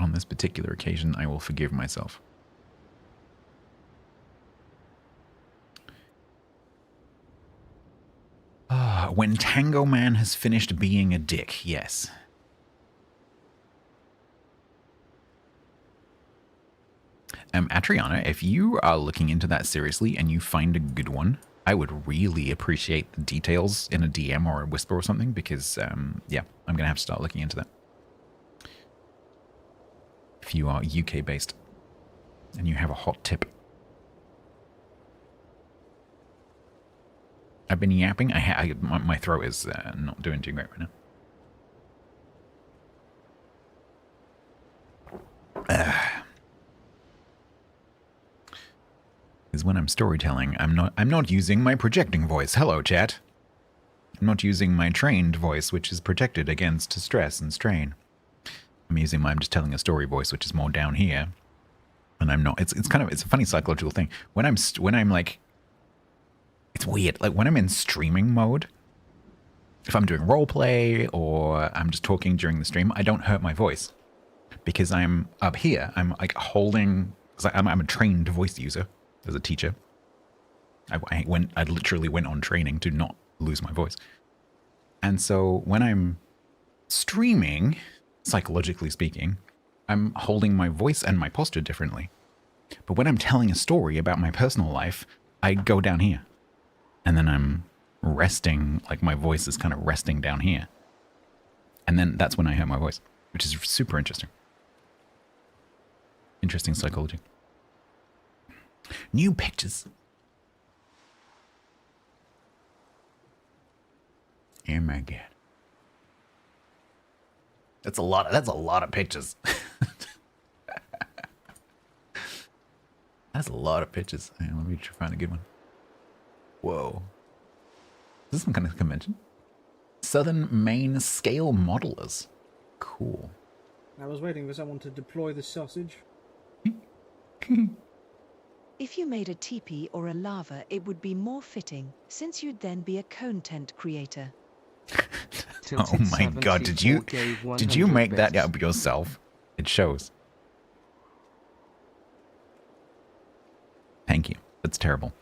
on this particular occasion, I will forgive myself. When Tango Man has finished being a dick, yes. Atriana, if you are looking into that seriously and you find a good one, I would really appreciate the details in a DM or a whisper or something, because, yeah, I'm going to have to start looking into that. If you are UK-based and you have a hot tip. I've been yapping. My throat is not doing too great right now. Is when I'm storytelling, I'm not using my projecting voice. Hello, chat. I'm not using my trained voice, which is protected against stress and strain. I'm just telling a story voice, which is more down here, and I'm not. It's a funny psychological thing. When I'm like, it's weird. Like when I'm in streaming mode, if I'm doing roleplay or I'm just talking during the stream, I don't hurt my voice because I'm up here. I'm like holding. I'm a trained voice user. As a teacher, I literally went on training to not lose my voice. And so when I'm streaming, psychologically speaking, I'm holding my voice and my posture differently. But when I'm telling a story about my personal life, I go down here. And then I'm resting, like my voice is kind of resting down here. And then that's when I hear my voice, which is super interesting. Interesting psychology. New pictures. Oh my god. That's a lot of pictures. That's a lot of pictures. Right, let me try to find a good one. Whoa. Is this some kind of convention? Southern Maine Scale Modelers. Cool. I was waiting for someone to deploy the sausage. If you made a teepee or a lava, it would be more fitting, since you'd then be a content creator. Oh my god, did you make that up yourself? It shows. Thank you. That's terrible.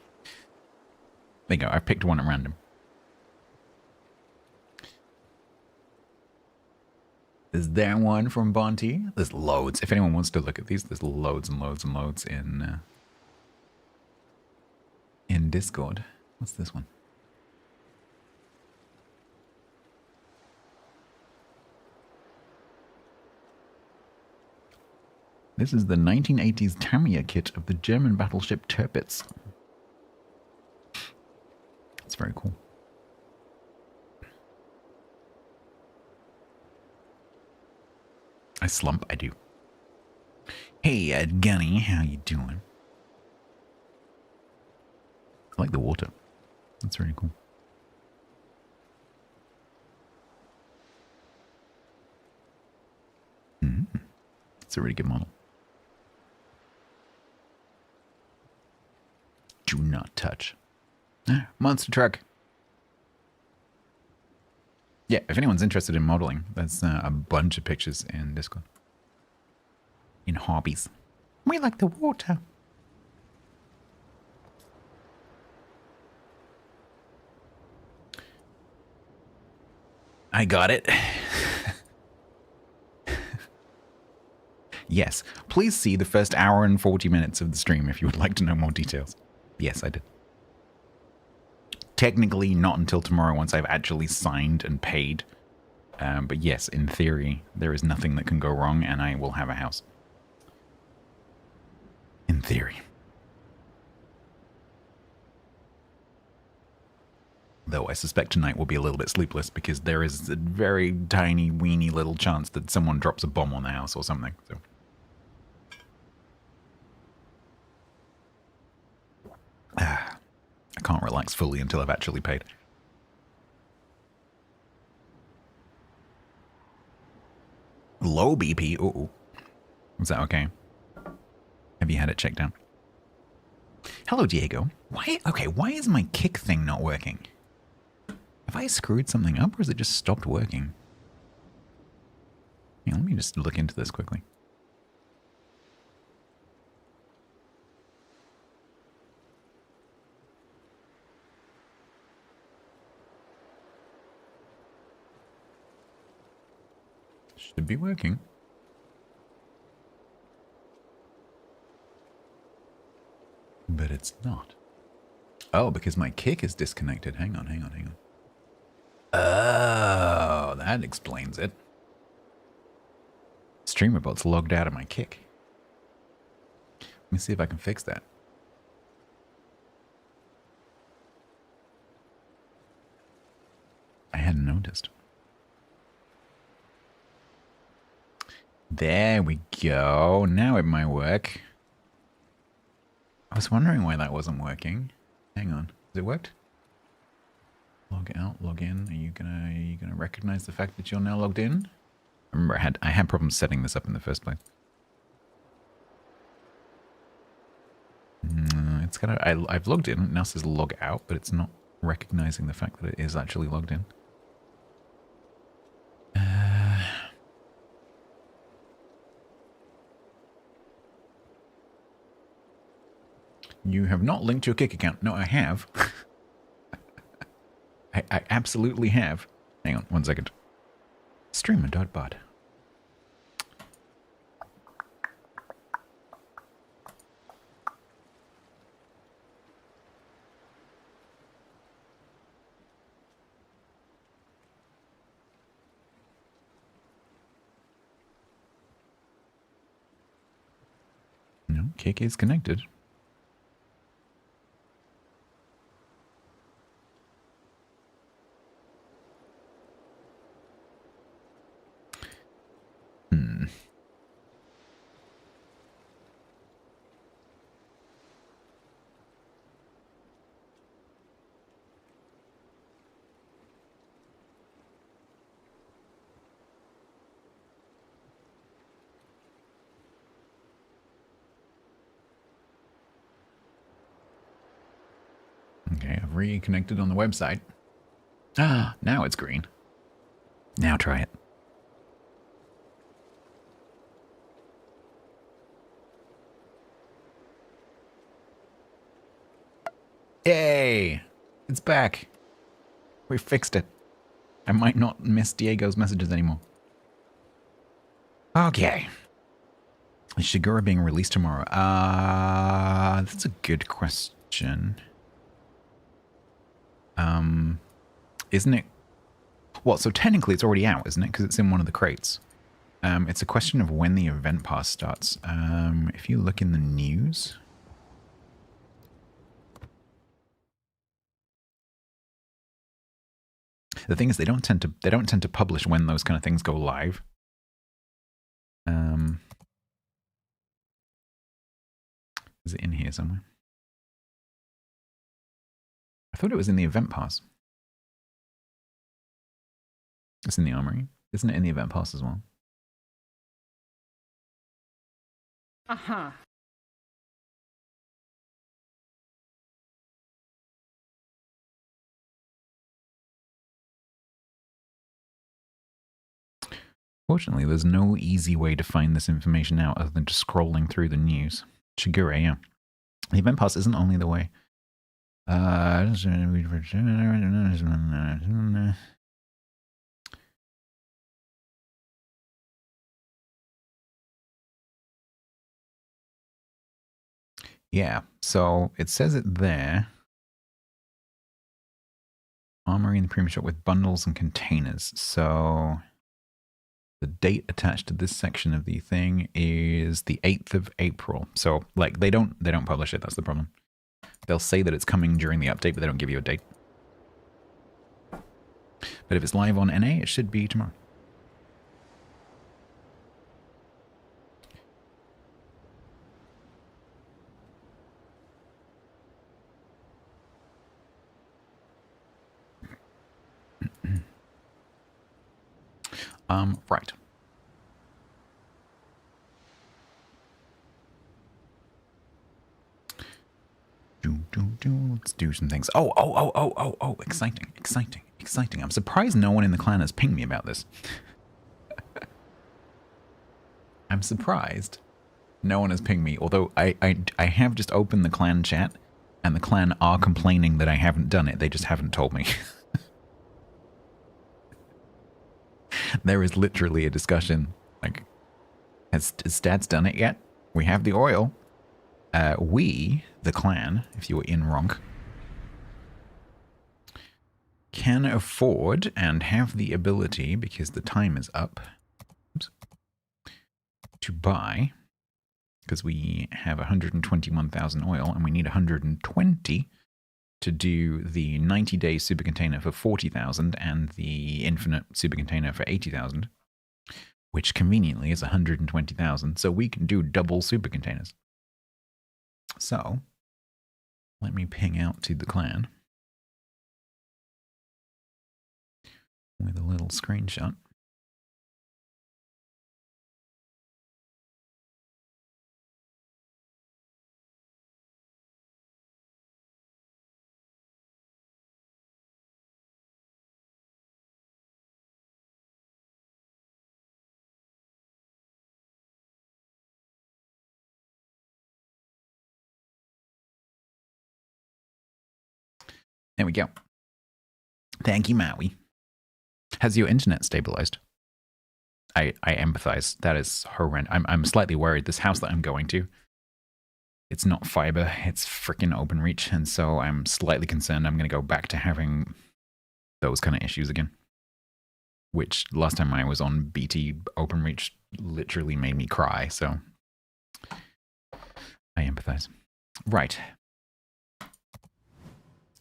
There you go, I picked one at random. Is there one from Bonti? There's loads. If anyone wants to look at these, there's loads and loads and loads in Discord. What's this one? This is the 1980s Tamiya kit of the German battleship Tirpitz. It's very cool. I slump, I do. Hey, Gunny, how you doing? I like the water. That's really cool. It's a really good model. Do not touch. Monster truck. Yeah, if anyone's interested in modeling, there's a bunch of pictures in Discord. In hobbies. We like the water. I got it. Yes, please see the first hour and 40 minutes of the stream if you would like to know more details. Yes, I did. Technically, not until tomorrow once I've actually signed and paid. But yes, in theory, there is nothing that can go wrong and I will have a house. In theory. Though I suspect tonight will be a little bit sleepless because there is a very tiny, weeny little chance that someone drops a bomb on the house or something. So. I can't relax fully until I've actually paid. Low BP? Uh-oh. Is that okay? Have you had it checked out? Hello, Diego. Why is my kick thing not working? Have I screwed something up or has it just stopped working? Yeah, let me just look into this quickly. Should be working. But it's not. Oh, because my kick is disconnected. Hang on. Oh, that explains it. StreamerBot's logged out of my kick. Let me see if I can fix that. I hadn't noticed. There we go. Now it might work. I was wondering why that wasn't working. Hang on. Has it worked? Log out, log in. Are you gonna recognize the fact that you're now logged in? I remember I had problems setting this up in the first place. It's I've logged in. It now says log out, but it's not recognizing the fact that it is actually logged in. You have not linked your Kick account. No, I have. I absolutely have. Hang on, 1 second. Streamer.bot. No, Kick is connected. Okay, I've reconnected on the website. Ah, now it's green. Now try it. Yay! It's back. We fixed it. I might not miss Diego's messages anymore. Okay. Is Shigura being released tomorrow? That's a good question. Isn't it? Well, so technically it's already out, isn't it? Because it's in one of the crates. It's a question of when the event pass starts. If you look in the news. The thing is, they don't tend to publish when those kind of things go live. Is it in here somewhere? I thought it was in the event pass. It's in the armory. Isn't it in the event pass as well? Uh-huh. Fortunately, there's no easy way to find this information out other than just scrolling through the news. Shigure, yeah. The event pass isn't only the way. Yeah, so it says it there. Armory in the premium shop with bundles and containers. So the date attached to this section of the thing is the 8th of April. So like they don't publish it, that's the problem. They'll say that it's coming during the update, but they don't give you a date. But if it's live on NA, it should be tomorrow. Right. Let's do some things. Oh, exciting. I'm surprised no one in the clan has pinged me about this. I'm surprised no one has pinged me, although I have just opened the clan chat, and the clan are complaining that I haven't done it. They just haven't told me. There is literally a discussion. Like, has Stats done it yet? We have the oil. We, the clan, if you were in Ronk, can afford and have the ability, because the time is up, to buy, because we have 121,000 oil and we need 120 to do the 90-day super container for 40,000 and the infinite super container for 80,000, which conveniently is 120,000. So we can do double super containers. So let me ping out to the clan with a little screenshot. There we go. Thank you, Maui. Has your internet stabilized? I empathize. That is horrendous. I'm slightly worried. This house that I'm going to, it's not fiber. It's freaking OpenReach. And so I'm slightly concerned I'm going to go back to having those kind of issues again. Which last time I was on BT, OpenReach literally made me cry. So I empathize. Right.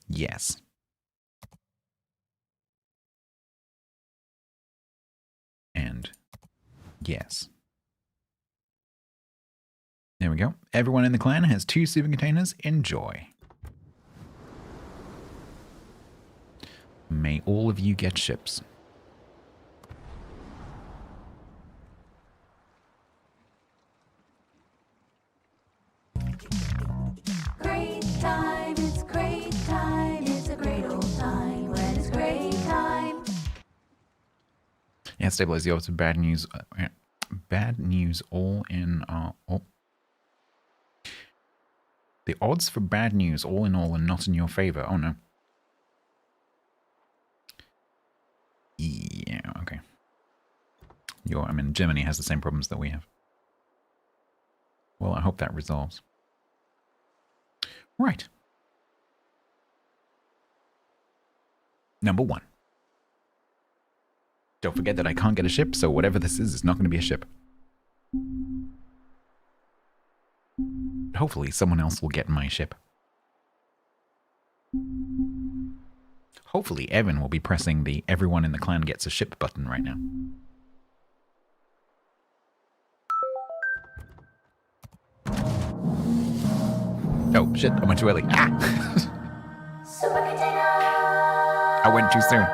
Yes. And yes. There we go. Everyone in the clan has 2 super containers. Enjoy. May all of you get ships. Great time, it's great time, it's a great old time when it's great time. Yeah, stabilize the odds of bad news. Bad news all in the odds for bad news all in all are not in your favor. Oh no. Yeah, okay. I mean, Germany has the same problems that we have. Well, I hope that resolves. Right. Number 1. Don't forget that I can't get a ship, so whatever this is not going to be a ship. Hopefully someone else will get my ship. Hopefully Evan will be pressing the everyone in the clan gets a ship button right now. Oh shit, I went too early. Ah! Super container! I went too soon.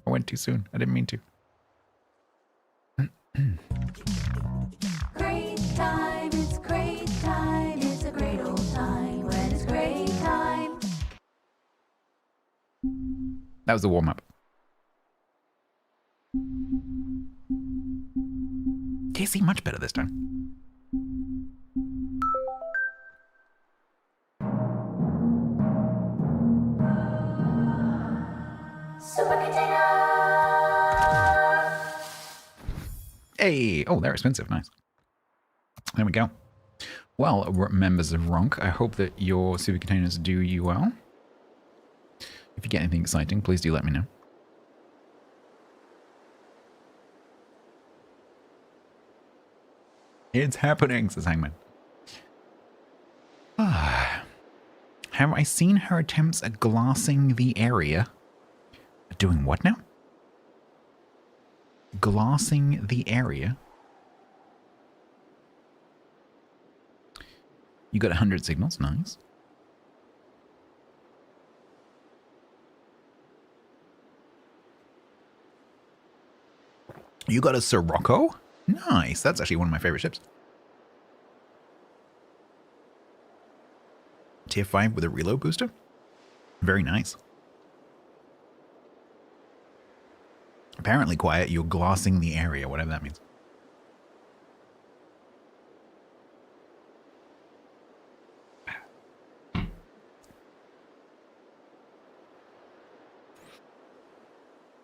I went too soon. I didn't mean to. Great time, it's great time, it's a great old time when it's great time. That was the warm-up. KC much better this time. Super container! Hey! Oh, they're expensive. Nice. There we go. Well, members of Ronk, I hope that your super containers do you well. If you get anything exciting, please do let me know. It's happening, says Hangman. Have I seen her attempts at glassing the area? Doing what now? Glassing the area? You got 100 signals, nice. You got a Sirocco? Nice, that's actually one of my favorite ships. Tier 5 with a reload booster? Very nice. Apparently, Quiet, you're glassing the area, whatever that means.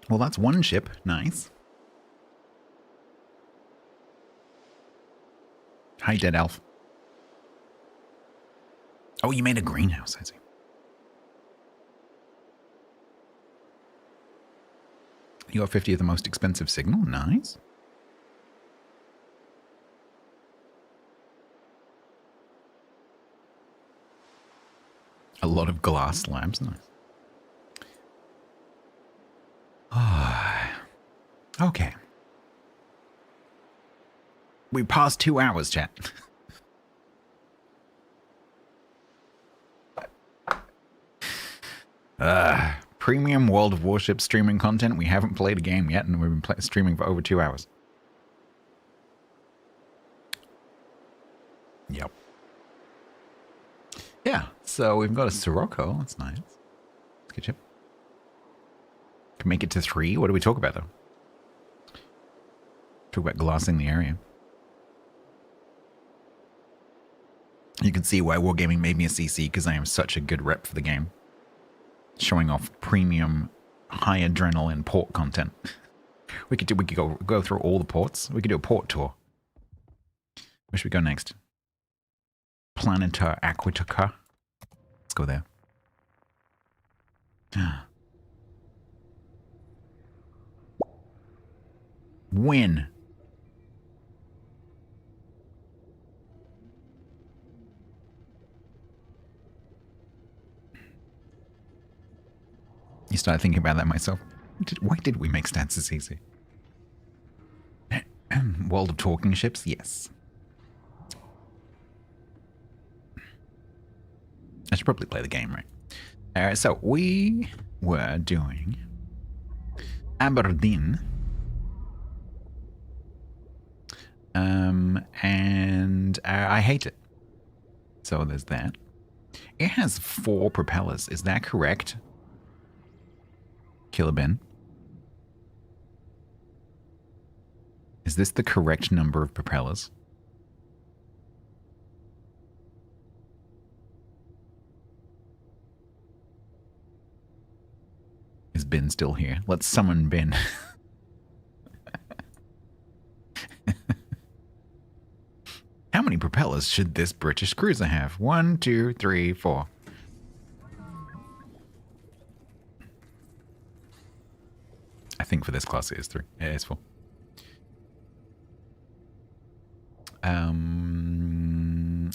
Well, that's one ship. Nice. Hi, Dead Elf. Oh, you made a greenhouse, I see. You got 50 of the most expensive signal. Nice. A lot of glass slabs. Nice. Okay. We passed 2 hours, chat. Premium World of Warships streaming content. We haven't played a game yet, and we've been streaming for over 2 hours. Yep. Yeah, so we've got a Sirocco. That's nice. That's good ship. Can make it to 3. What do we talk about, though? Talk about glassing the area. You can see why Wargaming made me a CC, because I am such a good rep for the game. Showing off premium, high adrenaline port content. We could go through all the ports. We could do a port tour. Where should we go next? Planetar Aquatica. Let's go there. Win. You started thinking about that myself. Why did we make stats this easy? World of Talking Ships? Yes. I should probably play the game, right? So we were doing Aberdeen. And I hate it. So there's that. It has 4 propellers. Is that correct? Killer Ben. Is this the correct number of propellers? Is Ben still here? Let's summon Ben. How many propellers should this British cruiser have? 1, 2, 3, 4. I think for this class it is 3. It is 4.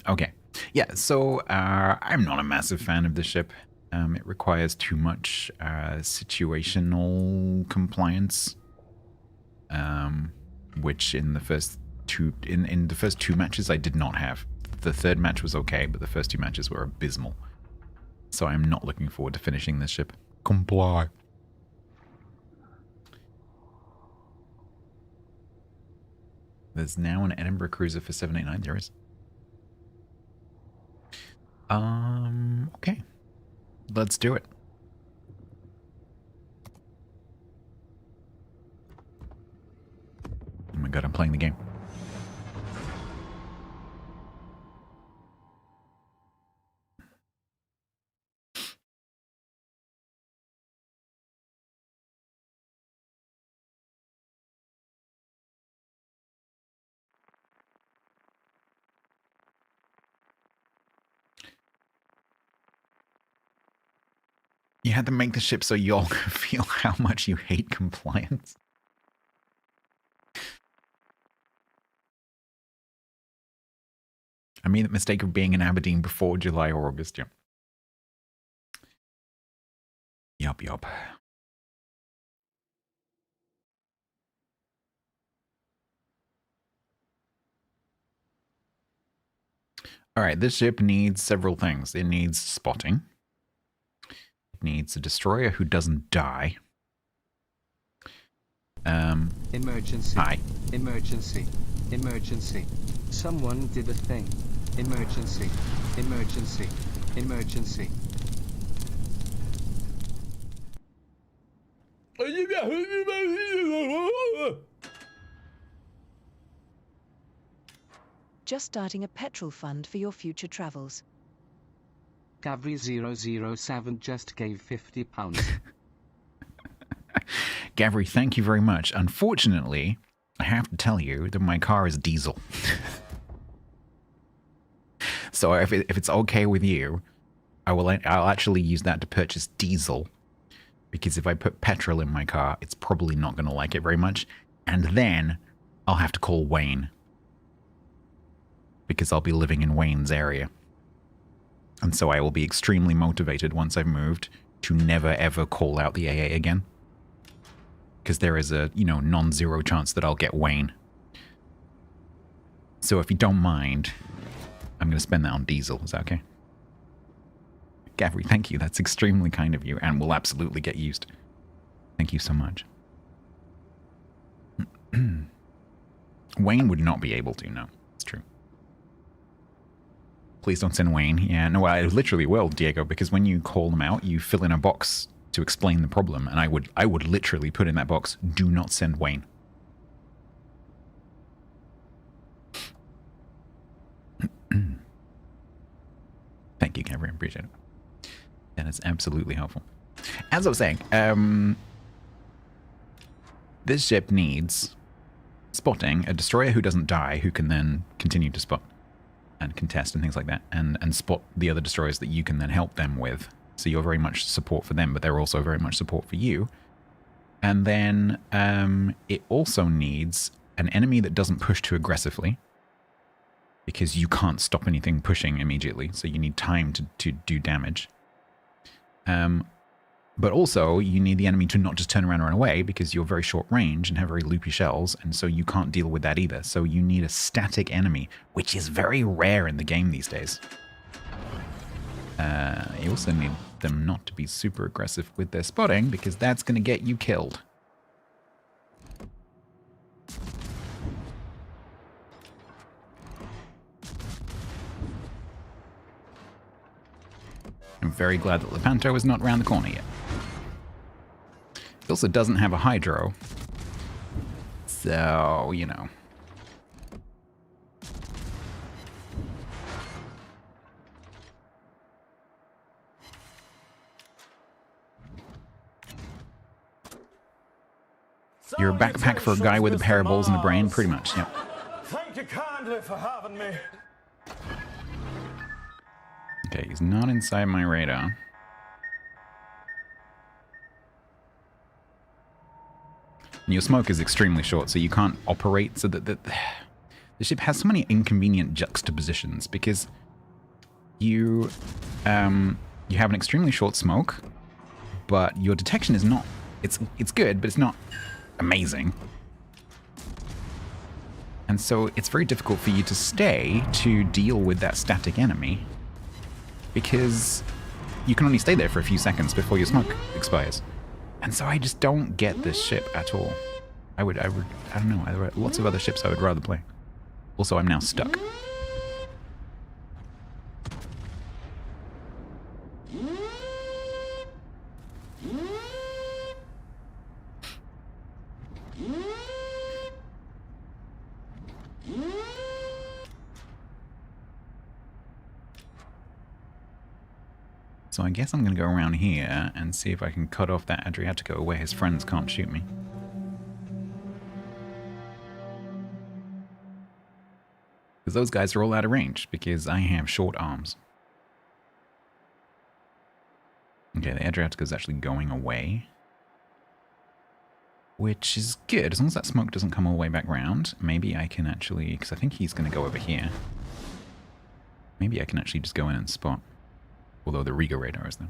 Okay. Yeah, so I'm not a massive fan of this ship. It requires too much situational compliance, which in the first two matches I did not have. The third match was okay, but the first 2 matches were abysmal. So I'm not looking forward to finishing this ship. Comply. There's now an Edinburgh cruiser for 789. There is. Okay. Let's do it. Oh my god, I'm playing the game. You had to make the ship so y'all could feel how much you hate compliance. I made the mistake of being in Aberdeen before July or August, yeah. Yup. Alright, this ship needs several things. It needs spotting. It needs a destroyer who doesn't die. Emergency. Hi. Emergency. Emergency. Someone did a thing. Emergency. Emergency. Emergency. Just starting a petrol fund for your future travels. Gavri007 just gave £50. Gavri, thank you very much. Unfortunately, I have to tell you that my car is diesel. So if it's okay with you, I'll actually use that to purchase diesel. Because if I put petrol in my car, it's probably not going to like it very much. And then I'll have to call Wayne. Because I'll be living in Wayne's area. And so I will be extremely motivated once I've moved to never ever call out the AA again. Because there is a, non-zero chance that I'll get Wayne. So if you don't mind, I'm going to spend that on diesel. Is that okay? Gavri, thank you. That's extremely kind of you and will absolutely get used. Thank you so much. Wayne would not be able to, no. It's true. Please don't send Wayne. Yeah, no, I literally will, Diego, because when you call them out, you fill in a box to explain the problem, and I would literally put in that box, do not send Wayne. Thank you, Gavri. I appreciate it. That is absolutely helpful. As I was saying, this ship needs spotting a destroyer who doesn't die, who can then continue to spot and contest and things like that, and spot the other destroyers that you can then help them with. So you're very much support for them, but they're also very much support for you. And then it also needs an enemy that doesn't push too aggressively, because you can't stop anything pushing immediately, so you need time to do damage. But also, you need the enemy to not just turn around and run away, because you're very short range and have very loopy shells, and so you can't deal with that either. So you need a static enemy, which is very rare in the game these days. You also need them not to be super aggressive with their spotting, because that's going to get you killed. I'm very glad that Lepanto is not around the corner yet. It also doesn't have a hydro. So, You're a backpack for a guy with a pair of balls and a brain, pretty much, yep. Thank you kindly for having me. Okay, he's not inside my radar. And your smoke is extremely short, so you can't operate, so that the ship has so many inconvenient juxtapositions, because you have an extremely short smoke, but your detection is not, it's good, but it's not amazing. And so it's very difficult for you to stay to deal with that static enemy, because you can only stay there for a few seconds before your smoke expires. And so I just don't get this ship at all. I don't know, there are lots of other ships I would rather play. Also, I'm now stuck. So I guess I'm going to go around here and see if I can cut off that Adriatico where his friends can't shoot me. Because those guys are all out of range, because I have short arms. Okay, the Adriatico is actually going away. Which is good, as long as that smoke doesn't come all the way back round. Maybe I can actually, because I think he's going to go over here. Maybe I can actually just go in and spot. Although the Riga radar is there.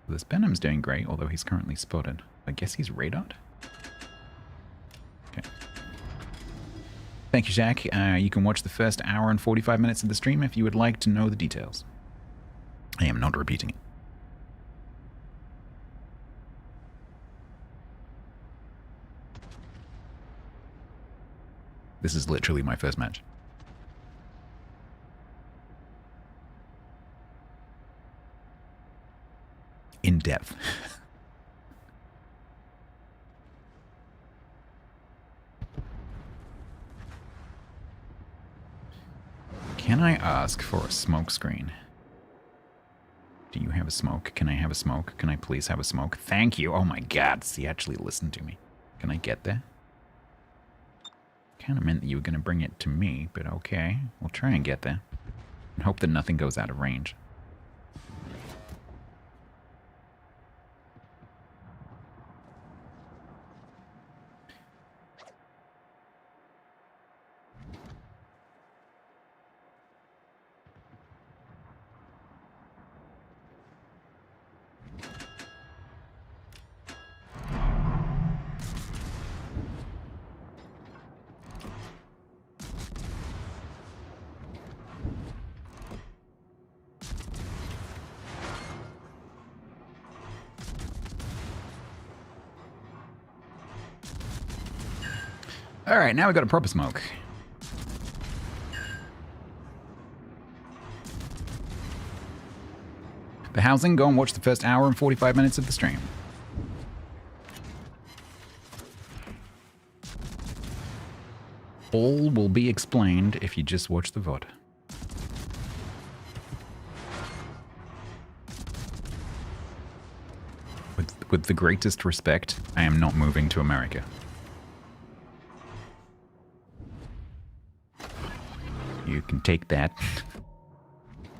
This Benham's doing great, although he's currently spotted. I guess he's radared? Okay. Thank you, Jack. You can watch the first hour and 45 minutes of the stream if you would like to know the details. I am not repeating it. This is literally my first match. In depth. Can I ask for a smoke screen? Do you have a smoke? Can I have a smoke? Can I please have a smoke? Thank you. Oh my god, he actually listened to me. Can I get there? Kind of meant that you were going to bring it to me, but okay. We'll try and get there. And hope that nothing goes out of range. Alright, now we got a proper smoke. The housing, go and watch the first hour and 45 minutes of the stream. All will be explained if you just watch the VOD. With the greatest respect, I am not moving to America. You can take that,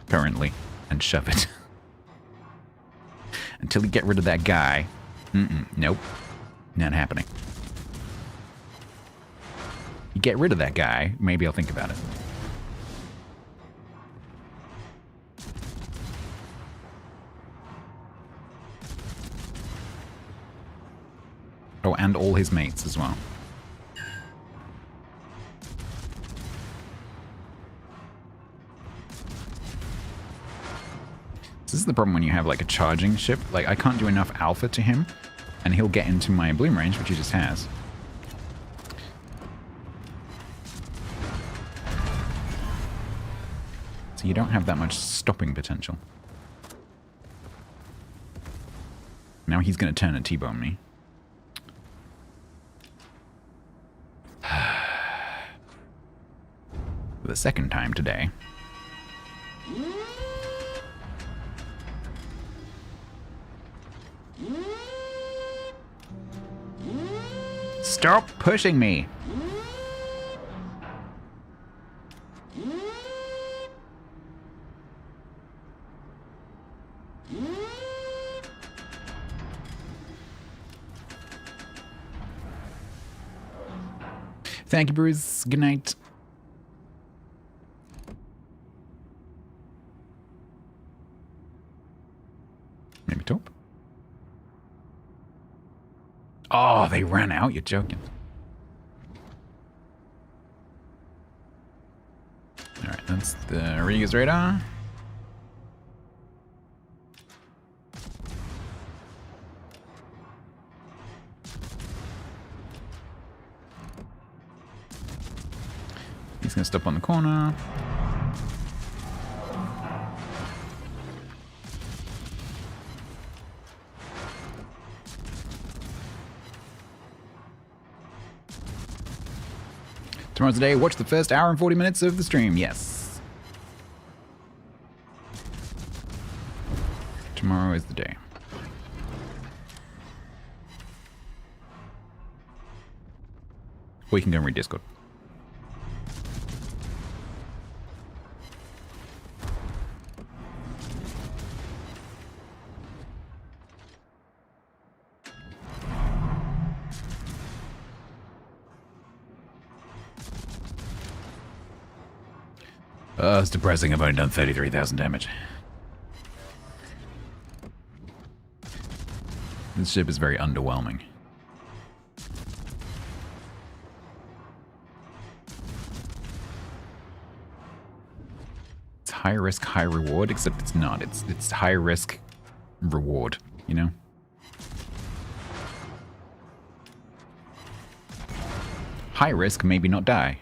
currently, and shove it. Until you get rid of that guy. Nope. Not happening. You get rid of that guy, maybe I'll think about it. Oh, and all his mates as well. This is the problem when you have like a charging ship. Like I can't do enough alpha to him and he'll get into my bloom range, which he just has. So you don't have that much stopping potential. Now he's going to turn and T-bone me. For the second time today. Stop pushing me! Thank you, Bruce. Good night. Maybe top? Oh, they ran out? You're joking. Alright, that's the Riga's radar. He's gonna stop on the corner. Tomorrow's the day. Watch the first hour and 40 minutes of the stream. Yes. Tomorrow is the day. We can go and read Discord. It's depressing. I've only done 33,000 damage. This ship is very underwhelming. It's high risk, high reward, except it's not. It's high risk, reward, you know? High risk, maybe not die.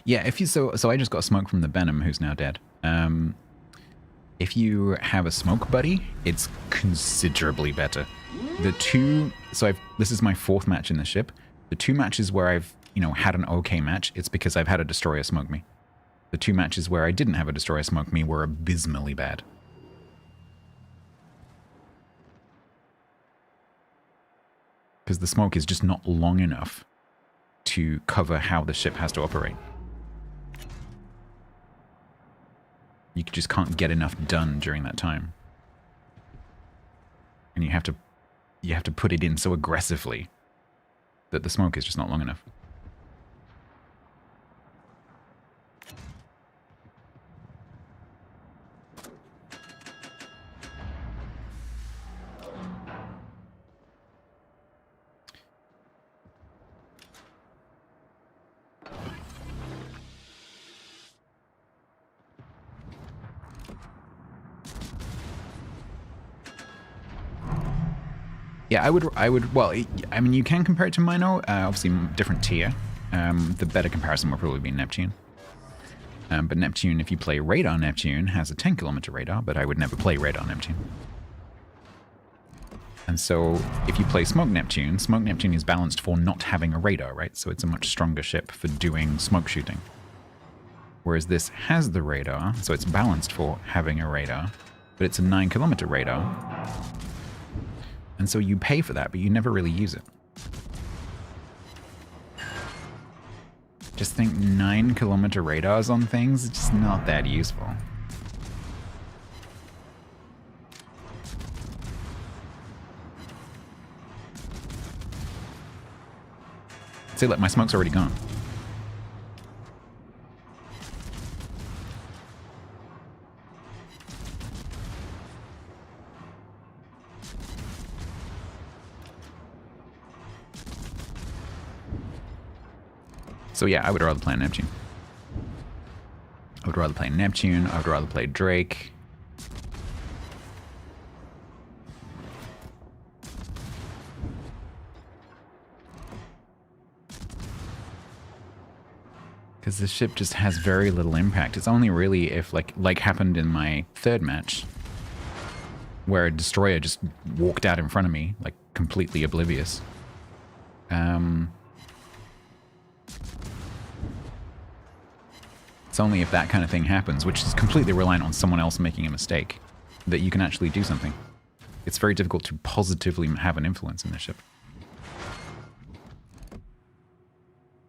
Yeah, if you so I just got smoke from the Venom, who's now dead. If you have a smoke buddy, it's considerably better. This is my 4th match in the ship. The 2 matches where I've, had an okay match, it's because I've had a destroyer smoke me. The 2 matches where I didn't have a destroyer smoke me were abysmally bad. Because the smoke is just not long enough to cover how the ship has to operate. You just can't get enough done during that time. And you have to put it in so aggressively that the smoke is just not long enough. Yeah, well, I mean, you can compare it to Mino, obviously different tier. The better comparison will probably be Neptune. But Neptune, if you play Radar Neptune, has a 10-kilometer radar, but I would never play Radar Neptune. And so, if you play Smoke Neptune is balanced for not having a radar, right? So it's a much stronger ship for doing smoke shooting. Whereas this has the radar, so it's balanced for having a radar, but it's a 9-kilometer radar. And so you pay for that, but you never really use it. Just think 9-kilometer radars on things, it's just not that useful. See, look, my smoke's already gone. So yeah, I would rather play Neptune. I would rather play Neptune. I would rather play Drake. Because the ship just has very little impact. It's only really if, like happened in my 3rd match, where a destroyer just walked out in front of me, like completely oblivious. It's only if that kind of thing happens, which is completely reliant on someone else making a mistake, that you can actually do something. It's very difficult to positively have an influence in the ship.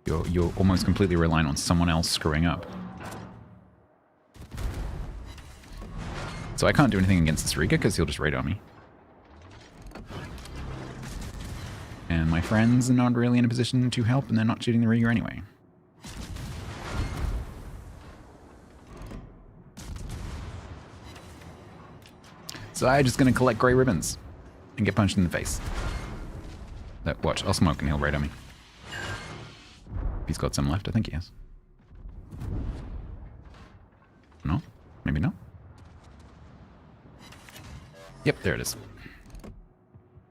You're almost completely reliant on someone else screwing up. So I can't do anything against this Riga because he'll just radar me. And my friends are not really in a position to help, and they're not shooting the Riga anyway. So I'm just going to collect grey ribbons and get punched in the face. Watch, I'll smoke and he'll radar me. He's got some left, I think he has. No? Maybe no? Yep, there it is.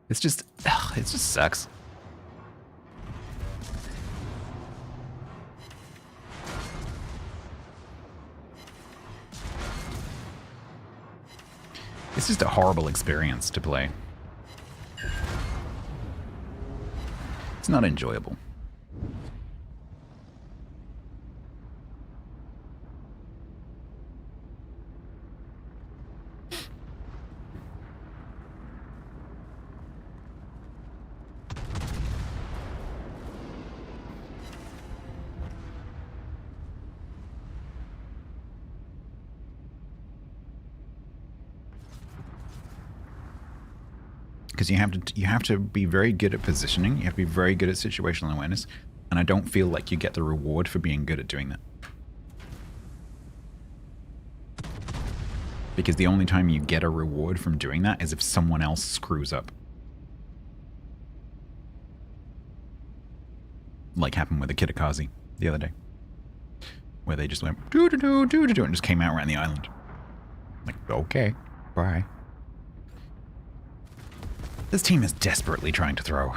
It's just, it just sucks. It's just a horrible experience to play. It's not enjoyable. Because you have to be very good at positioning, you have to be very good at situational awareness, and I don't feel like you get the reward for being good at doing that. Because the only time you get a reward from doing that is if someone else screws up. Like happened with the Kitakazi the other day. Where they just went doo-doo-doo-doo-doo and just came out around the island. Like, okay, bye. This team is desperately trying to throw.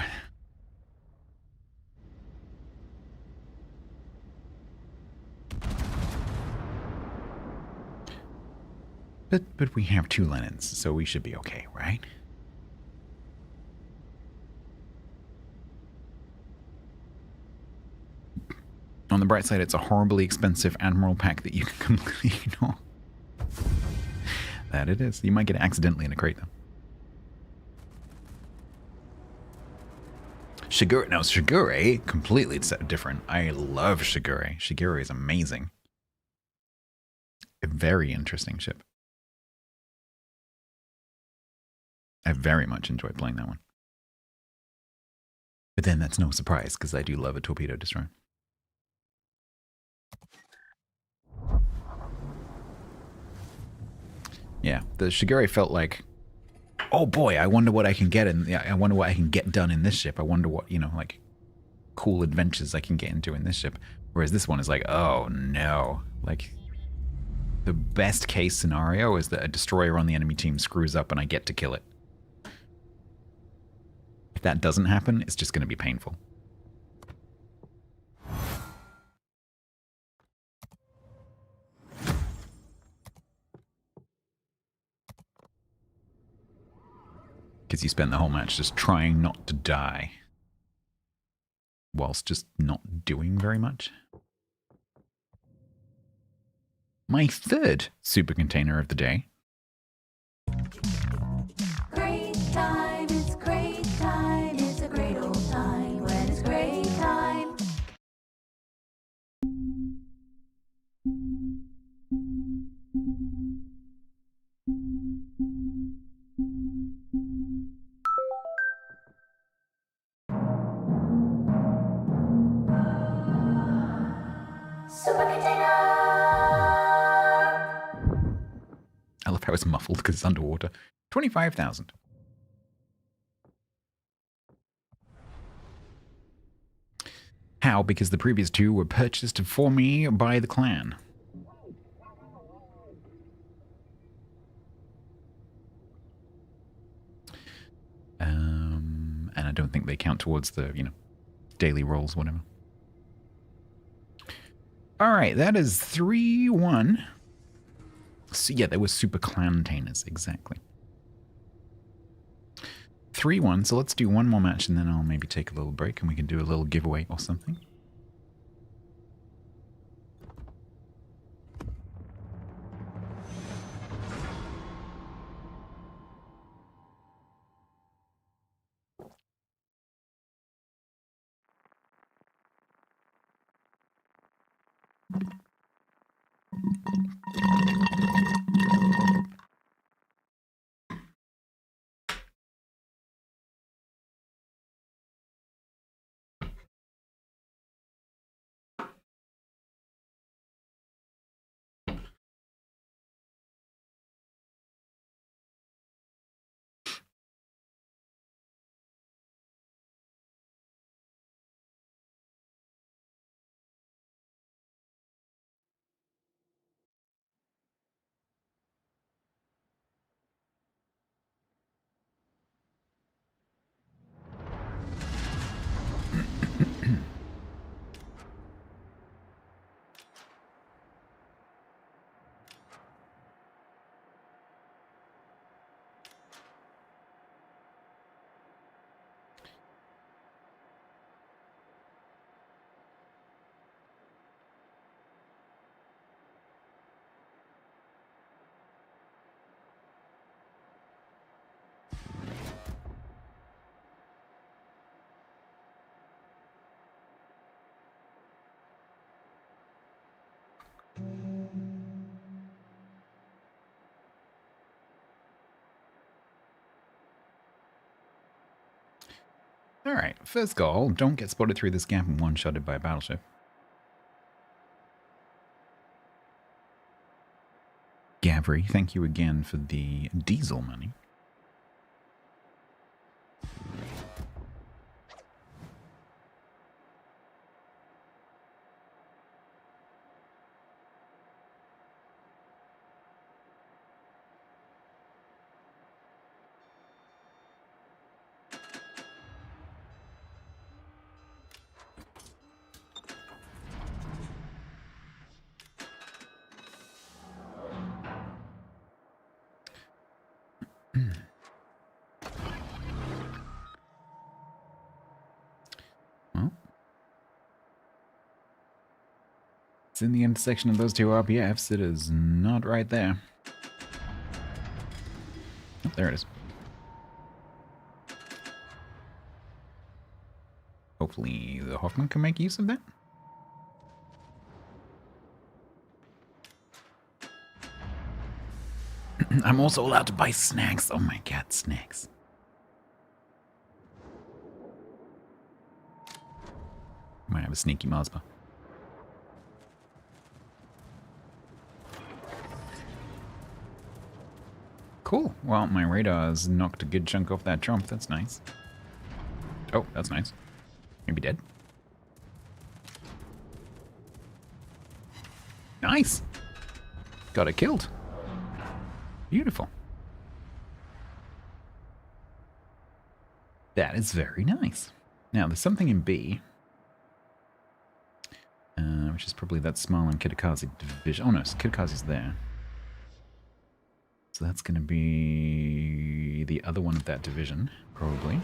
But we have 2 Lenins, so we should be okay, right? On the bright side, it's a horribly expensive Admiral pack that you can completely ignore. That it is. You might get it accidentally in a crate, though. Shigure, now Shigure, completely different. I love Shigure. Shigure is amazing. A very interesting ship. I very much enjoyed playing that one. But then that's no surprise, because I do love a torpedo destroyer. Yeah, the Shigure felt like, oh boy, I wonder what I can get in. Yeah, I wonder what I can get done in this ship. I wonder what, you know, like cool adventures I can get into in this ship. Whereas this one is like, oh no. Like, the best case scenario is that a destroyer on the enemy team screws up and I get to kill it. If that doesn't happen, it's just going to be painful. Because you spend the whole match just trying not to die, whilst just not doing very much. My 3rd super container of the day. Great time, it's great time, it's a great old time when it's great time. Super container! I love how it's muffled because it's underwater. 25,000. How? Because the previous 2 were purchased for me by the clan. And I don't think they count towards the, you know, daily rolls, whatever. Alright, that is 3-1. So yeah, there were super clantainers, exactly. 3-1, so let's do one more match and then I'll maybe take a little break and we can do a little giveaway or something. Alright, first goal, don't get spotted through this gap and one-shotted by a battleship. Gavri, thank you again for the diesel money. Well, it's in the intersection of those two RPFs. It is not right there. Oh, there it is. Hopefully the Hoffman can make use of that. I'm also allowed to buy snacks. Oh my god, snacks. Might have a sneaky Mazba. Cool. Well, my radar's knocked a good chunk off that jump. That's nice. Oh, that's nice. Maybe dead. Nice. Got it killed. Beautiful. That is very nice. Now, there's something in B. Which is probably that Smarland Kitakazi division. Oh no, Kitakazi's there. So that's going to be the other one of that division, probably.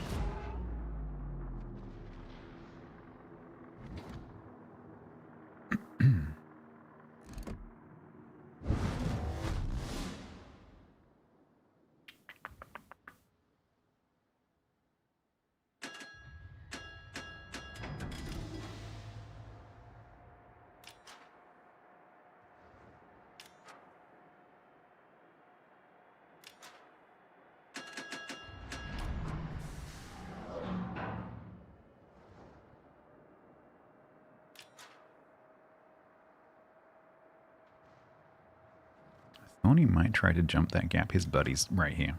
I thought he might try to jump that gap. His buddy's right here.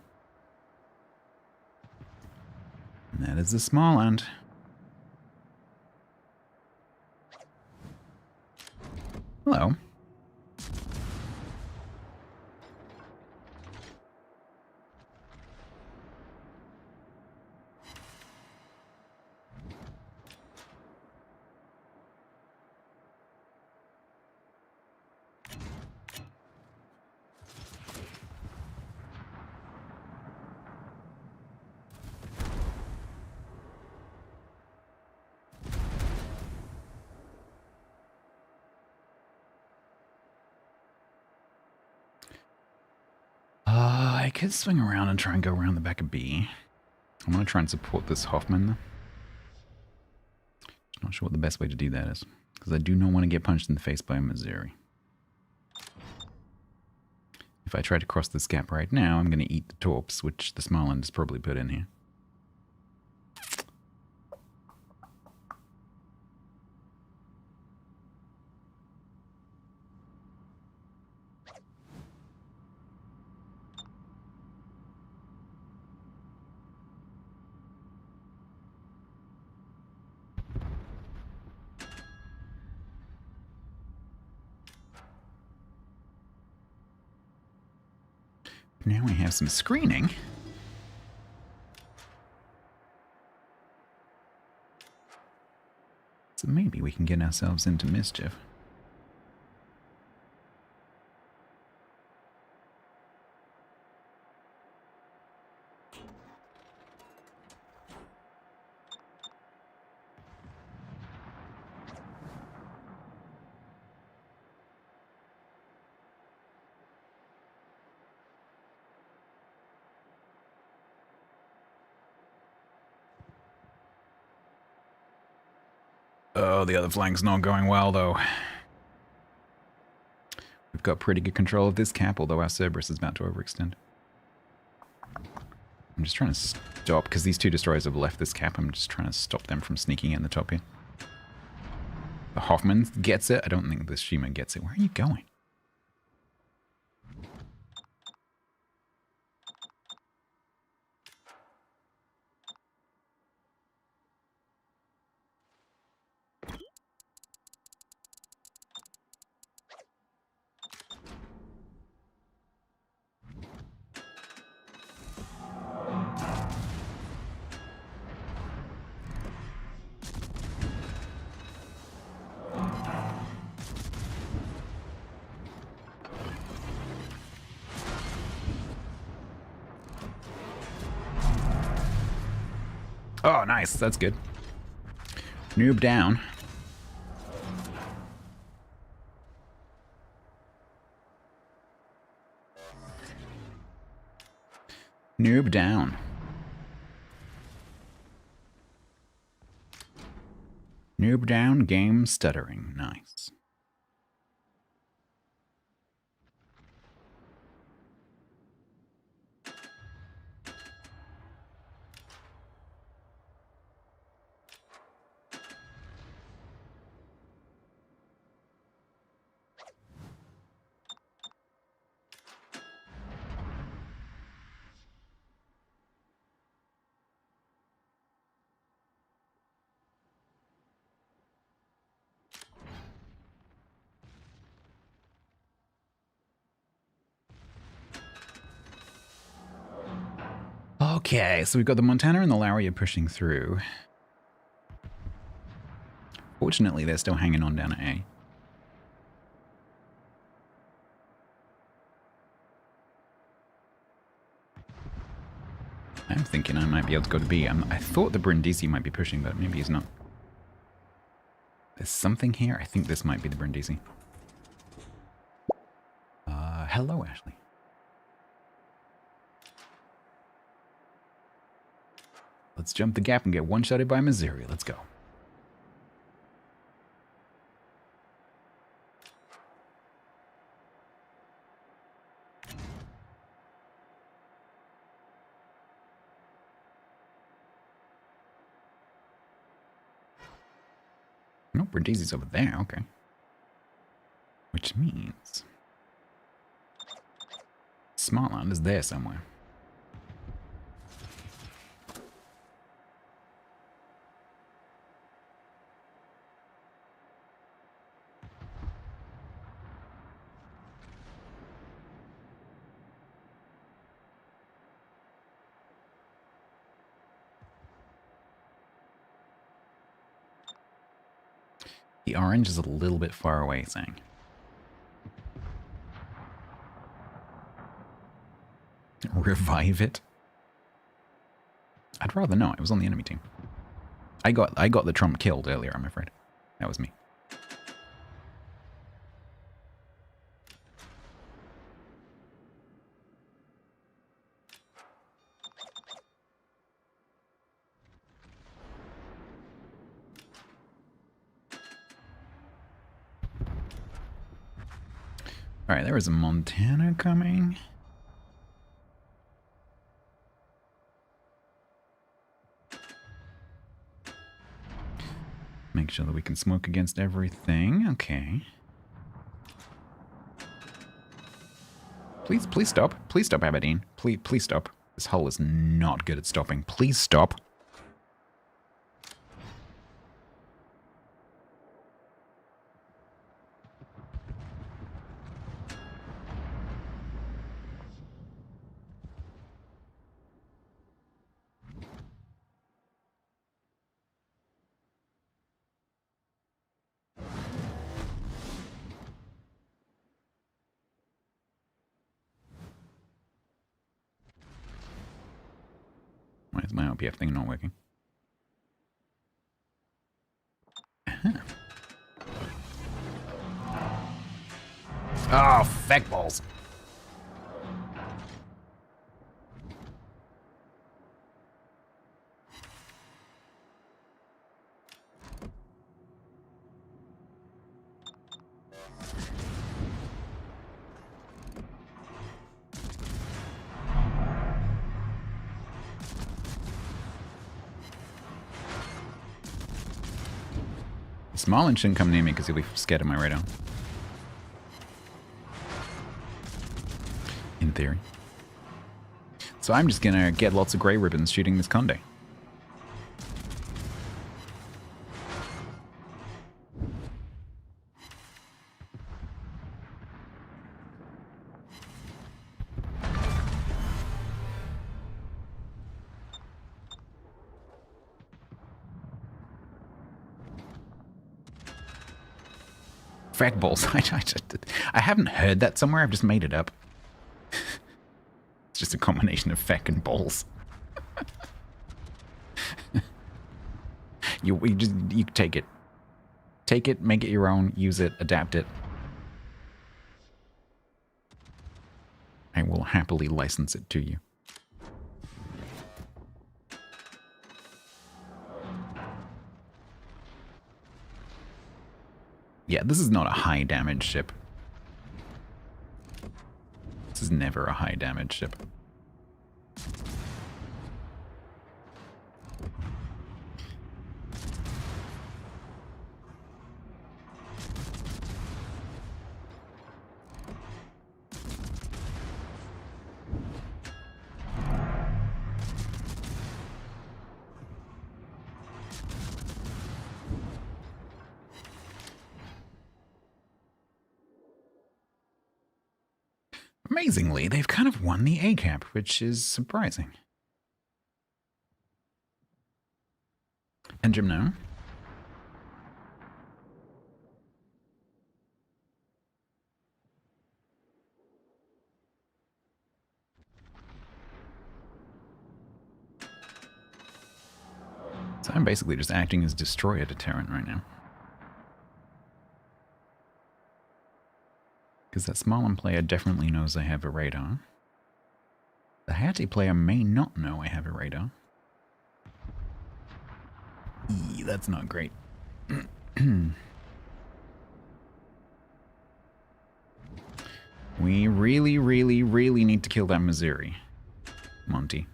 And that is the small end. Hello. I could swing around and try and go around the back of B. I'm going to try and support this Hoffman, though. Not sure what the best way to do that is, because I do not want to get punched in the face by a Missouri. If I try to cross this gap right now, I'm going to eat the torps, which the Smarland has probably put in here. Now we have some screening. So maybe we can get ourselves into mischief. Oh, the other flank's not going well, though. We've got pretty good control of this cap, although our Cerberus is about to overextend. I'm just trying to stop, because these two destroyers have left this cap. I'm just trying to stop them from sneaking in the top here. The Hoffman gets it. I don't think the Shima gets it. Where are you going? Oh, nice. That's good. Noob down. Noob down. Noob down, game stuttering. Nice. Okay, so we've got the Montana and the Lowry pushing through. Fortunately, they're still hanging on down at A. I'm thinking I might be able to go to B. I thought the Brindisi might be pushing, but maybe he's not. There's something here. I think this might be the Brindisi. Hello, Ashley. Let's jump the gap and get one-shotted by Missouri. Let's go. No, Brindisi's over there. Okay. Which means Smartland is there somewhere. The orange is a little bit far away, saying. Revive it? I'd rather not. It was on the enemy team. I got the Trump killed earlier, I'm afraid. That was me. Alright, there is a Montana coming. Make sure that we can smoke against everything. Okay. Please stop. Please stop, Aberdeen. Please stop. This hull is not good at stopping. Please stop. Why is my RPF thing not working? Oh, feck balls. Smalin shouldn't come near me because he'll be scared of my radar. In theory. So I'm just gonna get lots of grey ribbons shooting this Conde. Frag balls. I haven't heard that somewhere. I've just made it up. It's just a combination of feck and balls. You take it. Take it, make it your own, use it, adapt it. I will happily license it to you. Yeah, this is not a high damage ship. This is never a high damage ship. Amazingly, they've kind of won the ACAP, which is surprising. And Jim now. So I'm basically just acting as destroyer deterrent right now. Because that Smallen player definitely knows I have a radar. The Hattie player may not know I have a radar. Eee, that's not great. We really, really, really need to kill that Missouri, Monty.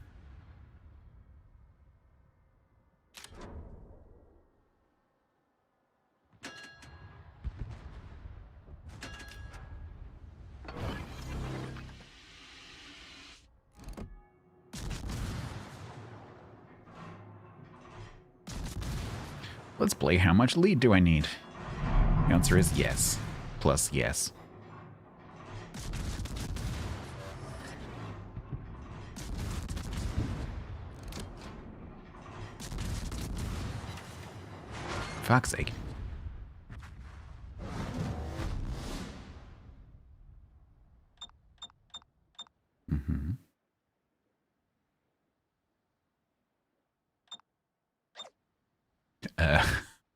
Let's play how much lead do I need? The answer is yes. Plus yes. Fuck's sake. Mm-hmm.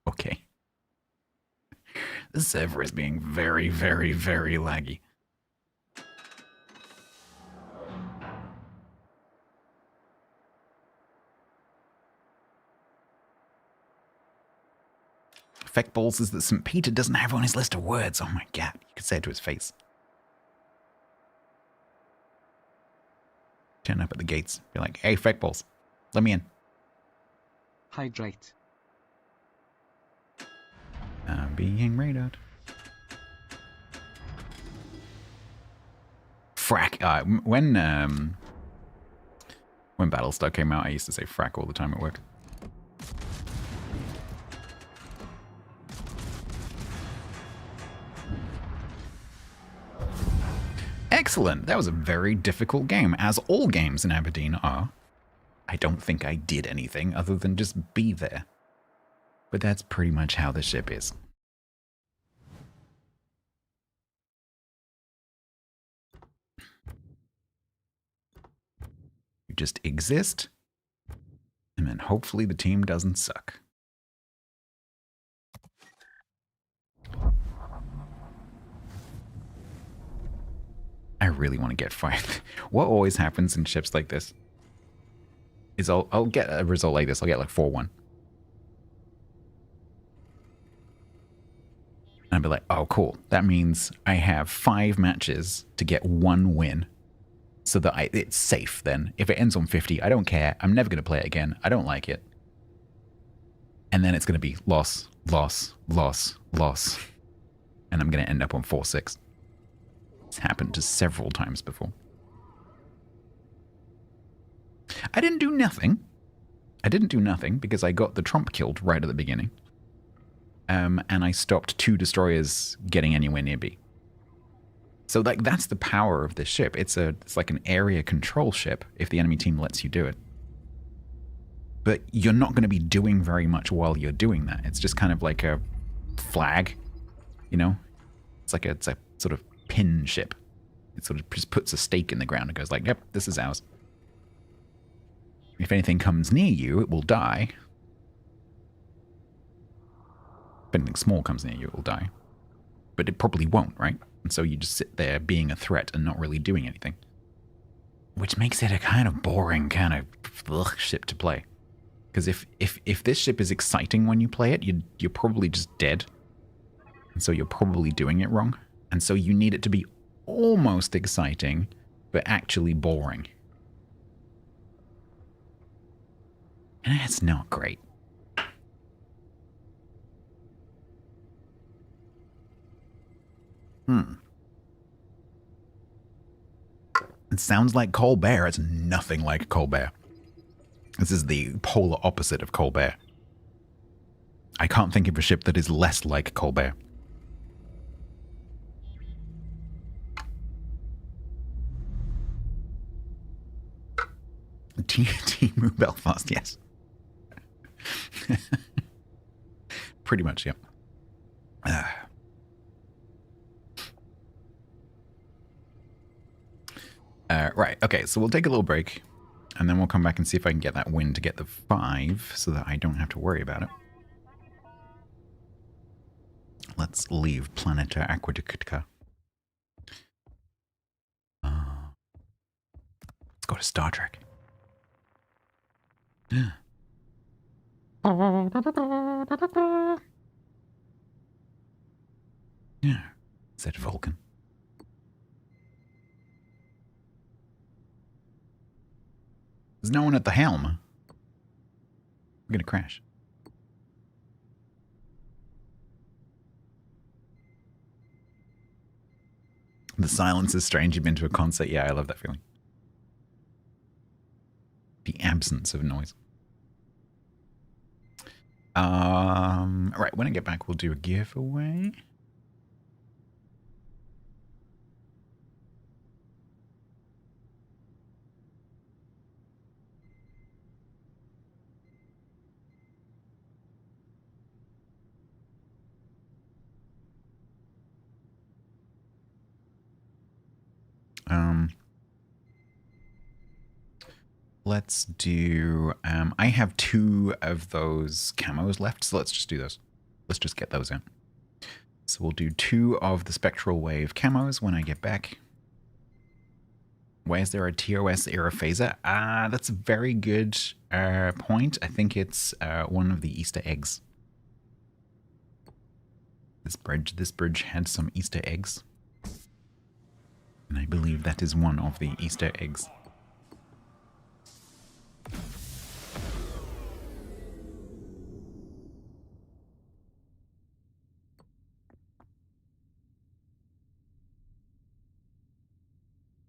Okay. The server is being very, very, very laggy. Effect balls is that St. Peter doesn't have on his list of words. Oh my god, you could say it to his face. Turn up at the gates. Be like, hey, effect balls, let me in. Hydrate. I'm being raided. Frack. When Battlestar came out, I used to say frack all the time at work. Excellent. That was a very difficult game, as all games in Aberdeen are. I don't think I did anything other than just be there. But that's pretty much how the ship is. You just exist, and then hopefully the team doesn't suck. I really want to get fired. What always happens in ships like this is I'll get a result like this. I'll get like 4-1. And I'll be like, oh, cool. That means I have 5 matches to get 1 win. So that it's safe then. If it ends on 50, I don't care. I'm never going to play it again. I don't like it. And then it's going to be loss, loss, loss, loss. And I'm going to end up on 4-6. It's happened to several times before. I didn't do nothing. I didn't do nothing because I got the Trump killed right at the beginning. And I stopped 2 destroyers getting anywhere near B. So like that's the power of this ship. It's like an area control ship if the enemy team lets you do it. But you're not going to be doing very much while you're doing that. It's just kind of like a flag, you know? It's a sort of pin ship. It sort of just puts a stake in the ground and goes like, yep, this is ours. If anything comes near you, it will die. If anything small comes near you, it will die. But it probably won't, right? And so you just sit there being a threat and not really doing anything. Which makes it a kind of boring kind of ship to play. Because if this ship is exciting when you play it, you're probably just dead. And so you're probably doing it wrong. And so you need it to be almost exciting, but actually boring. And that's not great. It sounds like Colbert. It's nothing like Colbert. This is the polar opposite of Colbert. I can't think of a ship that is less like Colbert. Timu Belfast, yes. Pretty much, yep. Right, okay, so we'll take a little break, and then we'll come back and see if I can get that win to get the 5, so that I don't have to worry about it. Let's leave Planeta Aquatica. Let's go to Star Trek. Yeah, said Vulcan. There's no one at the helm. We're gonna crash. The silence is strange. You've been to a concert. Yeah, I love that feeling. The absence of noise. Right, when I get back, we'll do a giveaway. Let's do, I have 2 of those camos left, so let's just do those. Let's just get those in. So we'll do 2 of the Spectral Wave camos when I get back. Why is there a TOS era phaser? That's a very good point. I think it's one of the Easter eggs. This bridge had some Easter eggs. And I believe that is one of the Easter eggs.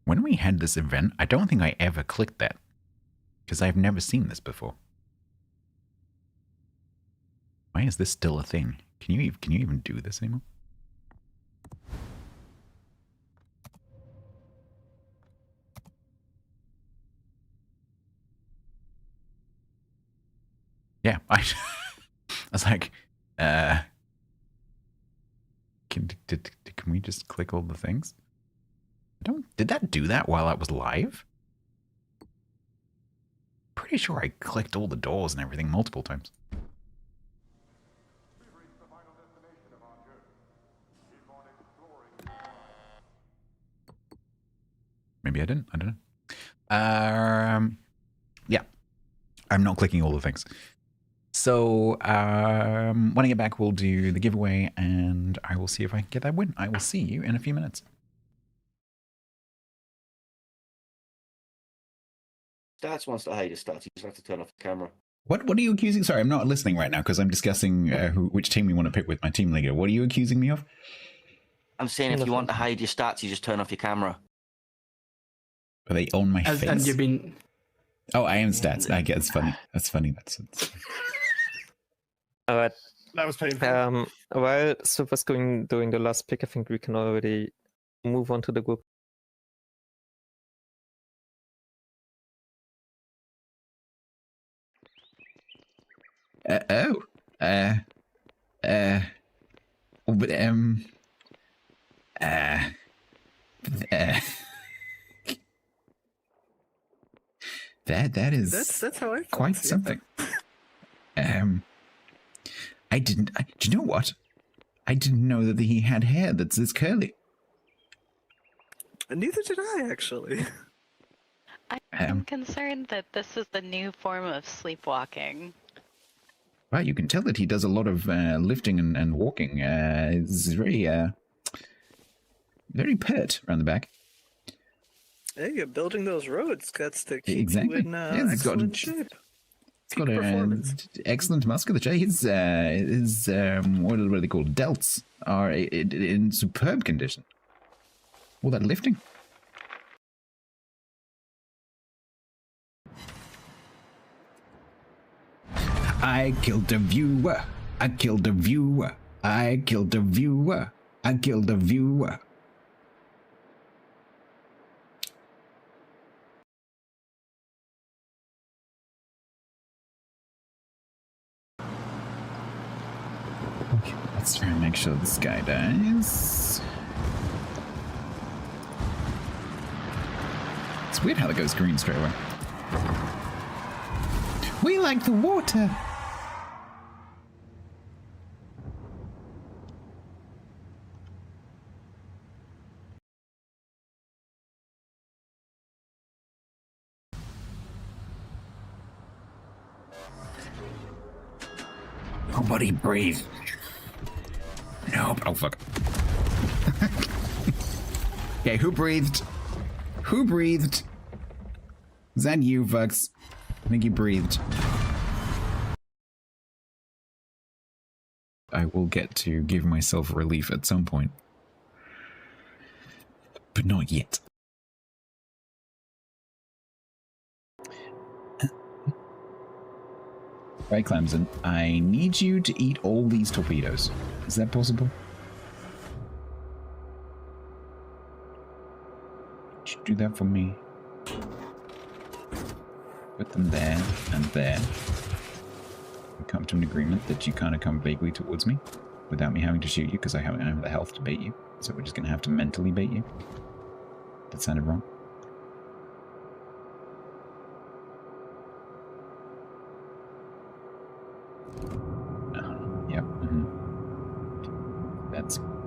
When we had this event, I don't think I ever clicked that. Because I've never seen this before. Why is this still a thing? Can you even do this anymore? Yeah, I was like, can we just click all the things? Did that do that while I was live? Pretty sure I clicked all the doors and everything multiple times. Maybe I didn't. I don't know. Yeah. I'm not clicking all the things. So when I get back, we'll do the giveaway, and I will see if I can get that win. I will see you in a few minutes. Stats wants to hide his stats. You just have to turn off the camera. What are you accusing? Sorry, I'm not listening right now because I'm discussing which team we want to pick with my team leader. What are you accusing me of? I'm saying if you want to hide your stats, you just turn off your camera. Are they on my face? And you've been... Oh, I am stats. I get it's funny. That's funny. That's Alright. That was painful. While Super's doing the last pick, I think we can already move on to the group. That is That's how I quite felt, something. Do you know what? I didn't know that he had hair that's this curly. Neither did I, actually. I'm concerned that this is the new form of sleepwalking. Well, you can tell that he does a lot of lifting and walking. It's very, very pert around the back. Hey, you're building those roads. That's to keep Exactly. you in Yes, excellent shape. It's got an excellent musculature. His what are they called? Delts are in superb condition. All that lifting. I killed a viewer. I killed a viewer. I killed a viewer. I killed a viewer. Okay, let's try and make sure this guy dies. It's weird how that goes green straight away. We like the water. Nobody breathe. No. Oh, fuck. Okay, who breathed? Who breathed? Is that you, Vux? I think you breathed. I will get to give myself relief at some point. But not yet. Right, Clemson, I need you to eat all these torpedoes. Is that possible? Could you do that for me? Put them there and there. We come to an agreement that you kind of come vaguely towards me without me having to shoot you because I don't have the health to bait you. So we're just going to have to mentally bait you. That sounded wrong.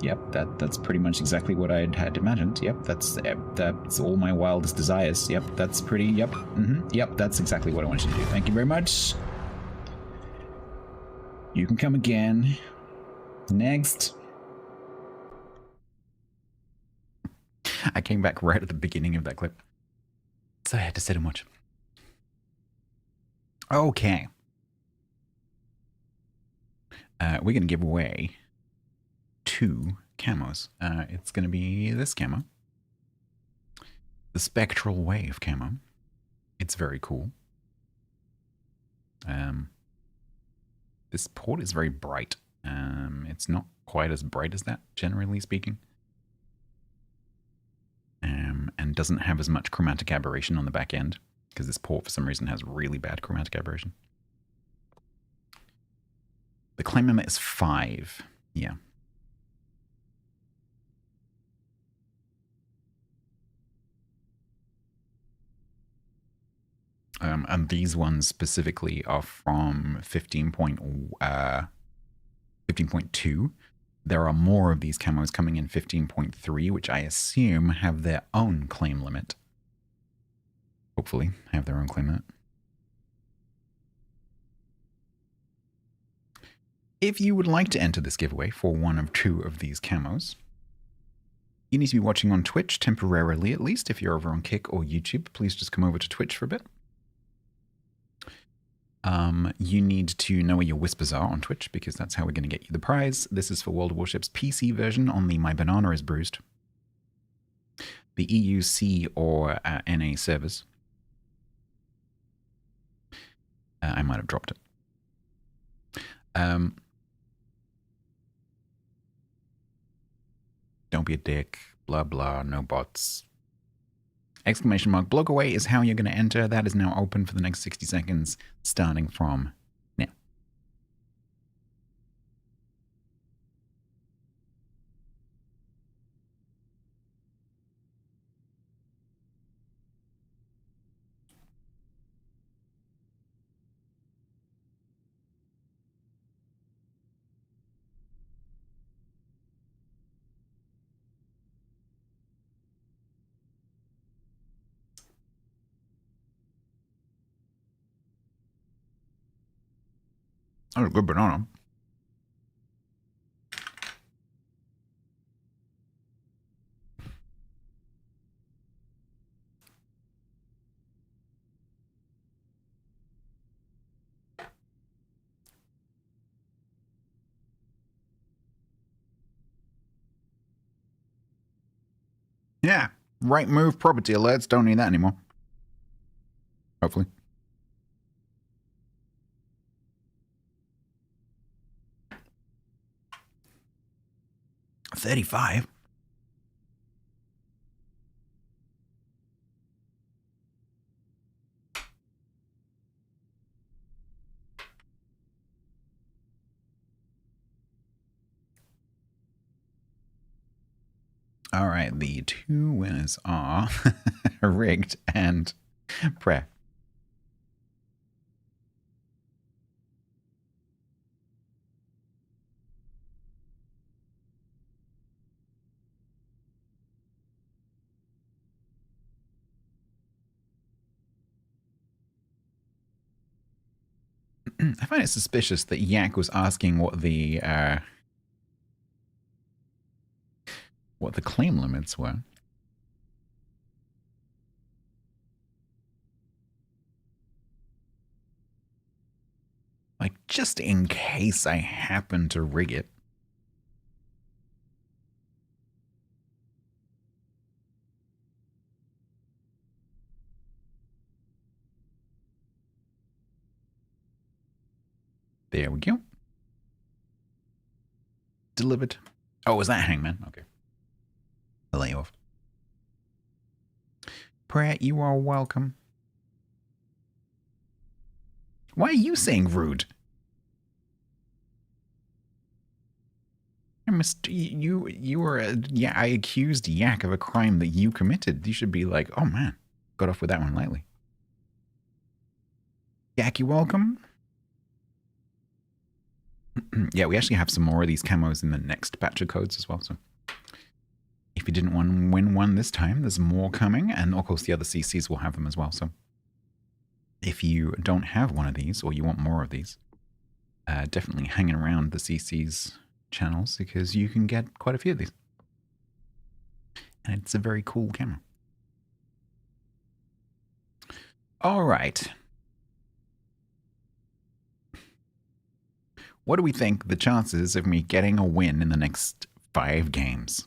Yep. That's pretty much exactly what I had imagined. Yep, that's all my wildest desires. Yep, that's pretty. Yep. Yep, that's exactly what I want you to do. Thank you very much. You can come again. Next. I came back right at the beginning of that clip, so I had to sit and watch. Okay. We're going to give away 2 camos. It's going to be this camo. The Spectral Wave camo. It's very cool. This port is very bright. It's not quite as bright as that, generally speaking. And doesn't have as much chromatic aberration on the back end, because this port, for some reason, has really bad chromatic aberration. The claim limit is 5. Yeah. And these ones specifically are from 15.2. There are more of these camos coming in 15.3, which I assume have their own claim limit. Hopefully, have their own claim limit. If you would like to enter this giveaway for one of 2 of these camos, you need to be watching on Twitch, temporarily at least. If you're over on Kick or YouTube, please just come over to Twitch for a bit. You need to know where your whispers are on Twitch, because that's how we're going to get you the prize. This is for World of Warships PC version on the My Banana is Bruised, the EUC or NA servers. I might have dropped it. Don't be a dick, blah blah, no bots. Exclamation mark block away is how you're going to enter. That is now open for the next 60 seconds, starting from now. That was a good banana. Yeah. Right move property alerts. Don't need that anymore. Hopefully. $35. All right, the two winners are Rigged and Prayer. I find it suspicious that Yak was asking what the claim limits were. Like, just in case I happen to rig it. There we go. Delivered. Oh, was that Hangman? Okay. I'll let you off. Prayer, you are welcome. Why are you saying rude? You were yeah, I accused Yak of a crime that you committed. You should be like, oh man, got off with that one lightly. Yak, you welcome. Yeah, we actually have some more of these camos in the next batch of codes as well. So if you didn't want to win one this time, there's more coming. And of course, the other CCs will have them as well. So if you don't have one of these or you want more of these, definitely hanging around the CC's channels because you can get quite a few of these. And it's a very cool camo. All right. What do we think the chances of me getting a win in the next 5 games?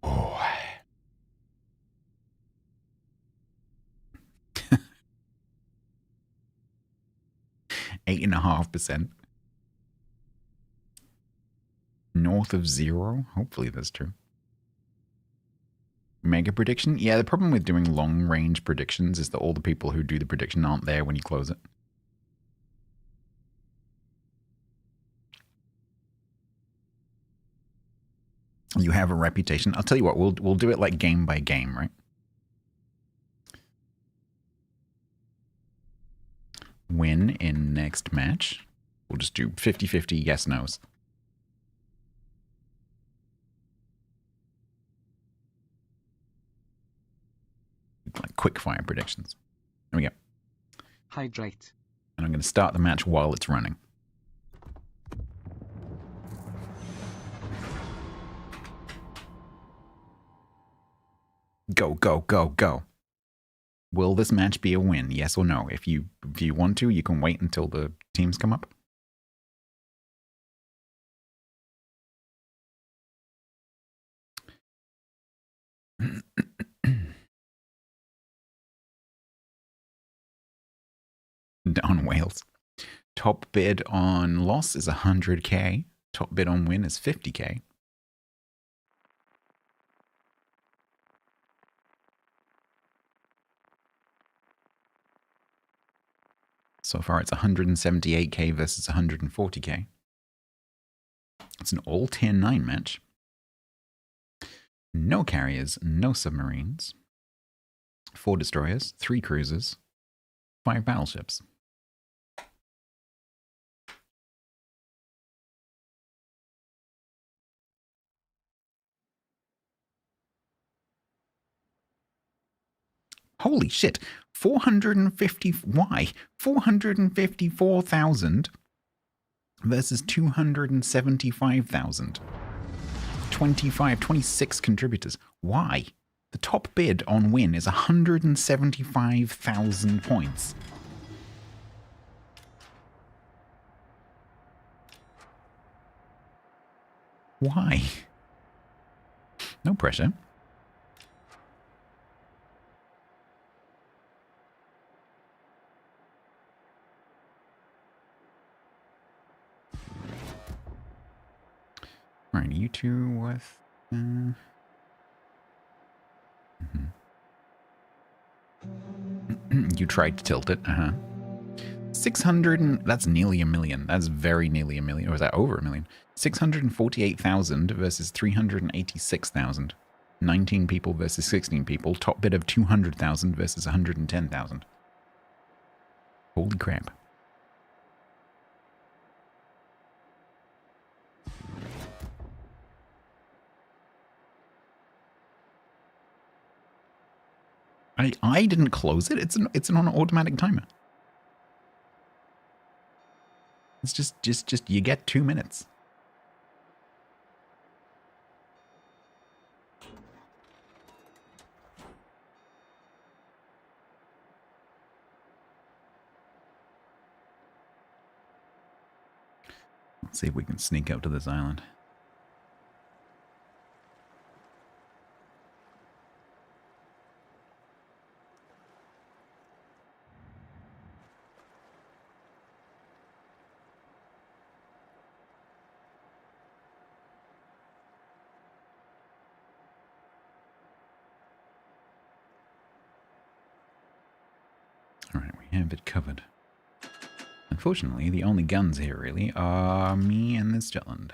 Oh. 8.5%. North of 0? Hopefully that's true. Mega prediction? Yeah, the problem with doing long range predictions is that all the people who do the prediction aren't there when you close it. You have a reputation. I'll tell you what, we'll do it like game by game, right? Win in next match. We'll just do 50-50 yes no's. Like quick fire predictions. There we go. Hydrate. And I'm going to start the match while it's running. Go, go, go, go. Will this match be a win? Yes or no? If you want to, you can wait until the teams come up. On Wales. Top bid on loss is 100k. Top bid on win is 50k. So far it's 178k versus 140k. It's an all tier 9 match. No carriers, no submarines. 4 destroyers, 3 cruisers, 5 battleships. Holy shit. 450. Why? 454,000 versus 275,000. 26 contributors. Why? The top bid on win is 175,000 points. Why? No pressure. Right, you two with... You tried to tilt it, 600 and... That's nearly a million. That's very nearly a million. Or is that over a million? 648,000 versus 386,000. 19 people versus 16 people. Top bid of 200,000 versus 110,000. Holy crap. I didn't close it. It's an automatic timer. It's just you get 2 minutes. Let's see if we can sneak out to this island. Alright, we have it covered. Unfortunately, the only guns here really are me and this Jutland.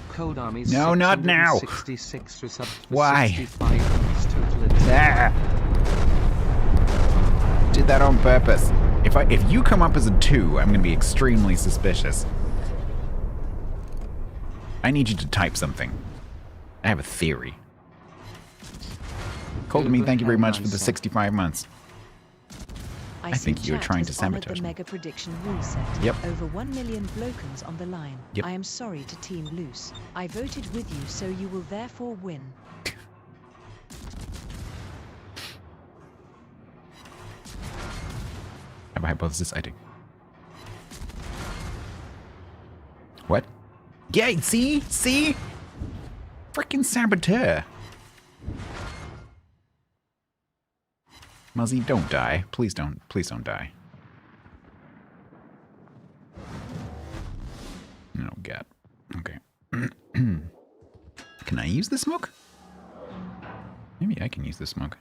Cold Army's No, not now. 66 resub for Why? 65 points total attack. Did that on purpose. If you come up as a 2, I'm going to be extremely suspicious. I need you to type something. I have a theory. Cold to me, thank you very much for the 65 months. I think you're trying to sabotage the me. mega prediction rule set. Yep. Over 1 million blokens on the line. Yep. I am sorry to Team Loose. I voted with you, so you will therefore win. Have a hypothesis? I do. What? Yeah, see? See? Frickin' saboteur. Muzzy, don't die. Please don't die. Oh, God. Okay. Can I use the smoke? Maybe I can use the smoke.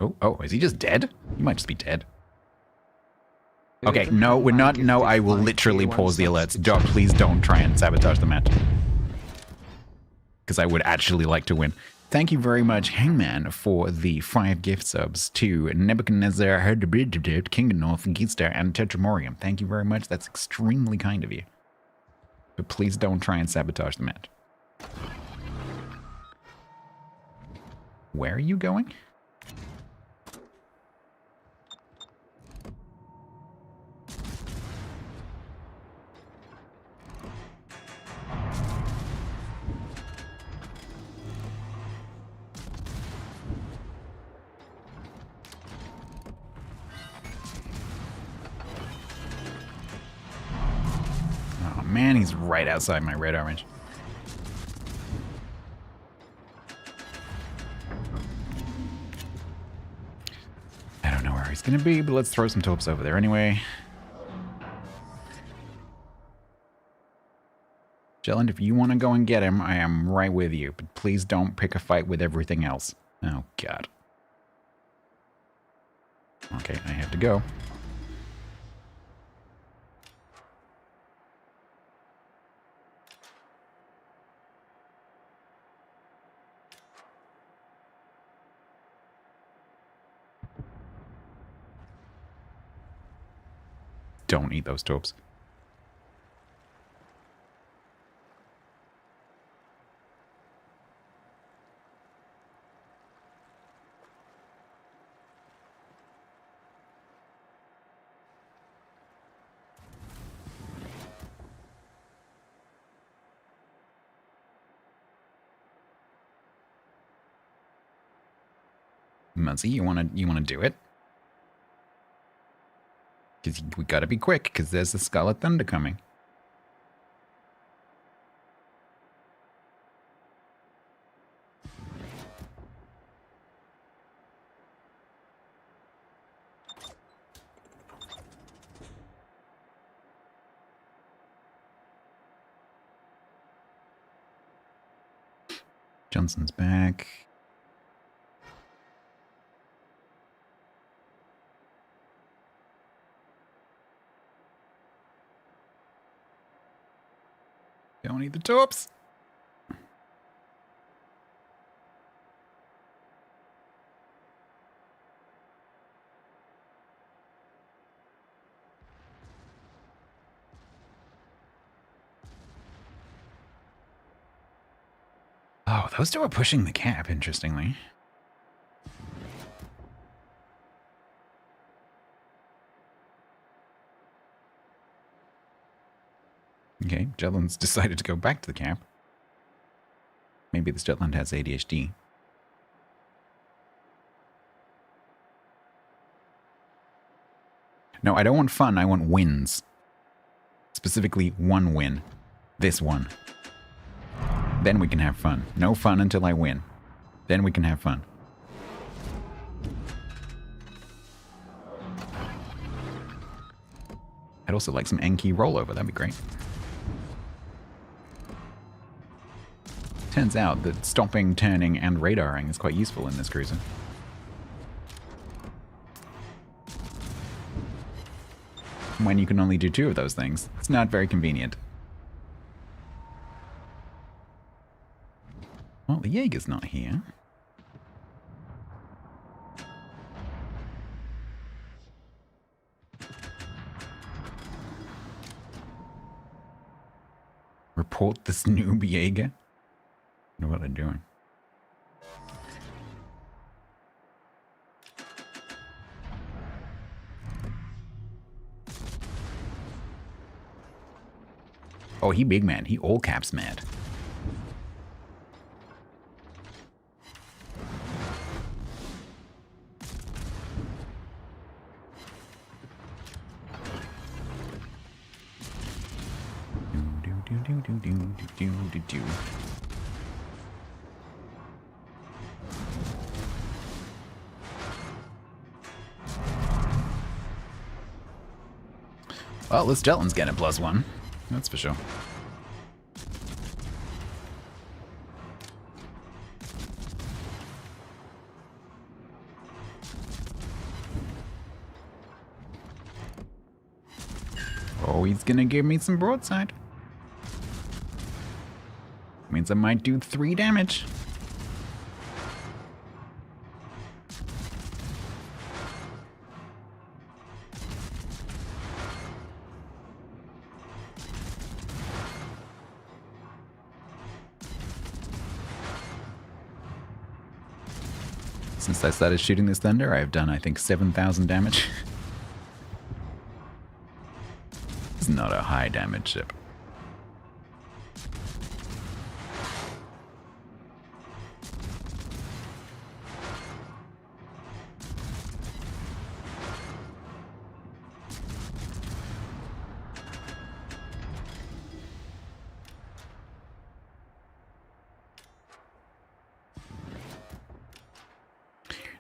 Oh, is he just dead? He might just be dead. Okay, no, we're not. No, I will literally pause the alerts. Please don't try and sabotage the match. Because I would actually like to win. Thank you very much, Hangman, for the 5 gift subs to Nebuchadnezzar, King North, Geetstar, and Tetramorium. Thank you very much. That's extremely kind of you. But please don't try and sabotage the match. Where are you going? Man, he's right outside my radar range. I don't know where he's gonna be, but let's throw some taupes over there anyway. Jelland, if you want to go and get him, I am right with you, but please don't pick a fight with everything else. Oh, God. Okay, I have to go. Don't eat those torps. Muzzy, you wanna do it? Because we gotta be quick, because there's the Scarlet Thunder coming. Johnson's back. Don't need the torps. Oh, those two are pushing the cap, interestingly. Okay, Jetland's decided to go back to the cap. Maybe this Jetland has ADHD. No, I don't want fun, I want wins. Specifically, one win. This one. Then we can have fun. No fun until I win. Then we can have fun. I'd also like some Enki rollover, that'd be great. Turns out that stopping, turning, and radaring is quite useful in this cruiser. When you can only do 2 of those things, it's not very convenient. Well, the Jaeger's not here. Report this noob Jaeger. I wonder what they're doing. Oh, he big man. He all caps mad. Do. Well, this Jetland's getting a +1. That's for sure. Oh, he's gonna give me some broadside. Means I might do 3 damage. Since I started shooting this thunder, I've done, I think, 7,000 damage. It's not a high damage ship.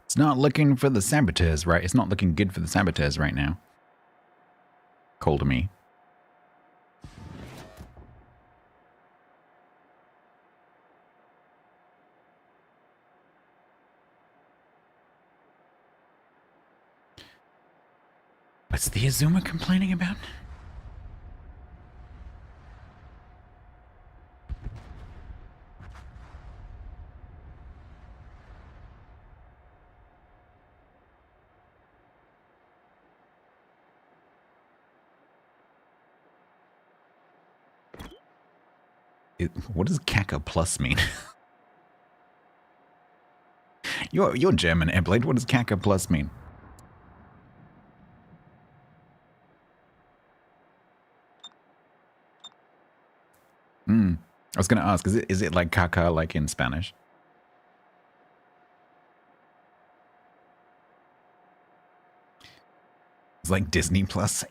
It's not looking for the saboteurs, right? It's not looking good for the saboteurs right now. Call to me. What's the Azuma complaining about? What does Kaka plus mean? You're German, Airblade. What does Kaka plus mean? I was going to ask, is it like caca like in Spanish? It's like Disney Plus.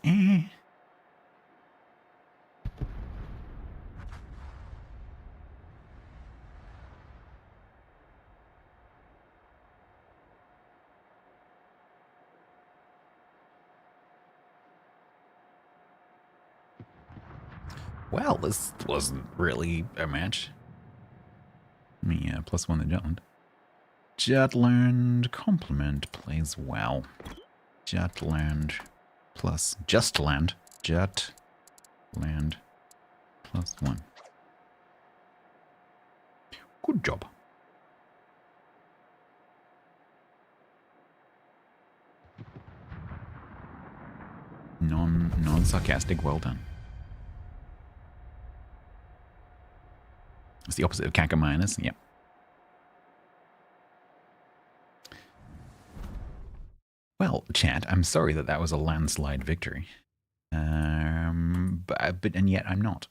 Well, this wasn't really a match. Me, +1 the Jutland. Jutland compliment plays well. Jutland plus Justland. Jutland +1. Good job. Non-sarcastic, well done. It's the opposite of Kaka minus, yep. Well, chat, I'm sorry that was a landslide victory. And yet I'm not.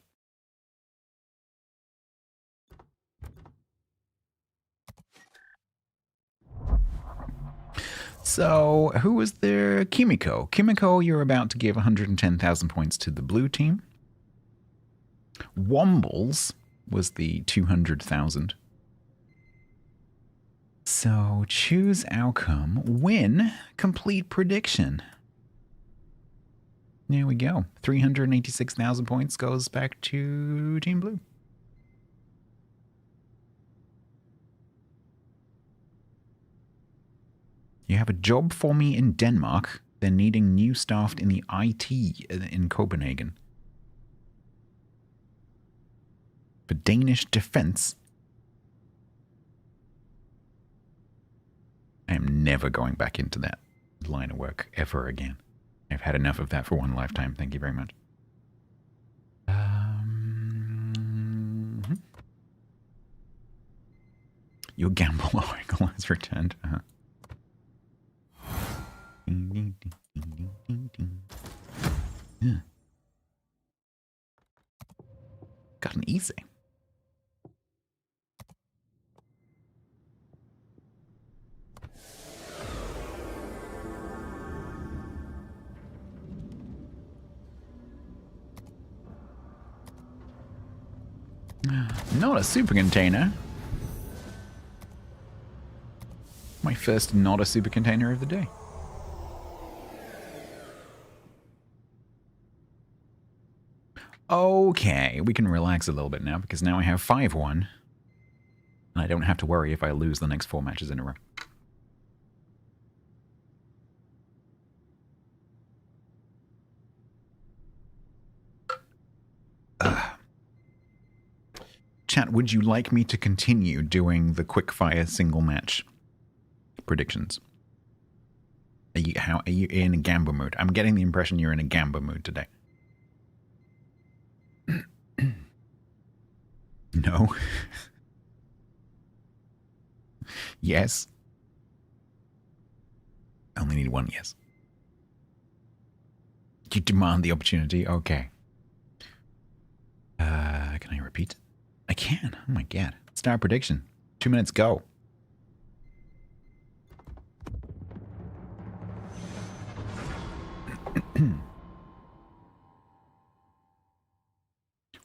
So, who was there? Kimiko. Kimiko, you're about to give 110,000 points to the blue team. Wombles was the 200,000. So, choose outcome, win, complete prediction. There we go. 386,000 points goes back to Team Blue. You have a job for me in Denmark. They're needing new staff in the IT in Copenhagen. For Danish defense. I am never going back into that line of work ever again. I've had enough of that for one lifetime. Thank you very much. Your gamble oracle has returned. Yeah. Got an easy. Not a super container. My first not a super container of the day. Okay, we can relax a little bit now because now I have 5-1. And I don't have to worry if I lose the next 4 matches in a row. Chat, would you like me to continue doing the quickfire single match predictions? Are you in a Gamba mood? I'm getting the impression you're in a Gamba mood today. No. Yes. I only need one yes. You demand the opportunity? Okay. Can I repeat? I can. Oh my god. Start prediction. 2 minutes, go.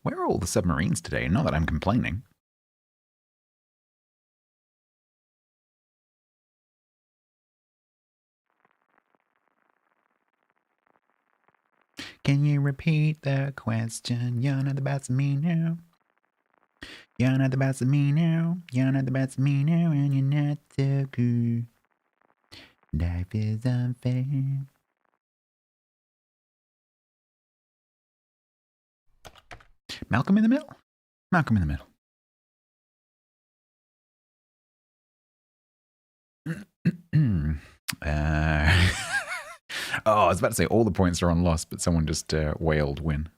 Where are all the submarines today? Not that I'm complaining. Can you repeat the question? You're not the best of me now. You're not the best of me now. You're not the best of me now, and you're not so good. Life is unfair. Malcolm in the middle? Malcolm in the middle. Oh, I was about to say all the points are on loss, but someone just wailed win.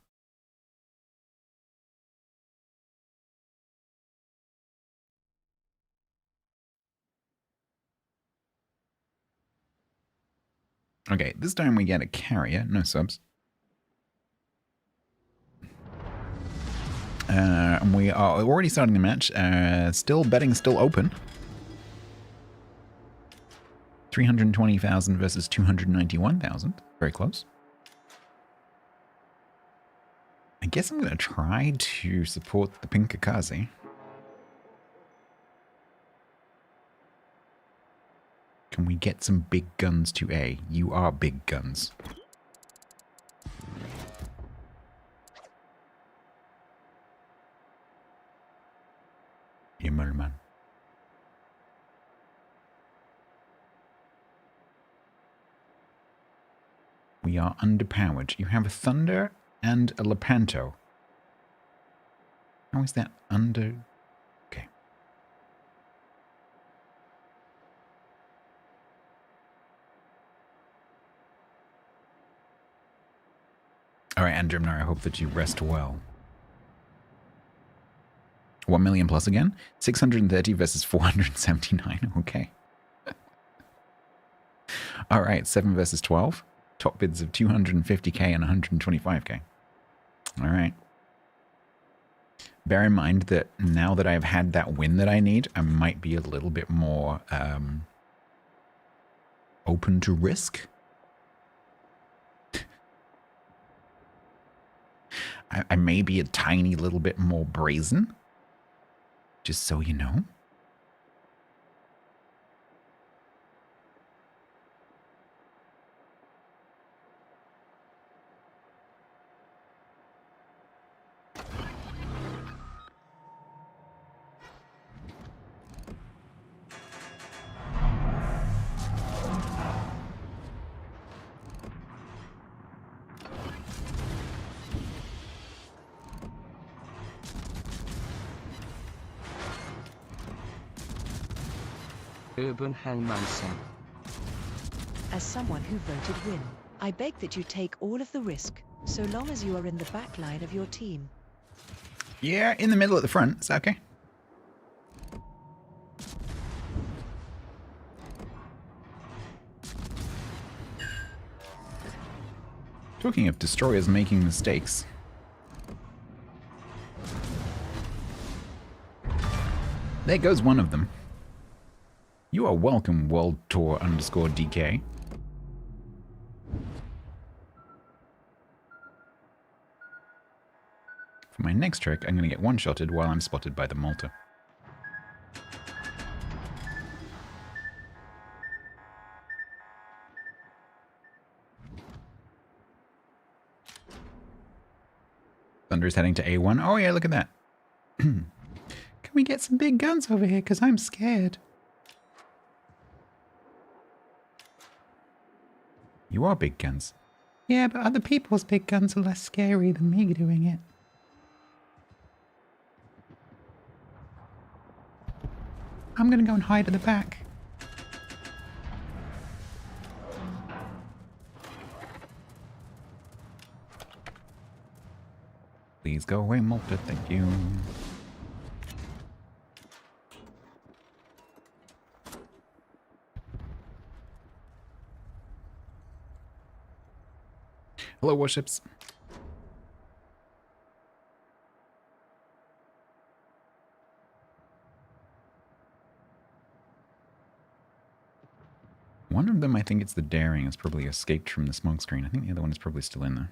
Okay, this time we get a carrier, no subs. And we are already starting the match. Still betting, still open. 320,000 versus 291,000. Very close. I guess I'm going to try to support the Pinkakaze. Can we get some big guns to A? You are big guns. Himmelmann. We are underpowered. You have a Thunder and a Lepanto. How is that under... Okay. Alright, Andrimnar, I hope that you rest well. 1 million plus again? 630 versus 479. Okay. Alright, 7 versus 12. Top bids of 250k and 125k. Alright. Bear in mind that now that I've had that win that I need, I might be a little bit more open to risk. I may be a tiny little bit more brazen. Just so you know. Urban Hangmanson. As someone who voted win, I beg that you take all of the risk, so long as you are in the back line of your team. Yeah, in the middle at the front. Is that okay? Talking of destroyers making mistakes. There goes one of them. You are welcome, World Tour _DK. For my next trick, I'm going to get one-shotted while I'm spotted by the Malta. Thunder is heading to A1. Oh yeah, look at that. Can we get some big guns over here? Because I'm scared. You are big guns. Yeah, but other people's big guns are less scary than me doing it. I'm gonna go and hide at the back. Please go away, Malta, thank you. Hello, Warships. One of them, I think it's the Daring, has probably escaped from the smoke screen. I think the other one is probably still in there.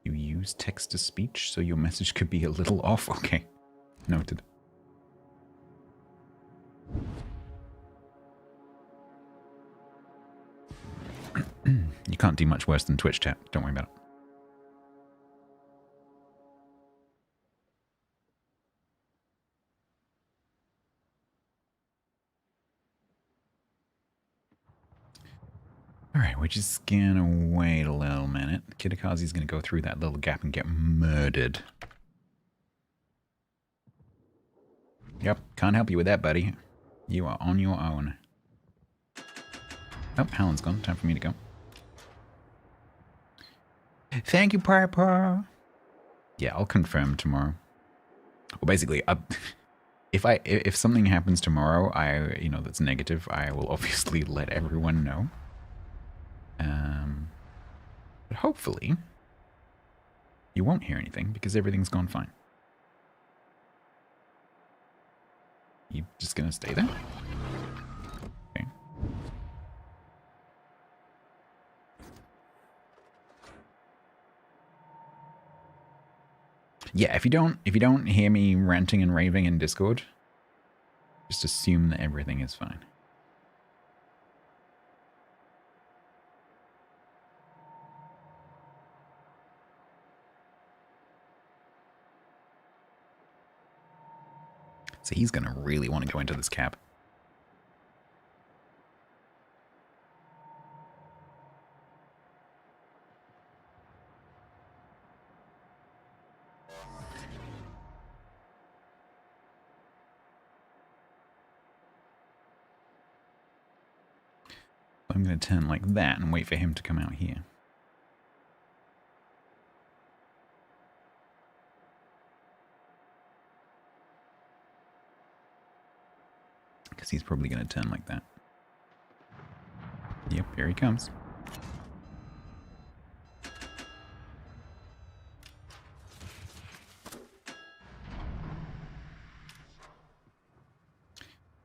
You use text-to-speech, so your message could be a little off. Okay, noted. You can't do much worse than Twitch chat. Don't worry about it. Alright, we're just gonna wait a little minute. Kitakazi's gonna go through that little gap and get murdered. Yep, can't help you with that, buddy. You are on your own. Oh, Hallen's gone. Time for me to go. Thank you, Piper. Yeah, I'll confirm tomorrow. Well, basically, if something happens tomorrow, that's negative, I will obviously let everyone know. But hopefully, you won't hear anything because everything's gone fine. You just gonna stay there? Okay. Yeah, if you don't hear me ranting and raving in Discord, just assume that everything is fine. So he's gonna really want to go into this cap. I'm going to turn like that and wait for him to come out here. Because he's probably going to turn like that. Yep, here he comes. I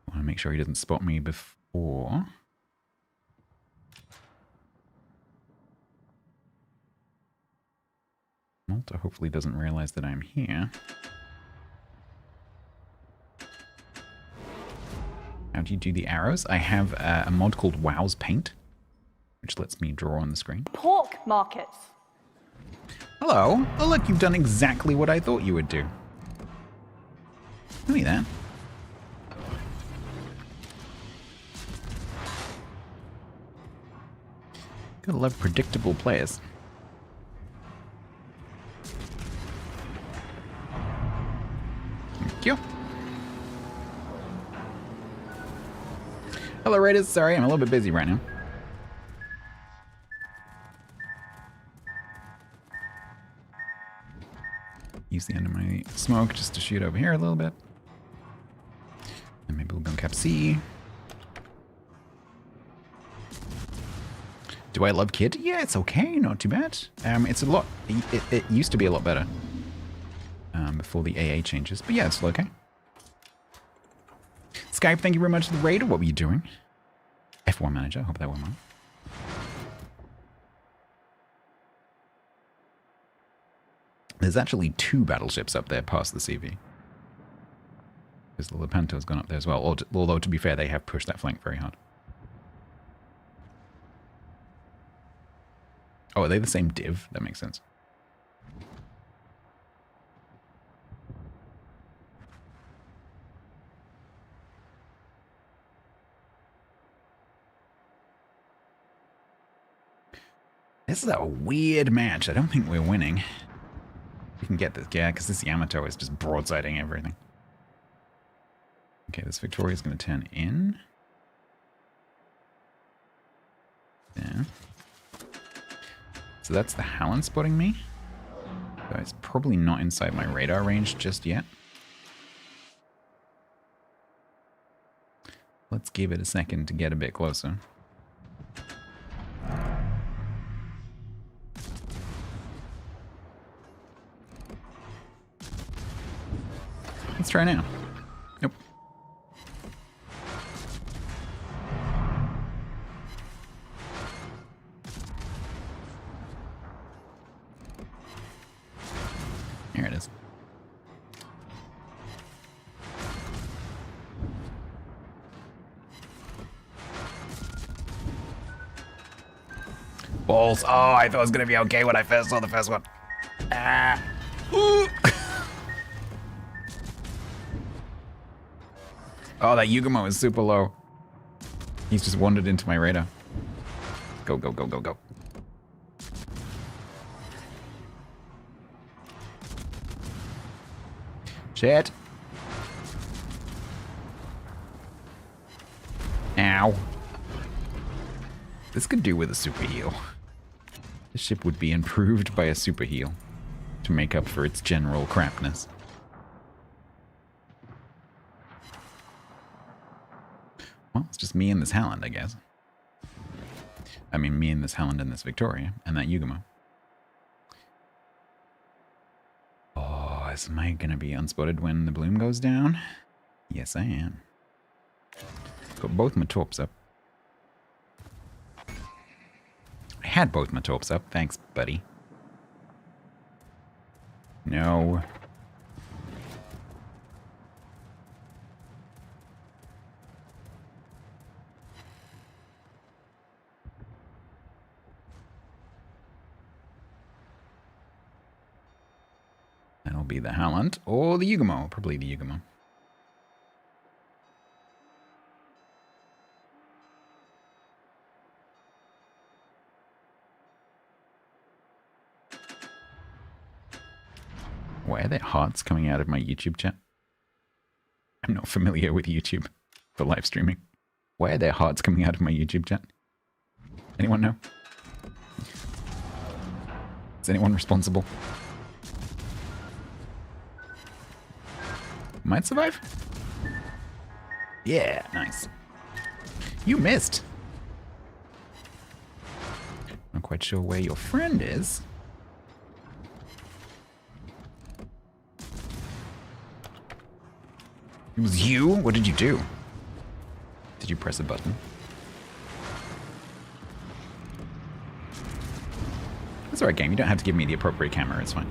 want to make sure he doesn't spot me before. Malta hopefully doesn't realize that I'm here. How do you do the arrows? I have a mod called Wow's Paint, which lets me draw on the screen. Pork markets. Hello. Oh, look, you've done exactly what I thought you would do. Look at that. Gotta love predictable players. Thank you. Hello, Raiders. Sorry, I'm a little bit busy right now. Use the end of my smoke just to shoot over here a little bit. And maybe we'll go cap C. Do I love Kid? Yeah, it's okay, not too bad. It's a lot. It used to be a lot better before the AA changes, but yeah, it's still okay. Skype, thank you very much for the raid. What were you doing? F1 manager. Hope that went well. There's actually 2 battleships up there past the CV. Because the Lepanto's gone up there as well. Although, to be fair, they have pushed that flank very hard. Oh, are they the same div? That makes sense. This is a weird match. I don't think we're winning. We can get this, yeah, because this Yamato is just broadsiding everything. Okay, this Victoria's going to turn in. Yeah. So that's the Hallen spotting me. So it's probably not inside my radar range just yet. Let's give it a second to get a bit closer. Let's try now. Nope. Here it is. Balls. Oh, I thought it was going to be okay when I first saw the first one. Ah. Ooh. Oh, that Yugamo is super low. He's just wandered into my radar. Go, go, go, go, go. Shit. Ow. This could do with a super heal. This ship would be improved by a super heal. to make up for its general crapness. Well, it's just me and this Halland, I guess. I mean, me and this Halland and this Victoria, and that Yugumo. Oh, am I gonna be unspotted when the bloom goes down? Yes, I am. Got both my torps up. I had both my torps up. Thanks, buddy. No. That'll be the Halland or the Yugumo. Probably the Yugumo. Why are there hearts coming out of my YouTube chat? I'm not familiar with YouTube for live streaming. Why are there hearts coming out of my YouTube chat? Anyone know? Is anyone responsible? Might survive? Yeah, nice. You missed. Not quite sure where your friend is. It was you? What did you do? Did you press a button? That's alright, game. You don't have to give me the appropriate camera. It's fine.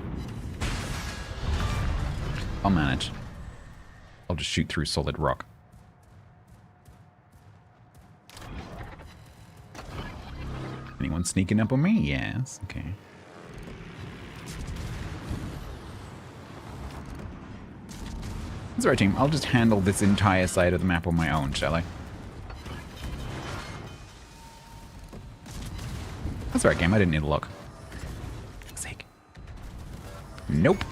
I'll manage. I'll just shoot through solid rock. Anyone sneaking up on me? Yes. Okay. That's alright, team. I'll just handle this entire side of the map on my own, shall I? That's alright, game. I didn't need a look. For fuck's sake. Nope.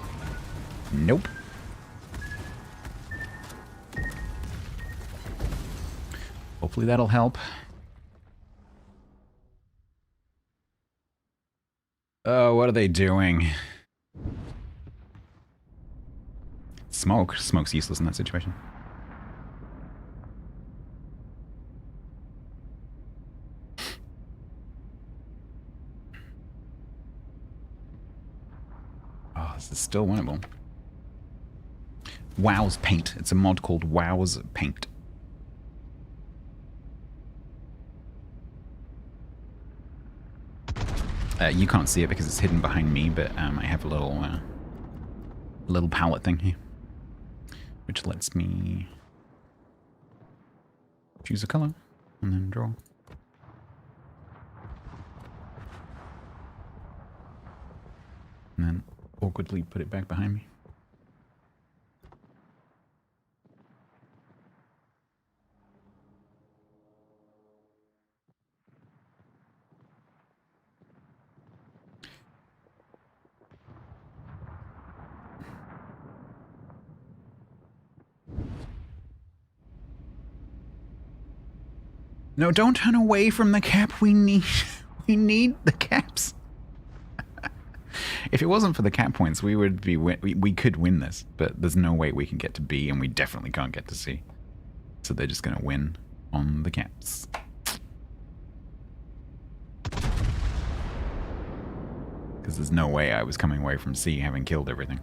Nope. Hopefully that'll help. Oh, what are they doing? Smoke. Smoke's useless in that situation. Oh, this is still winnable. WoW's Paint. It's a mod called WoW's Paint. You can't see it because it's hidden behind me, but I have a little palette thing here, which lets me choose a color and then draw. And then awkwardly put it back behind me. No, don't turn away from the cap. We need the caps. If it wasn't for the cap points, we would be we could win this, but there's no way we can get to B, and we definitely can't get to C. So they're just gonna win on the caps. Because there's no way I was coming away from C having killed everything.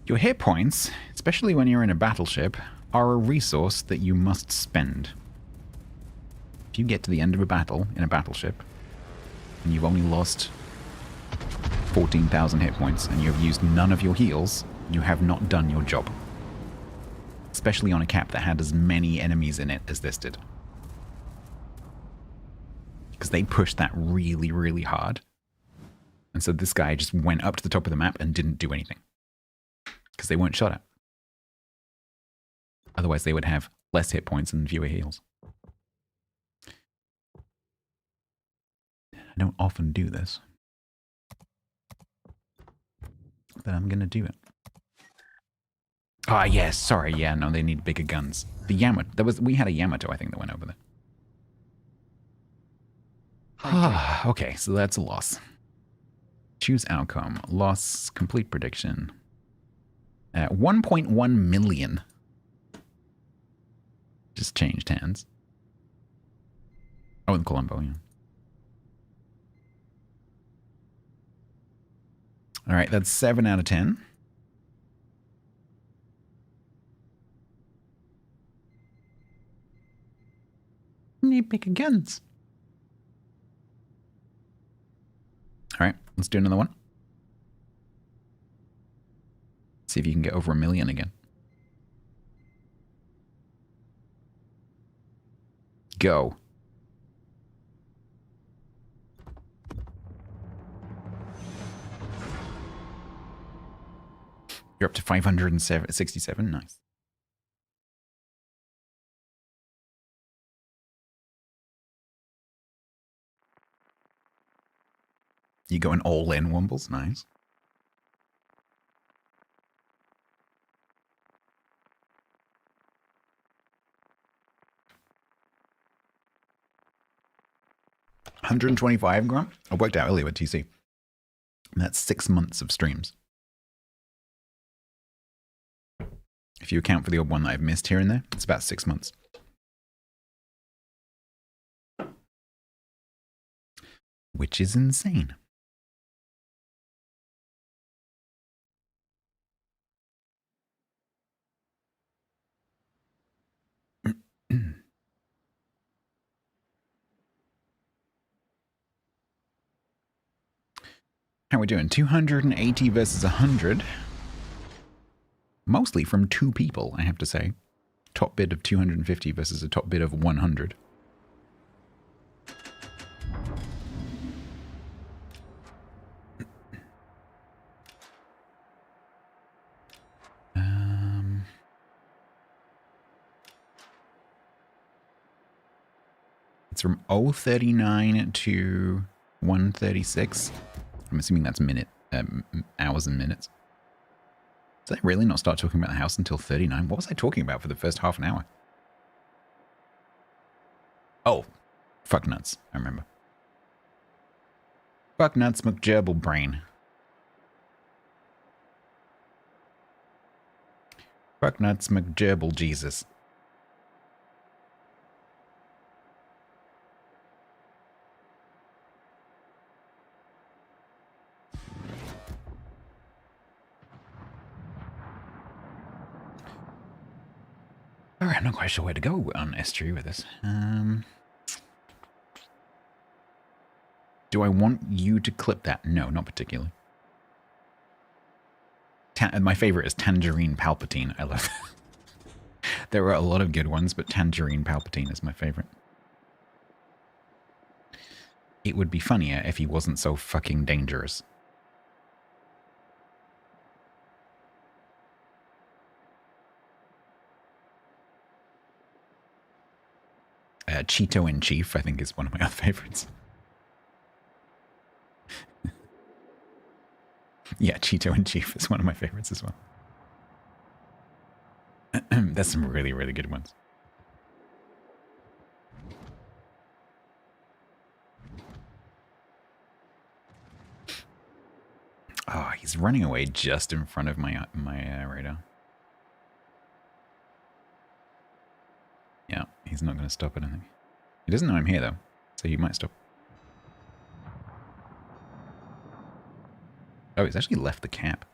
Your hit points, especially when you're in a battleship, are a resource that you must spend. If you get to the end of a battle in a battleship, and you've only lost 14,000 hit points, and you have used none of your heals, you have not done your job. Especially on a cap that had as many enemies in it as this did. Because they pushed that really, really hard. And so this guy just went up to the top of the map and didn't do anything. Because they weren't shot at. Otherwise they would have less hit points and fewer heals. I don't often do this. But I'm going to do it. Ah, yes, sorry, yeah, no, they need bigger guns. The Yamato, we had a Yamato, I think, that went over there. Okay, so that's a loss. Choose outcome. Loss, complete prediction. 1.1 million. Just changed hands. Oh, in Colombo, yeah. Alright, that's 7 out of 10. Need bigger guns. Alright, let's do another one. See if you can get over 1 million again. Go. You're up to 567. Nice. You going all in, Wumbles? Nice. $125 I worked out earlier with TC. And that's 6 months of streams. If you account for the odd one that I've missed here and there, it's about 6 months. Which is insane. How are we doing? 280 versus 100. Mostly from 2 people, I have to say. Top bid of 250 versus a top bid of 100. It's from 039 to 136. I'm assuming that's hours and minutes. Did I really not start talking about the house until 39? What was I talking about for the first half an hour? Oh, fuck nuts. I remember. Fuck nuts, McGerbil brain. Fuck nuts, McGerbil Jesus. Alright, I'm not quite sure where to go on S3 with this. Do I want you to clip that? No, not particularly. My favorite is Tangerine Palpatine. I love that. There are a lot of good ones, but Tangerine Palpatine is my favorite. It would be funnier if he wasn't so fucking dangerous. Cheeto in Chief, I think, is one of my other favorites. Yeah, Cheeto in Chief is one of my favorites as well. There's some really, really good ones. Oh, he's running away just in front of my radar. Yeah, he's not going to stop it, I think. He doesn't know I'm here, though, so he might stop. Oh, he's actually left the cap.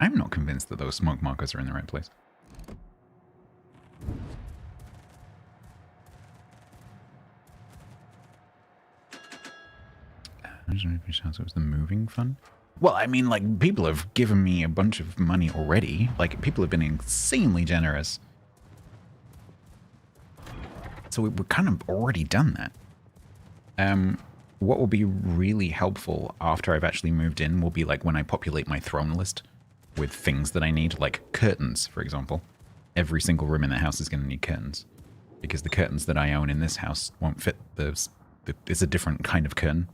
I'm not convinced that those smoke markers are in the right place. It was the moving fund. Well, I mean, like, people have given me a bunch of money already. Like, people have been insanely generous. So we're kind of already done that. What will be really helpful after I've actually moved in will be like when I populate my throne list with things that I need, like curtains, for example. Every single room in the house is going to need curtains because the curtains that I own in this house won't fit it's a different kind of curtain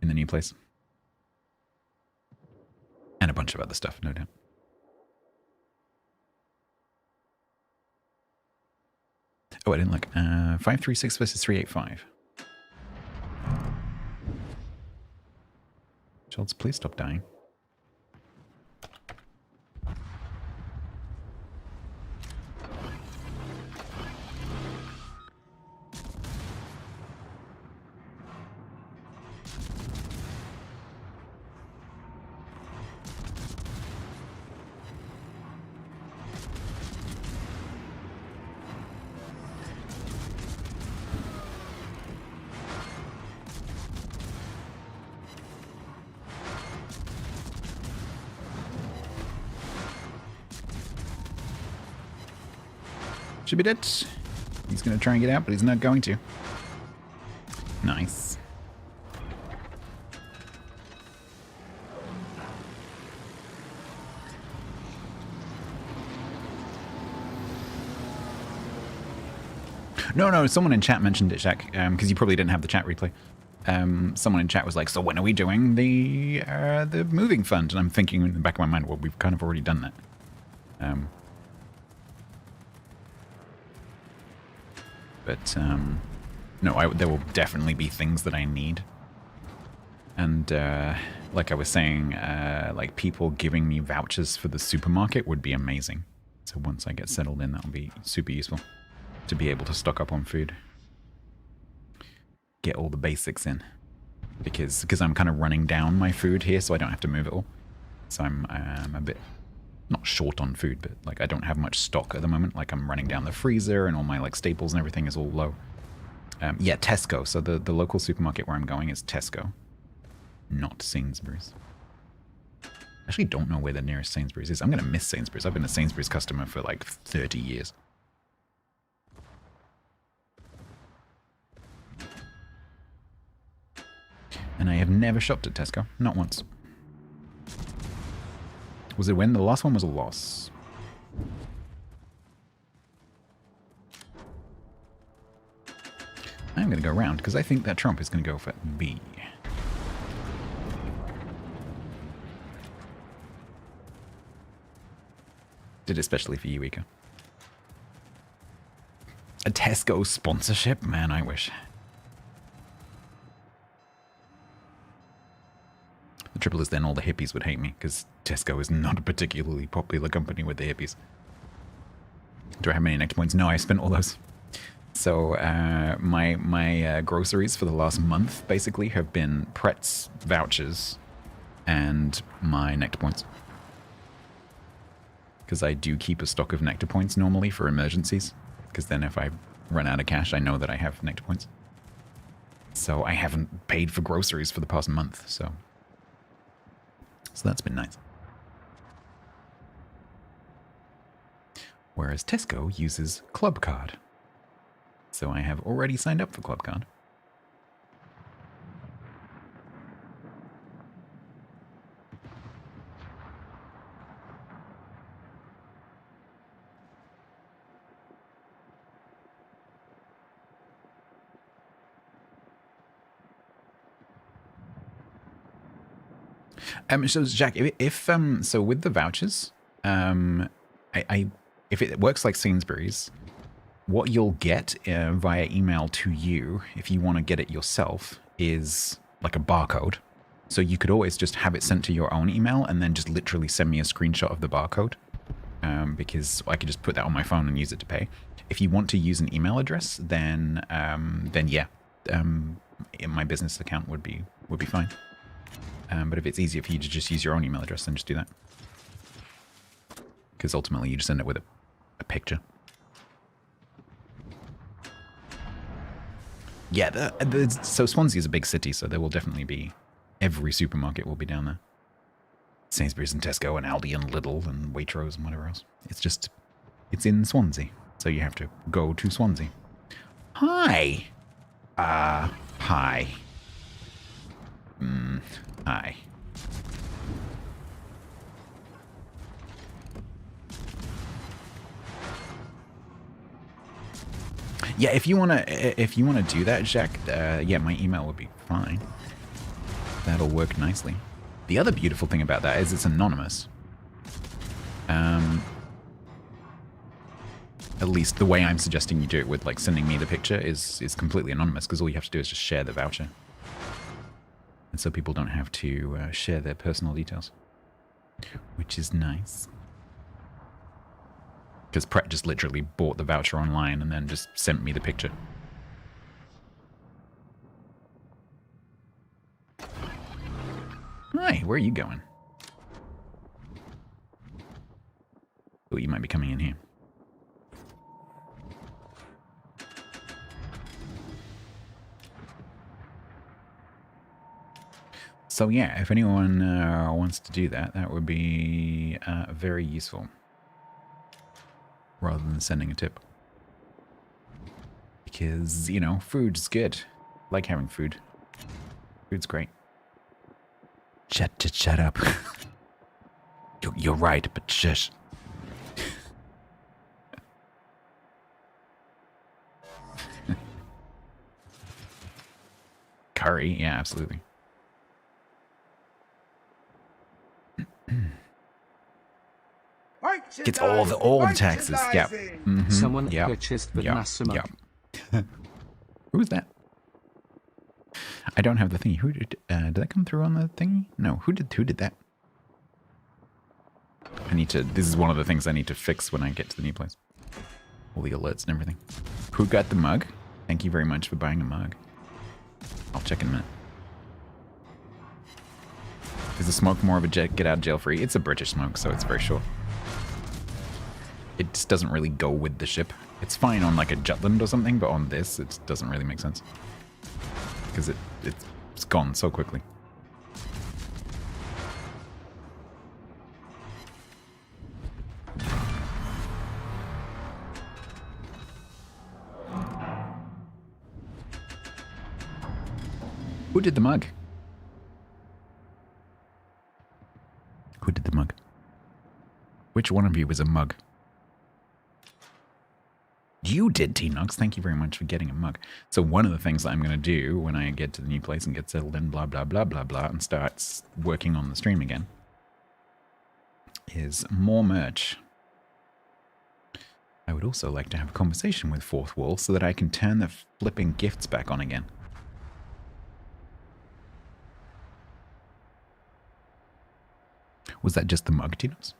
in the new place. And a bunch of other stuff, no doubt. Oh, I didn't look. 536 versus 385. Schultz, please stop dying. Should be dead. He's going to try and get out, but he's not going to. Nice. No, someone in chat mentioned it, Shaq, because you probably didn't have the chat replay. Someone in chat was like, so when are we doing the moving fund? And I'm thinking in the back of my mind, well, we've kind of already done that. But no, there will definitely be things that I need. And like I was saying, like people giving me vouchers for the supermarket would be amazing. So once I get settled in, that'll be super useful to be able to stock up on food. Get all the basics in. Because I'm kind of running down my food here, so I don't have to move it all. So I'm a bit... not short on food, but like I don't have much stock at the moment. Like I'm running down the freezer and all my like staples and everything is all low. Yeah, Tesco. So the local supermarket where I'm going is Tesco, not Sainsbury's. I actually don't know where the nearest Sainsbury's is. I'm going to miss Sainsbury's. I've been a Sainsbury's customer for like 30 years. And I have never shopped at Tesco. Not once. Was it a win? The last one was a loss. I'm going to go around because I think that Trump is going to go for B. Did especially for you, Ika. A Tesco sponsorship? Man, I wish. The triple is then all the hippies would hate me, because Tesco is not a particularly popular company with the hippies. Do I have many next points? No, I spent all those. So my groceries for the last month, basically, have been Pretz vouchers and my Nectar points. Because I do keep a stock of Nectar points normally for emergencies. Because then if I run out of cash, I know that I have Nectar points. So I haven't paid for groceries for the past month, so that's been nice. Whereas Tesco uses Club Card. So I have already signed up for Club Card. So Jack, so with the vouchers, if it works like Sainsbury's, what you'll get via email to you, if you want to get it yourself, is like a barcode. So you could always just have it sent to your own email and then just literally send me a screenshot of the barcode, because I could just put that on my phone and use it to pay. If you want to use an email address, then yeah, my business account would be fine. But if it's easier for you to just use your own email address, then just do that. Because ultimately you just end up with a picture. Yeah, so Swansea is a big city, so there will definitely be, every supermarket will be down there. Sainsbury's and Tesco and Aldi and Lidl and Waitrose and whatever else. It's in Swansea, so you have to go to Swansea. Hi. Hi. Hi. Yeah, if you wanna do that, Jack, yeah, my email would be fine. That'll work nicely. The other beautiful thing about that is it's anonymous. At least the way I'm suggesting you do it with like sending me the picture is completely anonymous, because all you have to do is just share the voucher. And so people don't have to share their personal details, which is nice. Because Pret just literally bought the voucher online and then just sent me the picture. Hi, where are you going? Oh, you might be coming in here. So yeah, if anyone wants to do that, that would be very useful. Rather than sending a tip. Because, you know, food's good. I like having food. Food's great. Shut up. You're right, but shush. Curry, yeah, absolutely. Gets all the taxes. Yep. Mm-hmm. Someone yep. purchased the Massimo. Yep. Who was that? I don't have the thingy. Who did that come through on the thingy? No. Who did that? I need to. This is one of the things I need to fix when I get to the new place. All the alerts and everything. Who got the mug? Thank you very much for buying a mug. I'll check in a minute. Is the smoke more of a get out of jail free? It's a British smoke, so it's very short. It just doesn't really go with the ship. It's fine on like a Jutland or something, but on this, it doesn't really make sense. Because it's gone so quickly. Who did the mug? Who did the mug? Which one of you was a mug? You did, T-Nox. Thank you very much for getting a mug. So one of the things that I'm going to do when I get to the new place and get settled in, blah, blah, blah, blah, blah, and start working on the stream again, is more merch. I would also like to have a conversation with Fourth Wall so that I can turn the flipping gifts back on again. Was that just the mug, T-Nox?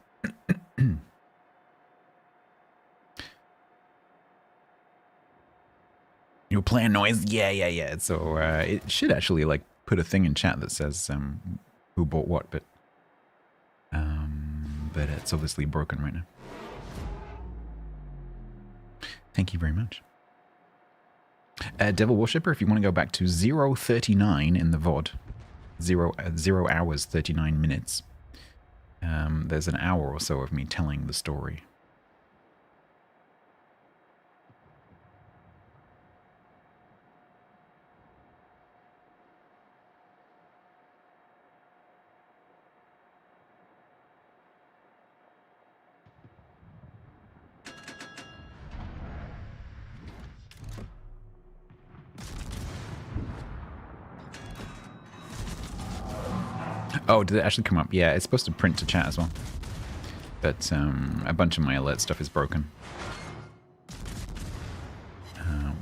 Your plan noise? Yeah. So it should actually like put a thing in chat that says who bought what, but it's obviously broken right now. Thank you very much. Devil Worshipper, if you want to go back to 0:39 in the VOD, 0 hours 39 minutes, there's an hour or so of me telling the story. Oh, did it actually come up? Yeah, it's supposed to print to chat as well. But a bunch of my alert stuff is broken.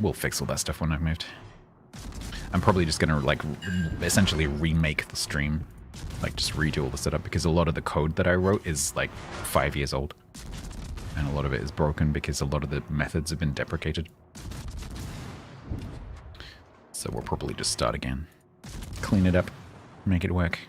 We'll fix all that stuff when I've moved. I'm probably just gonna like essentially remake the stream, like just redo all the setup, because a lot of the code that I wrote is like 5 years old, and a lot of it is broken because a lot of the methods have been deprecated. So we'll probably just start again, clean it up, make it work.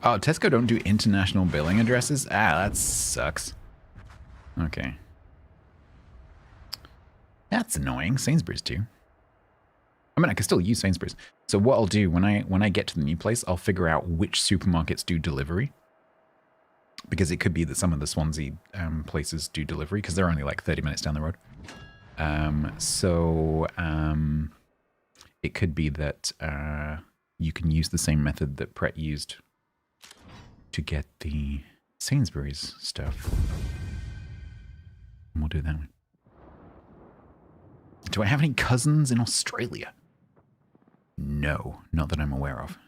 Oh, Tesco don't do international billing addresses? Ah, that sucks. Okay. That's annoying. Sainsbury's do. I mean, I can still use Sainsbury's. So what I'll do when I get to the new place, I'll figure out which supermarkets do delivery. Because it could be that some of the Swansea places do delivery, because they're only like 30 minutes down the road. It could be that you can use the same method that Pret used to get the Sainsbury's stuff. And we'll do that one. Do I have any cousins in Australia? No, not that I'm aware of.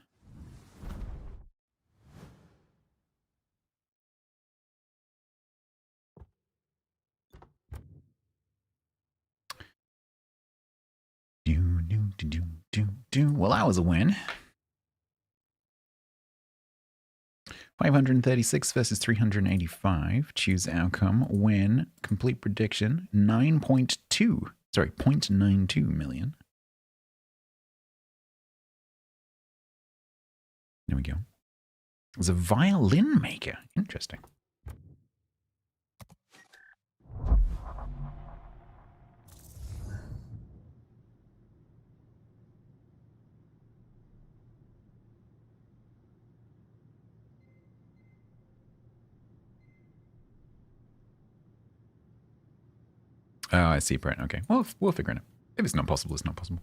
Well, that was a win. 536 versus 385. Choose outcome. Win. Complete prediction. 9.2. Sorry, 0.92 million. There we go. There's a violin maker. Interesting. Oh, I see, Brent. Okay. Well, we'll figure it out. If it's not possible, it's not possible.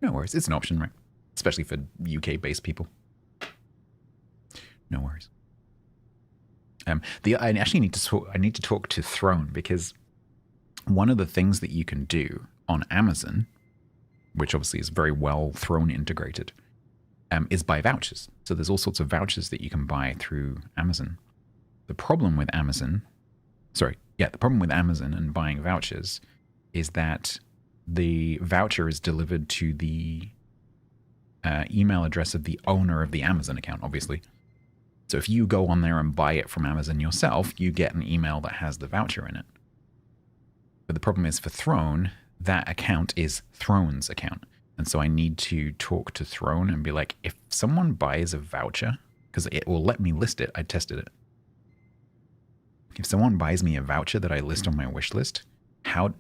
No worries. It's an option, right? Especially for UK-based people. No worries. I actually need to talk to Throne, because one of the things that you can do on Amazon, which obviously is very well Throne integrated, is buy vouchers. So there's all sorts of vouchers that you can buy through Amazon. The problem with Amazon and buying vouchers is that the voucher is delivered to the email address of the owner of the Amazon account, obviously. So if you go on there and buy it from Amazon yourself, you get an email that has the voucher in it. But the problem is for Throne, that account is Throne's account. And so I need to talk to Throne and be like, if someone buys a voucher, because it will let me list it, I tested it. If someone buys me a voucher that I list on my wish list, do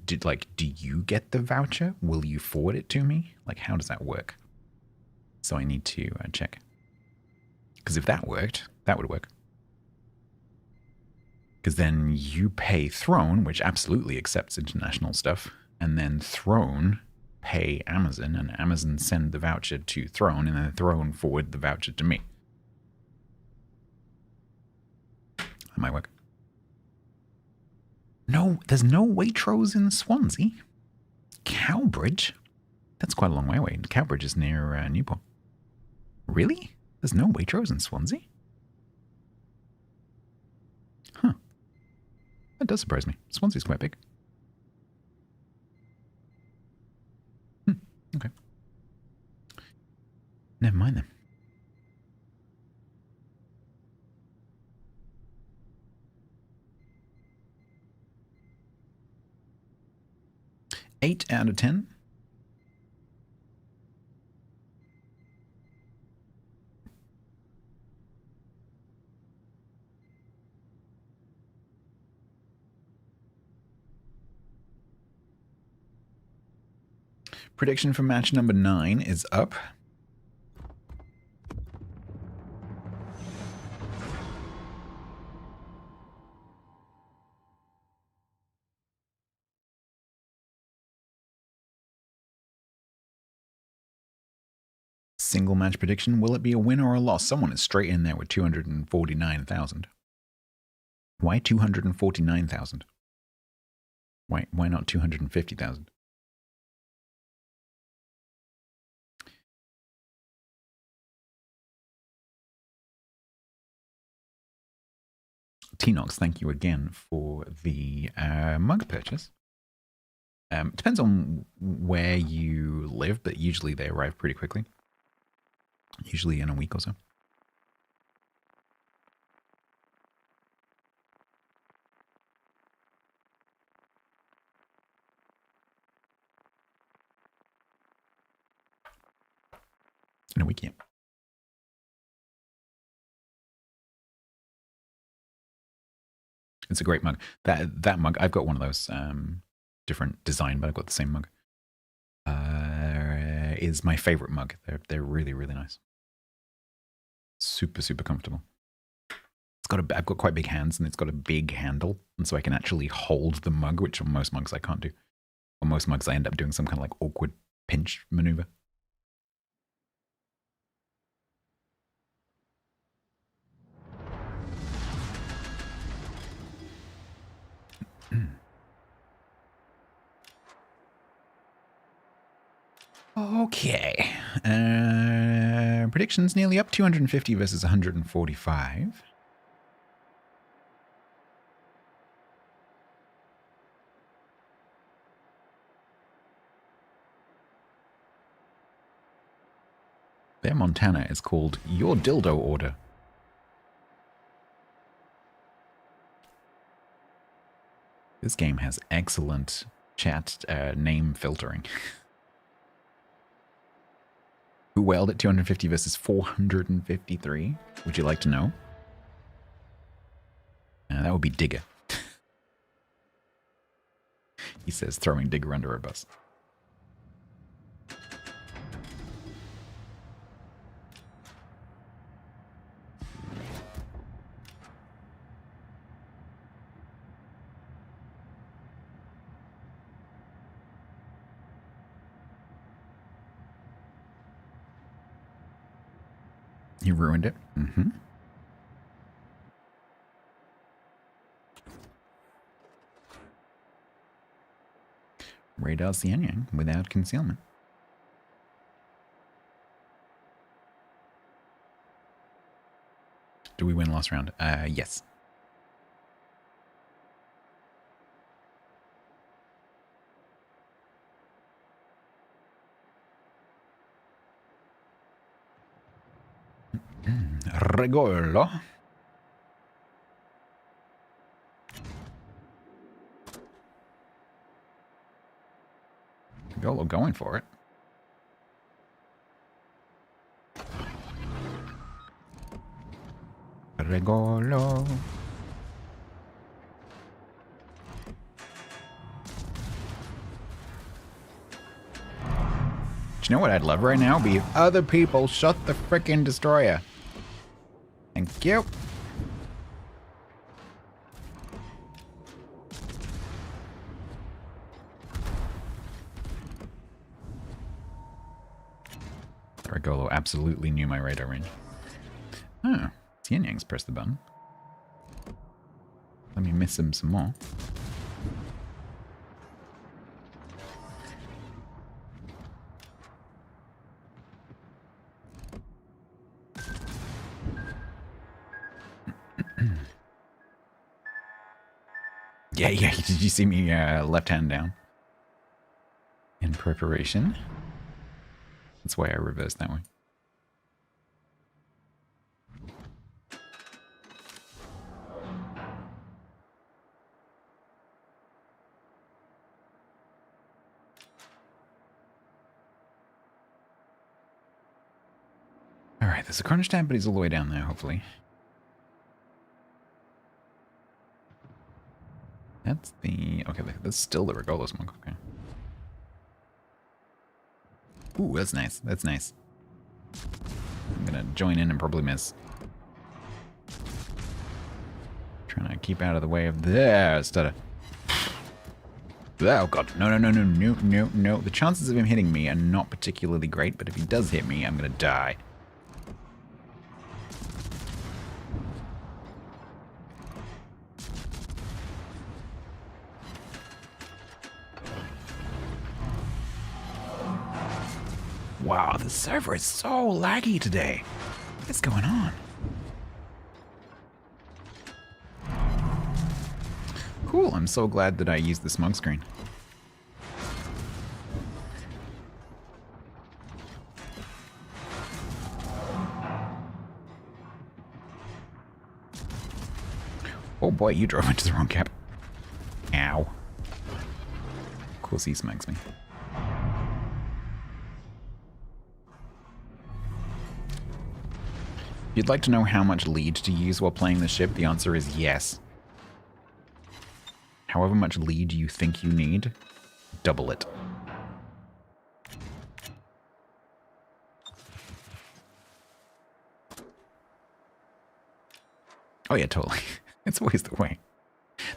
you get the voucher? Will you forward it to me? Like, how does that work? So I need to check. Because if that worked, that would work. Because then you pay Throne, which absolutely accepts international stuff, and then Throne pay Amazon, and Amazon send the voucher to Throne, and then Throne forward the voucher to me. That might work. No, there's no Waitrose in Swansea. Cowbridge? That's quite a long way away. Cowbridge is near Newport. Really? There's no Waitrose in Swansea? Huh. That does surprise me. Swansea's quite big. Okay. Never mind then. Eight out of 10. Prediction for match number 9 is up. Single match prediction. Will it be a win or a loss? Someone is straight in there with 249,000. Why 249,000? Why not 250,000? Tinox, thank you again for the mug purchase. Depends on where you live, but usually they arrive pretty quickly. Usually in a week or so. In a week, yeah. It's a great mug. That mug, I've got one of those. Different design, but I've got the same mug. Is my favorite mug. They're really, really nice. Super, super comfortable. I've got quite big hands, and it's got a big handle, and so I can actually hold the mug, which on most mugs I can't do. On most mugs I end up doing some kind of like awkward pinch maneuver. Okay. Predictions nearly up. 250 versus 145. Their Montana is called Your Dildo Order. This game has excellent chat name filtering. Who whaled at 250 versus 453? Would you like to know? That would be Digger. He says throwing Digger under a bus. You ruined it. Mm-hmm. Radar Xianyang without concealment. Do we win last round? Yes. Regolo. Regolo going for it. Regolo. Do you know what I'd love right now? Be if other people shut the frickin' destroyer. Thank you. Regolo absolutely knew my radar range. Oh, Xianyang's pressed the button. Let me miss him some more. Yeah, did you see me left hand down? In preparation. That's why I reversed that way. Alright, there's a crunch tab, but he's all the way down there, hopefully. That's the... Okay, that's still the Regolo smoke, okay. Ooh, that's nice, that's nice. I'm gonna join in and probably miss. Trying to keep out of the way of there, stutter. Oh god, no. The chances of him hitting me are not particularly great, but if he does hit me, I'm gonna die. Wow, the server is so laggy today. What is going on? Cool, I'm so glad that I used the smoke screen. Oh boy, you drove into the wrong cap. Ow. Of course he smacks me. If you'd like to know how much lead to use while playing the ship, the answer is yes. however much lead you think you need, double it. Oh yeah, totally. It's always the way.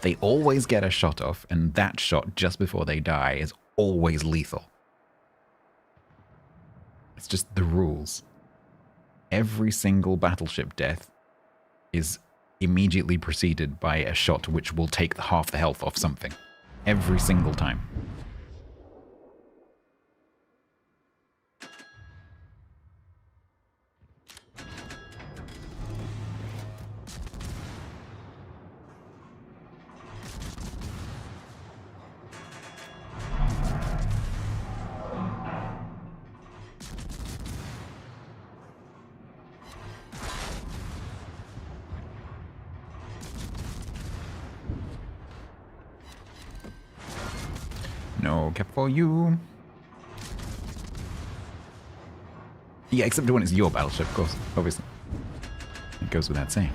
They always get a shot off, and that shot just before they die is always lethal. It's just the rules. Every single battleship death is immediately preceded by a shot which will take half the health off something. Every single time. No cap for you. Yeah, except when it's your battleship, of course, obviously. It goes without saying.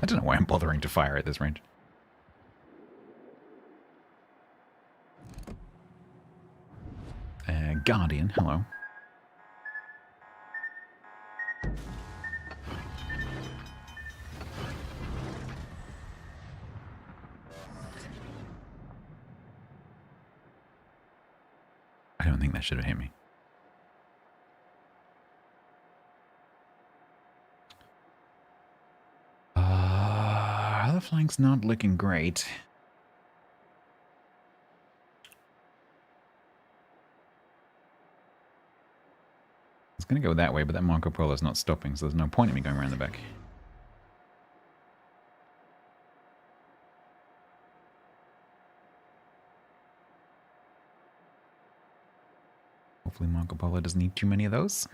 I don't know why I'm bothering to fire at this range. Guardian, hello. I don't think that should have hit me. The flank's not looking great. It's going to go that way, but that Marco Polo's not stopping, so there's no point in me going around the back. Hopefully Marco Polo doesn't need too many of those.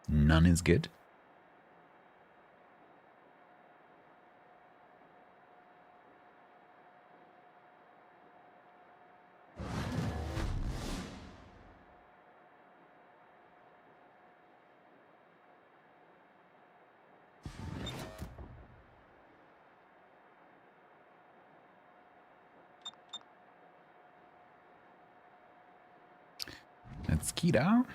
None is good. That's Kita.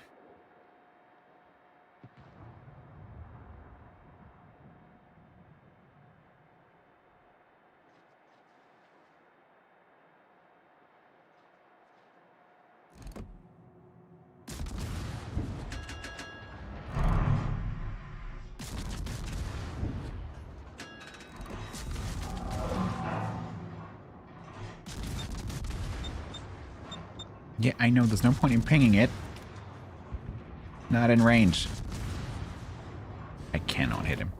Yeah, I know, there's no point in pinging it. Not in range. I cannot hit him.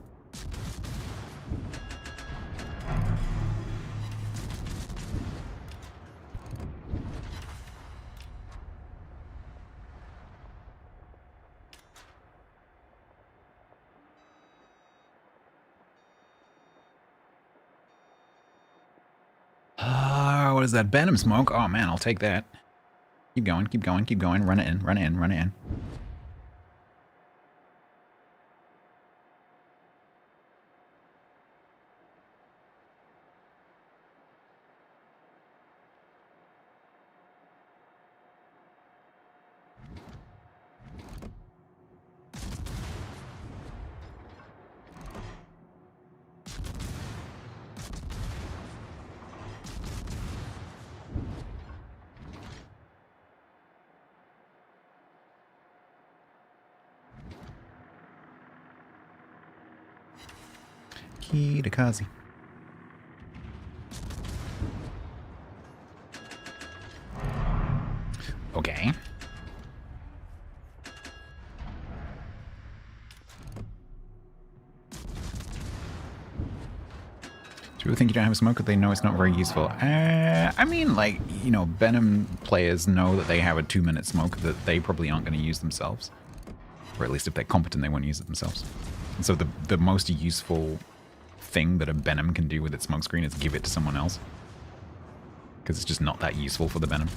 What is that? Venom smoke? Oh man, I'll take that. Keep going, keep going, keep going. Run it in, run it in, run it in. Key to Kazi. Okay. People think you don't have a smoke, they know it's not very useful. I mean, like, you know, Venom players know that they have a 2-minute smoke that they probably aren't going to use themselves. Or at least if they're competent, they won't use it themselves. And so the most useful thing that a Venom can do with its smoke screen is give it to someone else. Because it's just not that useful for the Venom.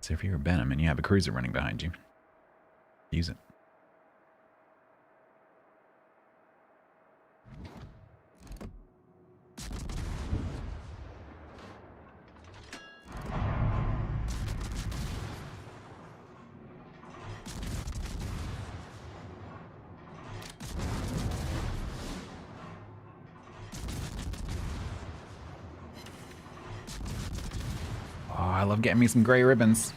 So if you're a Venom and you have a cruiser running behind you, use it. Oh, I love getting me some grey ribbons.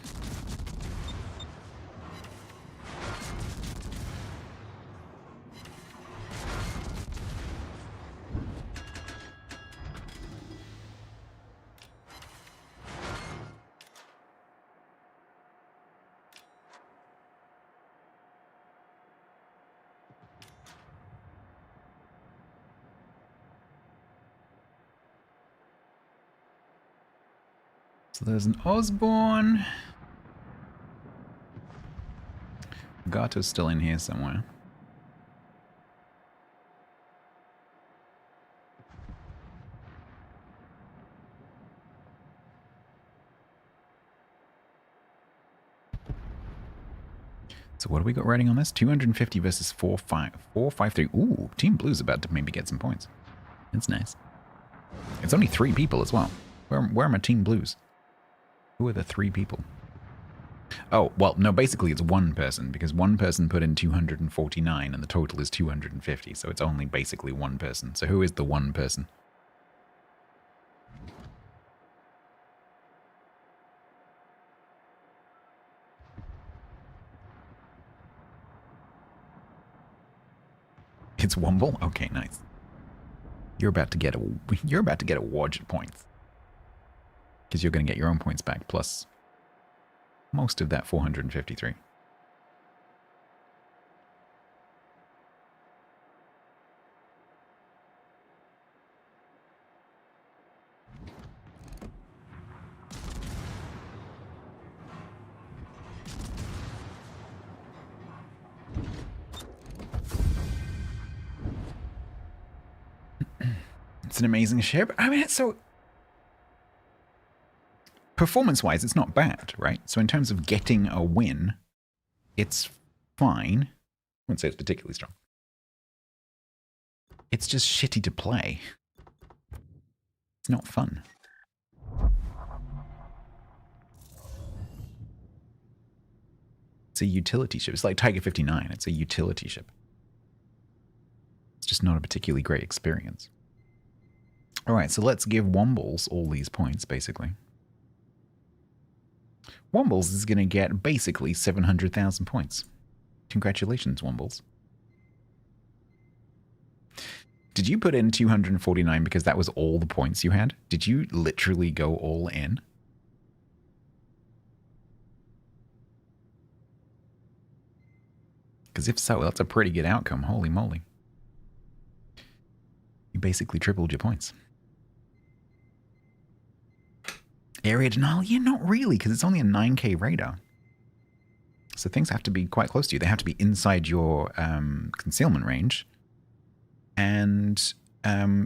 So there's an Osborne. Gato's still in here somewhere. So what do we got rating on this? 250 versus 453. Ooh, Team Blue's about to maybe get some points. That's nice. It's only 3 people as well. Where are my Team Blues? Who are the 3 people? Oh, well, no, basically it's 1 person, because 1 person put in 249 and the total is 250, so it's only basically 1 person. So who is the 1 person? It's Womble? Okay, nice. You're about to get a Wadget points. Because you're going to get your own points back, plus most of that 453. It's an amazing ship. I mean, it's so... Performance-wise, it's not bad, right? So in terms of getting a win, it's fine. I wouldn't say it's particularly strong. It's just shitty to play. It's not fun. It's a utility ship. It's like Tiger 59. It's a utility ship. It's just not a particularly great experience. All right, so let's give Wombles all these points, basically. Wombles is going to get basically 700,000 points. Congratulations, Wombles. Did you put in 249 because that was all the points you had? Did you literally go all in? Because if so, that's a pretty good outcome. Holy moly. You basically tripled your points. Area denial? Yeah, not really, because it's only a 9k radar. So things have to be quite close to you. They have to be inside your concealment range. And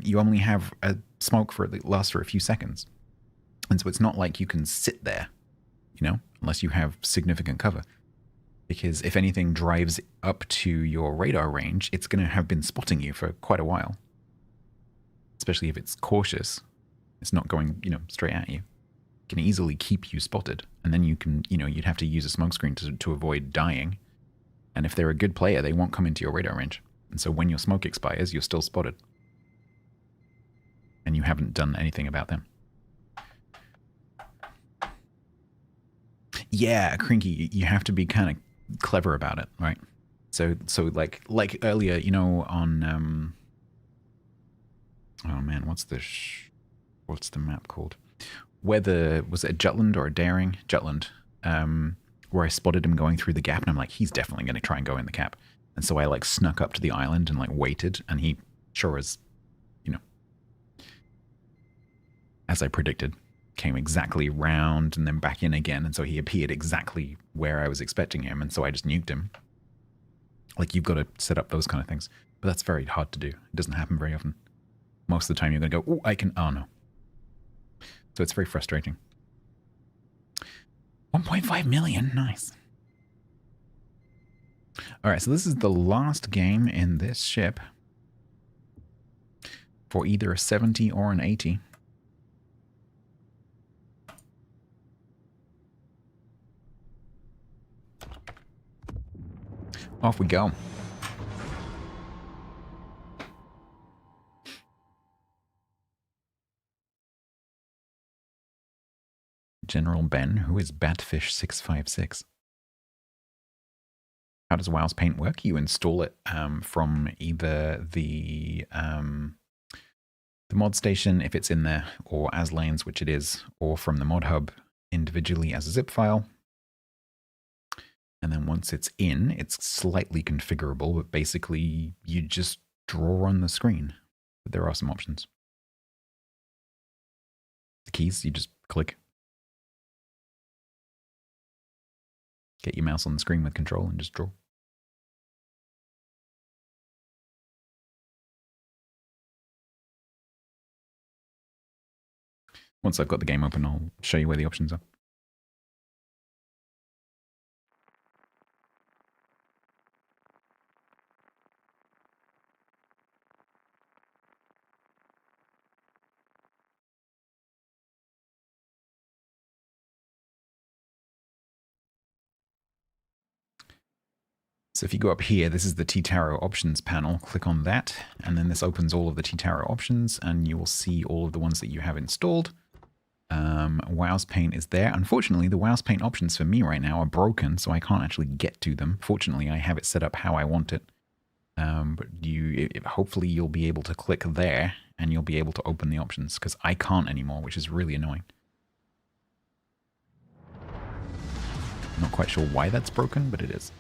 you only have a smoke that lasts for a few seconds. And so it's not like you can sit there, you know, unless you have significant cover. Because if anything drives up to your radar range, it's going to have been spotting you for quite a while. Especially if it's cautious. It's not going, you know, straight at you. Can easily keep you spotted, and then you can, you know, you'd have to use a smokescreen to avoid dying. And if they're a good player, they won't come into your radar range. And so when your smoke expires, you're still spotted. And you haven't done anything about them. Yeah, Crinky, you have to be kind of clever about it, right? So like earlier, you know, on oh man, what's the map called? Whether, was it a Jutland or a Daring? Jutland, where I spotted him going through the gap, and I'm like, he's definitely going to try and go in the gap. And so I like snuck up to the island and like waited, and he sure as, you know, as I predicted, came exactly round and then back in again. And so he appeared exactly where I was expecting him. And so I just nuked him. Like, you've got to set up those kind of things. But that's very hard to do. It doesn't happen very often. Most of the time you're going to go, oh, I can, oh no. So it's very frustrating. 1.5 million, nice. All right, so this is the last game in this ship for either a 70 or an 80. Off we go. General Ben, who is Batfish656. How does WoW's Paint work? You install it from either the mod station, if it's in there, or as lanes, which it is, or from the mod hub individually as a zip file. And then once it's in, it's slightly configurable, but basically you just draw on the screen. But there are some options. The keys, you just click. Get your mouse on the screen with control and just draw. Once I've got the game open, I'll show you where the options are. So if you go up here, this is the T-Taro options panel. Click on that, and then this opens all of the T-Taro options, and you will see all of the ones that you have installed. WoW's Paint is there. Unfortunately, the WoW's Paint options for me right now are broken, so I can't actually get to them. Fortunately, I have it set up how I want it. But hopefully you'll be able to click there, and you'll be able to open the options, because I can't anymore, which is really annoying. I'm not quite sure why that's broken, but it is.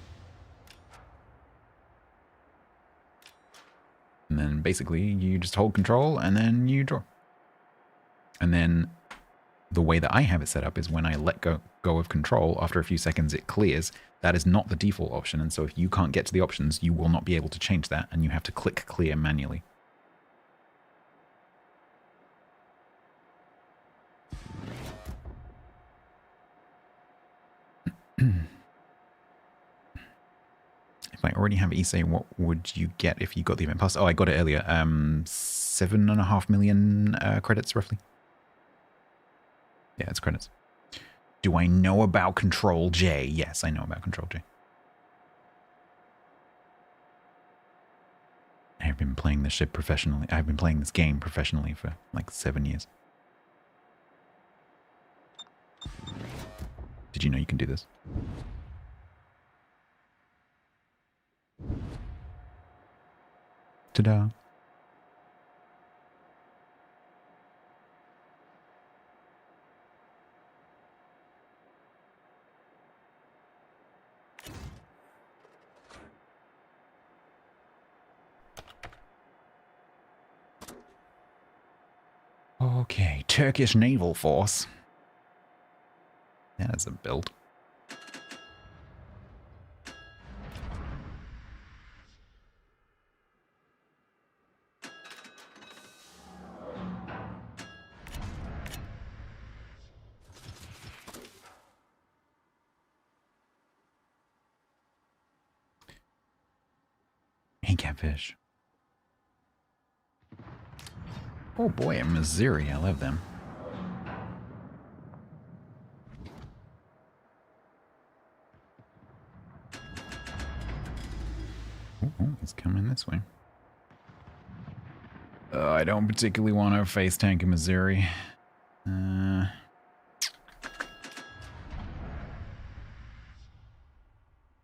And then basically you just hold control and then you draw. And then the way that I have it set up is when I let go of control, after a few seconds it clears. That is not the default option. And so if you can't get to the options, you will not be able to change that, and you have to click clear manually. If I already have Issei, what would you get if you got the event pass? Oh, I got it earlier. 7.5 million credits, roughly. Yeah, it's credits. Do I know about Control J? Yes, I know about Control J. I have been playing this ship professionally. I've been playing this game professionally for like 7 years. Did you know you can do this? Ta-da. Okay, Turkish Naval Force. That's a build. Hey, catfish. Oh boy, in Missouri, I love them. Oh, he's coming this way. I don't particularly want to face tank in Missouri.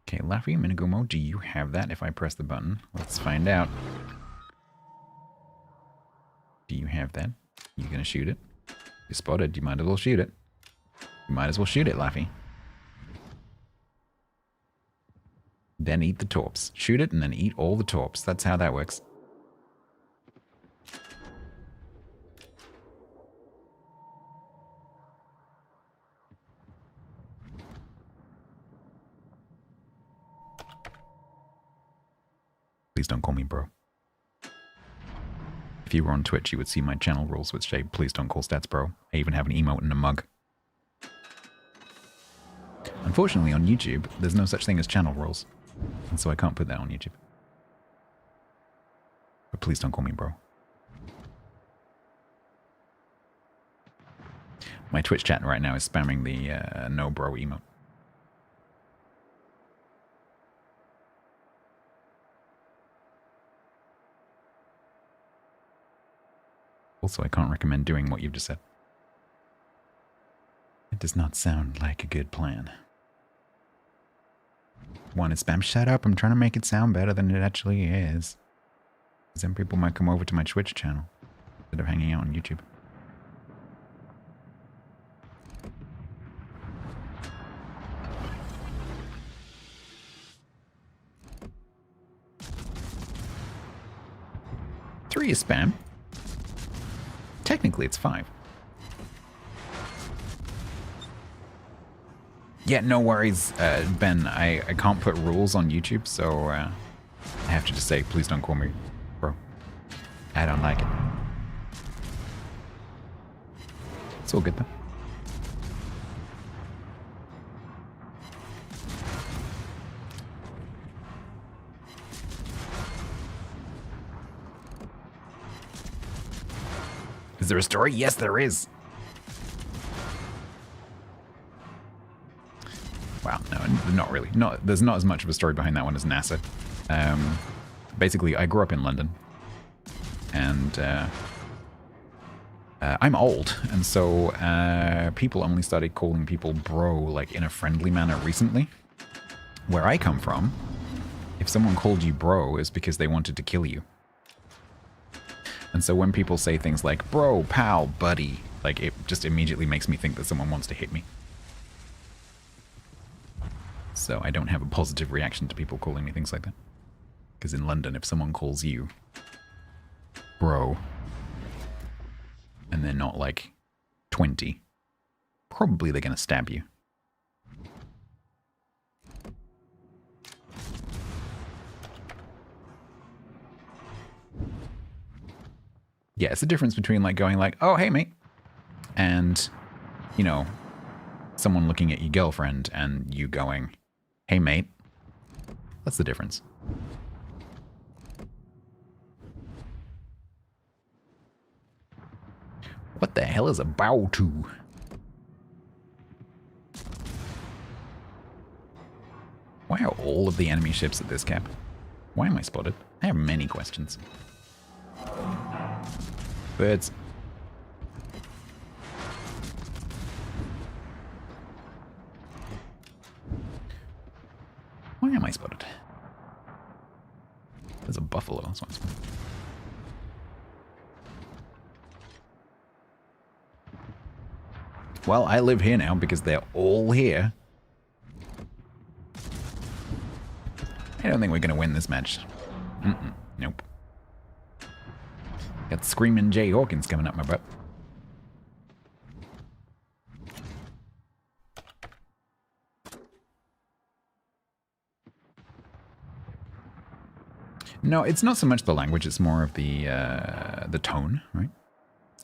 Okay, Laffy, Minagumo, do you have that if I press the button? Let's find out. Do you have that? You gonna shoot it? You spotted, you might as well shoot it. You might as well shoot it, Laffy. Then eat the torps. Shoot it and then eat all the torps. That's how that works. Please don't call me bro. If you were on Twitch, you would see my channel rules which say, please don't call stats bro. I even have an emote and a mug. Unfortunately, on YouTube, there's no such thing as channel rules. And so I can't put that on YouTube. But please don't call me bro. My Twitch chat right now is spamming the no bro emote. Also, I can't recommend doing what you've just said. It does not sound like a good plan. Want to spam? Shut up, I'm trying to make it sound better than it actually is. Because then people might come over to my Twitch channel instead of hanging out on YouTube. Three is spam. Technically, it's 5. Yeah, no worries, Ben. I can't put rules on YouTube, so I have to just say, please don't call me bro. I don't like it. It's all good, though. Is there a story? Yes, there is. Wow, no, not really. There's not as much of a story behind that one as NASA. Basically, I grew up in London, and I'm old, and so people only started calling people bro like in a friendly manner recently. Where I come from, if someone called you bro, it's because they wanted to kill you. And so when people say things like bro, pal, buddy, like it just immediately makes me think that someone wants to hit me. So I don't have a positive reaction to people calling me things like that. Because in London, if someone calls you bro, and they're not like 20, probably they're going to stab you. Yeah, it's the difference between like going like, oh, hey, mate, and, you know, someone looking at your girlfriend and you going, hey, mate. That's the difference. What the hell is a bow to? Why are all of the enemy ships at this cap? Why am I spotted? I have many questions. Birds. Why am I spotted? There's a buffalo. That's why I'm spotted. Well, I live here now because they're all here. I don't think we're going to win this match. Nope. Got Screaming Jay Hawkins coming up my butt. No, it's not so much the language, it's more of the tone, right?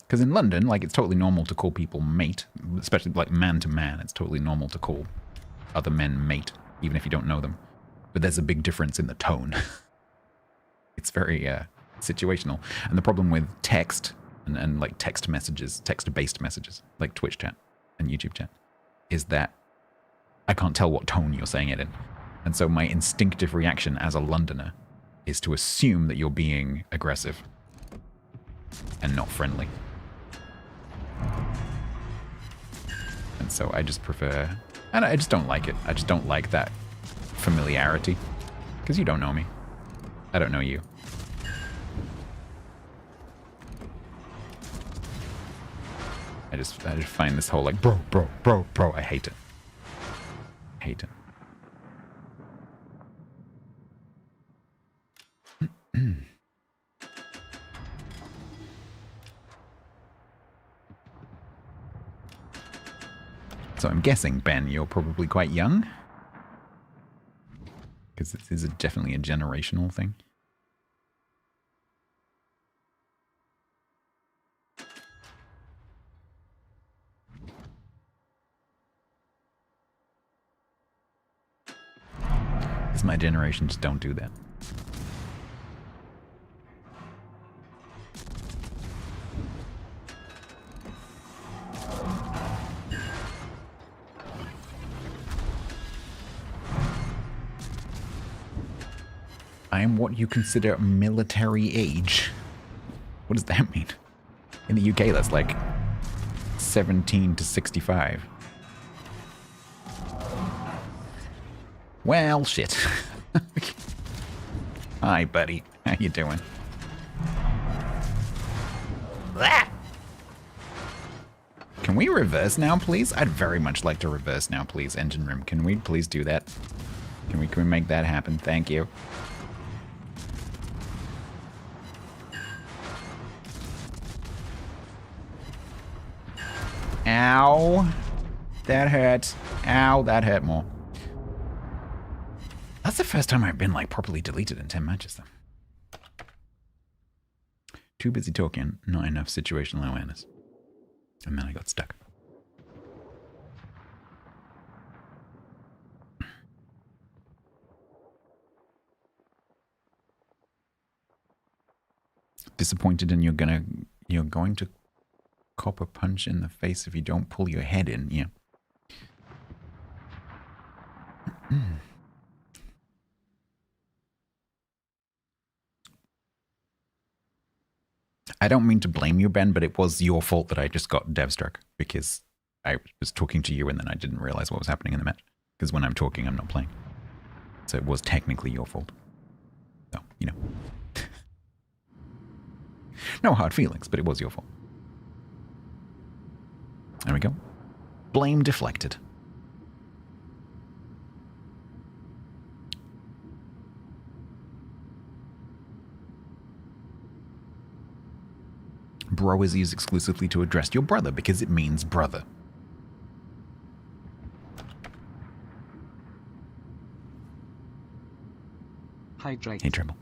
Because in London, like, it's totally normal to call people mate, especially like man to man. It's totally normal to call other men mate, even if you don't know them. But there's a big difference in the tone. It's very situational. And the problem with text and like text messages, text-based messages, like Twitch chat and YouTube chat, is that I can't tell what tone you're saying it in. And so my instinctive reaction as a Londoner is to assume that you're being aggressive and not friendly. And so I just prefer, and I just don't like it. I just don't like that familiarity, because you don't know me. I don't know you. I just find this whole like bro, I hate it. Hate it. So I'm guessing, Ben, you're probably quite young? Because this is definitely a generational thing. Because my generation just don't do that. I am what you consider military age. What does that mean? In the UK, that's like 17 to 65. Well, shit. Hi, buddy. How you doing? Ah! Can we reverse now, please? I'd very much like to reverse now, please. Engine room. Can we please do that? Can we make that happen? Thank you. Ow. That hurt. Ow, that hurt more. That's the first time I've been, like, properly deleted in 10 matches, though. Too busy talking, not enough situational awareness. And then I got stuck. Disappointed, and you're going to cop a punch in the face if you don't pull your head in. Yeah. I don't mean to blame you, Ben, but it was your fault that I just got dev struck because I was talking to you and then I didn't realize what was happening in the match. Because when I'm talking, I'm not playing. So it was technically your fault. So, you know. No hard feelings, but it was your fault. There we go. Blame deflected. Bro is used exclusively to address your brother because it means brother. Hydrate. Hey, Tremble.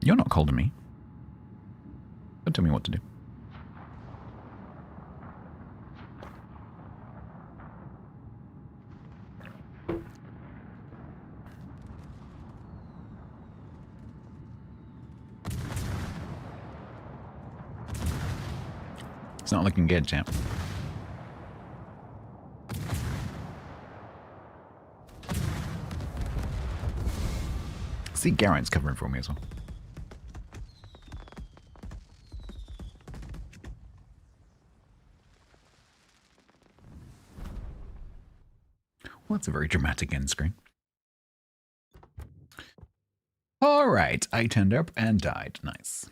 You're not cold to me. Don't tell me what to do. It's not looking good, champ. See, Garrett's covering for me as well. Well, that's a very dramatic end screen. Alright, I turned up and died. Nice.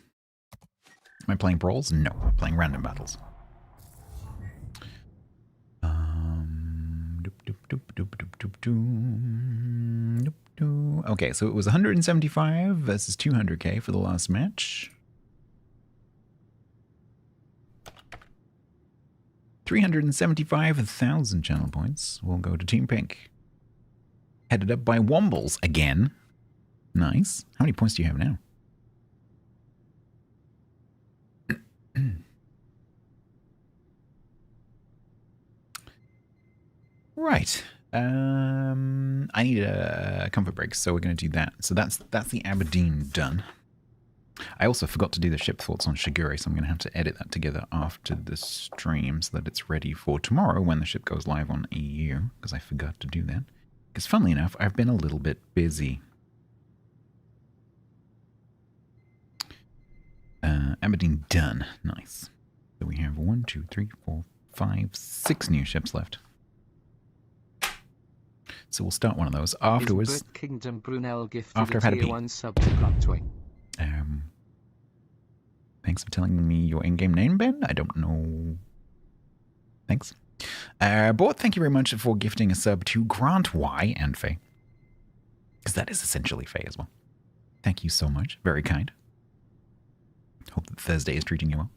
Am I playing brawls? No, I'm playing random battles. Okay, so it was 175 versus 200k for the last match. 375,000 channel points will go to Team Pink. Headed up by Wombles again. Nice. How many points do you have now? Right. I need a comfort break, so we're going to do that. So that's the Aberdeen done. I also forgot to do the ship thoughts on Shigure, so I'm going to have to edit that together after the stream so that it's ready for tomorrow when the ship goes live on EU, because I forgot to do that. Because funnily enough, I've been a little bit busy. Aberdeen done. Nice. So we have 1, 2, 3, 4, 5, 6 new ships left. So we'll start one of those afterwards. Kingdom Brunel gifted After I've had a pee. 1 sub to Plotwing. Thanks for telling me your in-game name, Ben. I don't know. Thanks. Bort, thank you very much for gifting a sub to Grant Y and Faye. Because that is essentially Faye as well. Thank you so much. Very kind. Hope that Thursday is treating you well.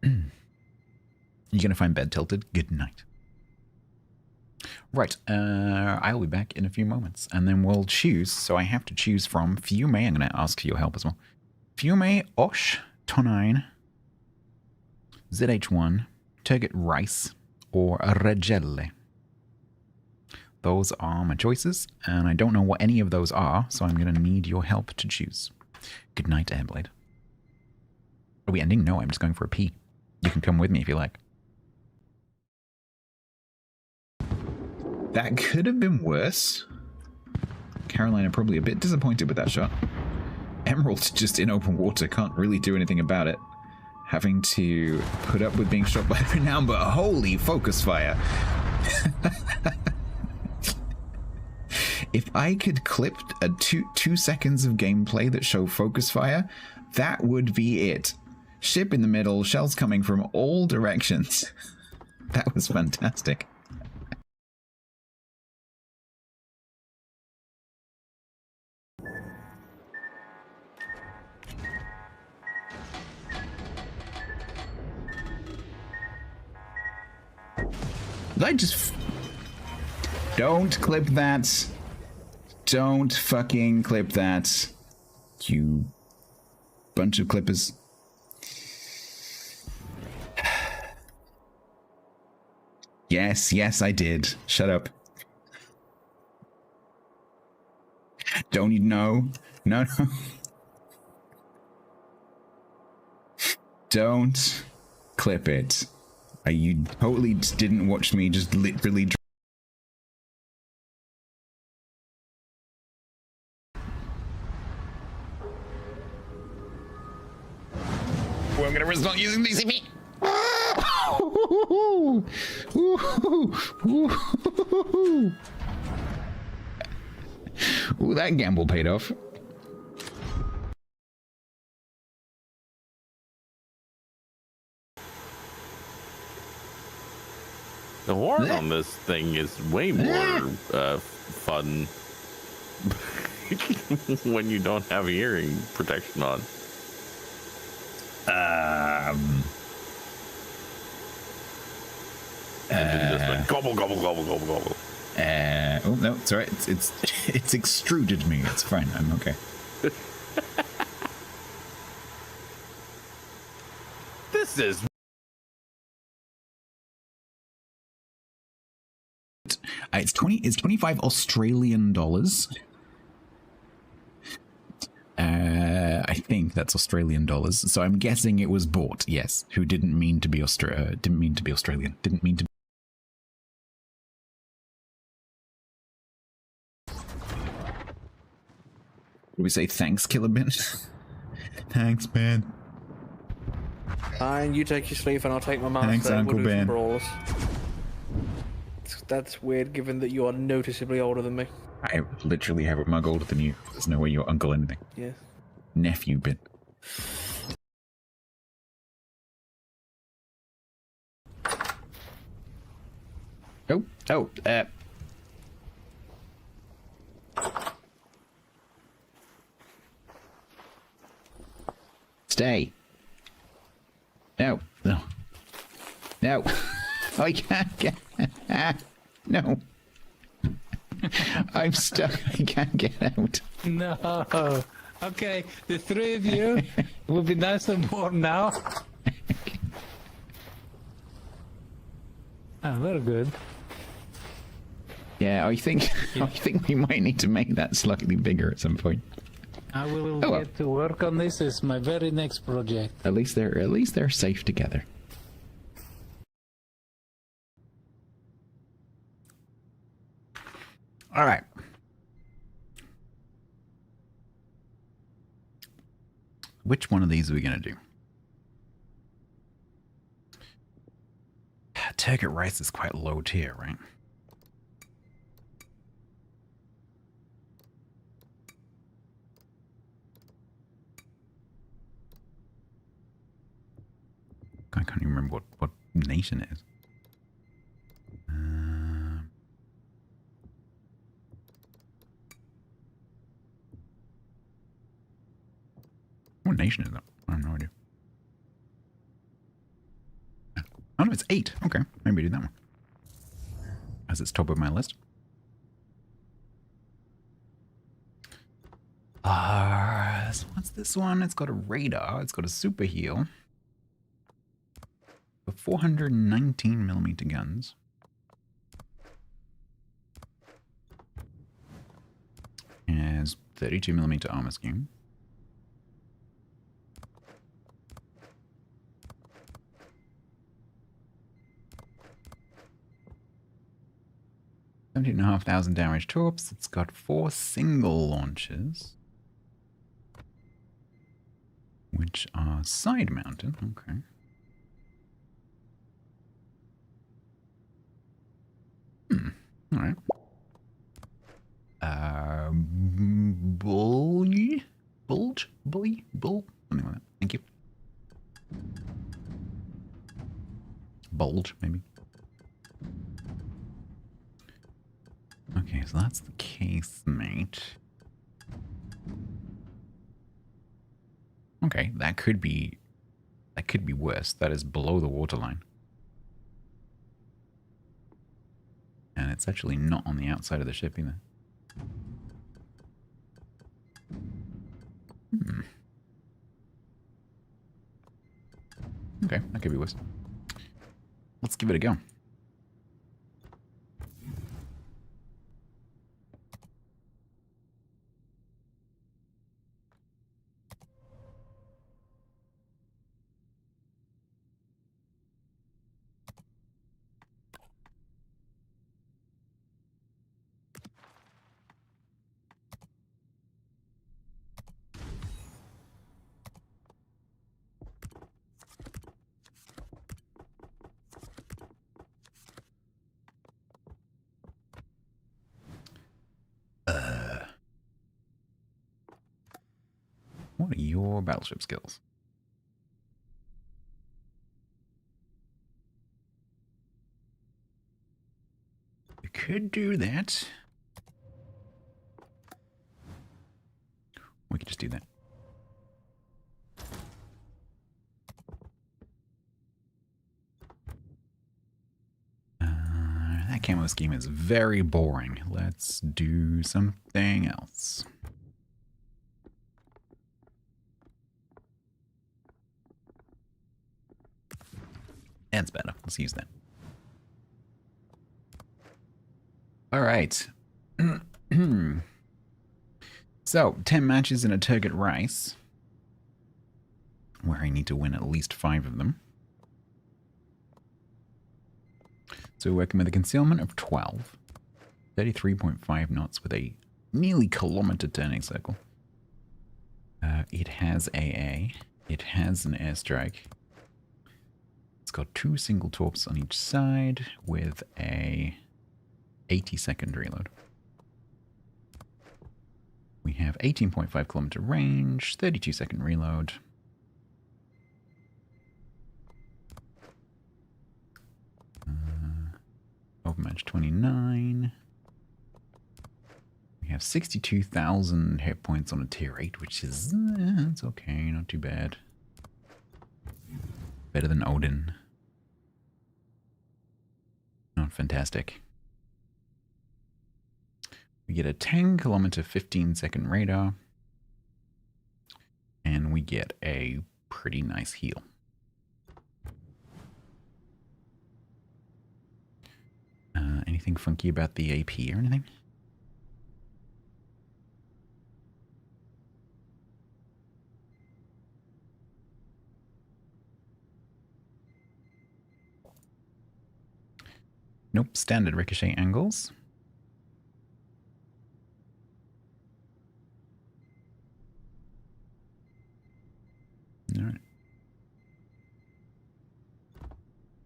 You going to find bed tilted? Good night. Right. I'll be back in a few moments. And then we'll choose. So I have to choose from Fiume. I'm going to ask for your help as well. Fiume, Osh, Tonine, ZH1, Turgot Rice, or Regelle. Those are my choices, and I don't know what any of those are, so I'm going to need your help to choose. Good night, Airblade. Are we ending? No, I'm just going for a pee. You can come with me if you like. That could have been worse. Carolina probably a bit disappointed with that shot. Emerald just in open water, can't really do anything about it. Having to put up with being shot by Renown, but holy focus fire. If I could clip a two seconds of gameplay that show focus fire, that would be it. Ship in the middle, shells coming from all directions. That was fantastic. I just... Don't clip that. Don't fucking clip that. You bunch of clippers. Yes, I did. Shut up. Don't you know? No. Don't clip it. You totally didn't watch me just literally... Well, I'm gonna risk not using DCP. Ooh, that gamble paid off. The horn on this thing is way more fun when you don't have hearing protection on. Just like gobble, gobble, gobble, gobble, gobble. Oh no, it's alright. It's extruded me. It's fine. I'm okay. This is. It's 25 Australian dollars. I think that's Australian dollars. So I'm guessing it was bought. Yes, who didn't mean to be Australian. Didn't mean to. Would we say thanks, Killer Bin? Thanks, man. Fine, you take your sleeve and I'll take my master. Thanks, Uncle Ben. That's weird, given that you are noticeably older than me. I literally have a mug older than you. There's no way you're uncle anything. Yeah. Nephew Bin. Stay. No. I can't get... No. I'm stuck. I can't get out. No. Okay, the three of you will be nice and warm now. Oh, very good. Yeah, I think we might need to make that slightly bigger at some point. I will get to work on this. It's my very next project. At least they're safe together. All right. Which one of these are we going to do? Turgot Rice is quite low tier, right? I can't nation is. What nation is that? I have no idea. Oh no, it's 8. Okay, maybe do that one. As it's top of my list. So what's this one? It's got a radar. It's got a super heal. For 419mm guns. Has 32mm armor scheme. $17,500 damage torps. It's got 4 single launches, which are side mounted. Okay. All right. Bull, something like that. Thank you. Bulge, maybe. Okay, so that's the casemate. Okay, that could be worse. That is below the waterline. And it's actually not on the outside of the ship either. Okay, that could be worse. Let's give it a go. What are your battleship skills? You could do that. We could just do that. That camo scheme is very boring. Let's do something else. That's better. Let's use that. All right. So, 10 matches in a Turget Rice, where I need to win at least 5 of them. So we're working with a concealment of 12, 33.5 knots with a nearly kilometer turning circle. It has AA. It has an airstrike. It's got 2 single torps on each side with a 80-second reload. We have 18.5 kilometer range, 32-second reload. Overmatch 29. We have 62,000 hit points on a tier 8, which is, it's okay, not too bad. Better than Odin. Not fantastic. We get a 10 kilometer 15-second radar. And we get a pretty nice heal. Anything funky about the AP or anything? Nope, standard ricochet angles. All right.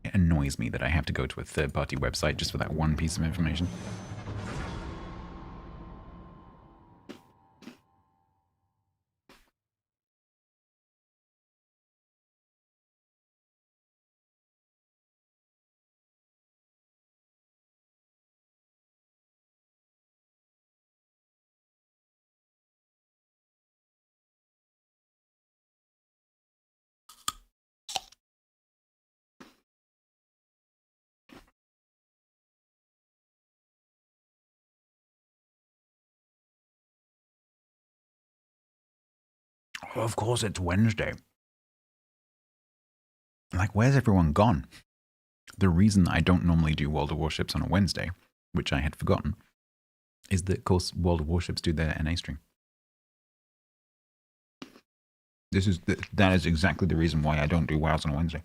It annoys me that I have to go to a third-party website just for that one piece of information. Of course it's Wednesday. Like, where's everyone gone? The reason I don't normally do World of Warships on a Wednesday, which I had forgotten, is that, of course, World of Warships do their NA stream. That is exactly the reason why I don't do WoWs on a Wednesday.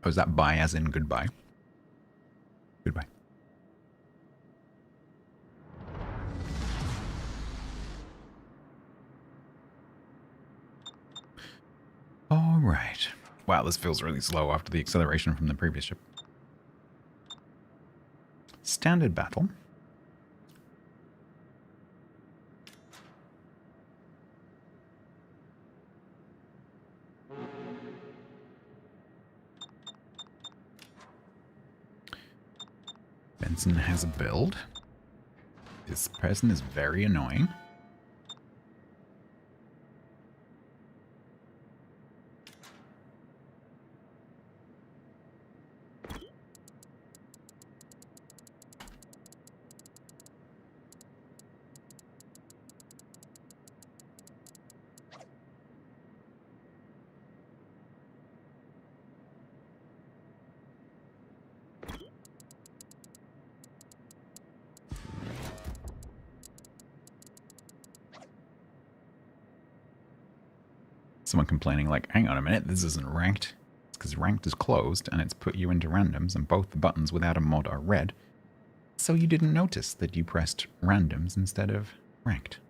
Oh, is that bye as in goodbye? Goodbye. All right. Wow, this feels really slow after the acceleration from the previous ship. Standard battle. Benson has a build. This person is very annoying. Someone complaining like, hang on a minute, this isn't ranked. It's because ranked is closed and it's put you into randoms and both the buttons without a mod are red. So you didn't notice that you pressed randoms instead of ranked.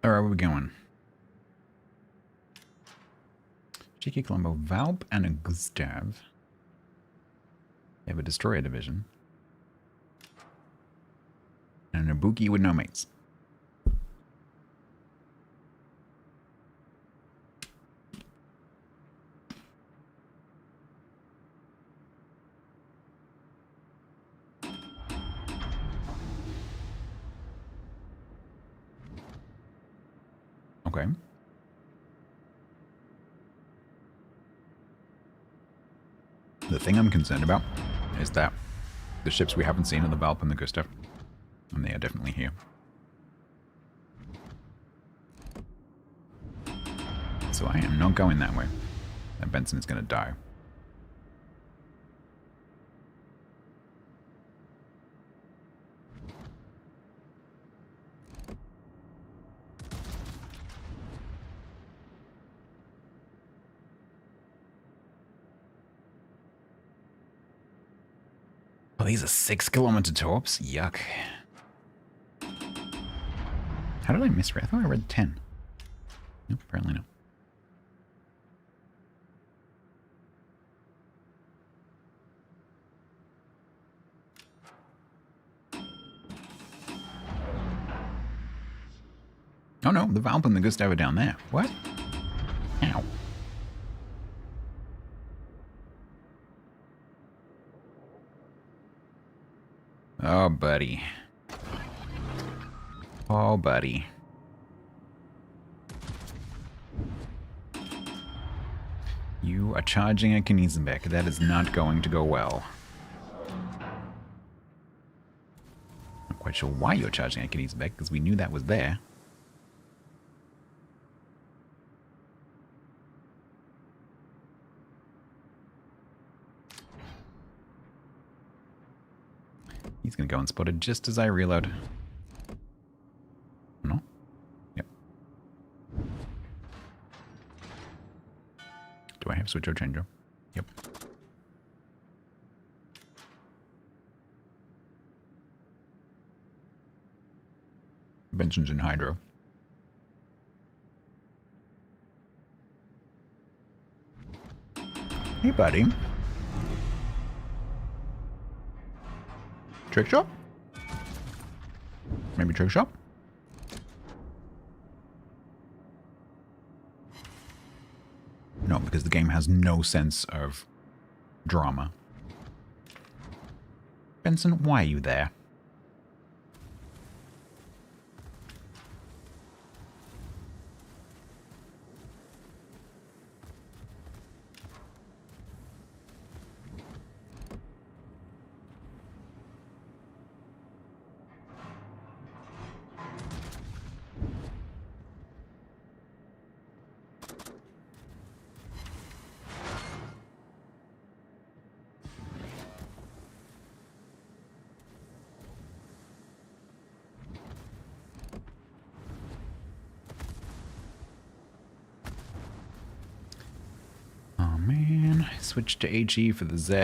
Where are we going? Cheeky Colombo, Valp, and a Gustav. They have a Destroyer division. And an Ibuki with no mates. Okay. The thing I'm concerned about is that the ships we haven't seen are the Valp and the Gustav. And they are definitely here. So I am not going that way. That Benson is going to die. Oh, these are 6-kilometer torps? Yuck. How did I misread? I thought I read 10. Nope, apparently not. Oh no, the Valp and the Gustav are down there. What? Ow. Oh, buddy. Oh, buddy. You are charging a Knizenbeck. That is not going to go well. Not quite sure why you're charging a Knizenbeck, because we knew that was there. He's going to go unspotted just as I reload. No? Yep. Do I have switch or changer? Yep. Benson's in hydro. Hey, buddy. Trick shop? Maybe trick shop? No, because the game has no sense of drama. Benson, why are you there? Oh man, I switched to HE for the Z.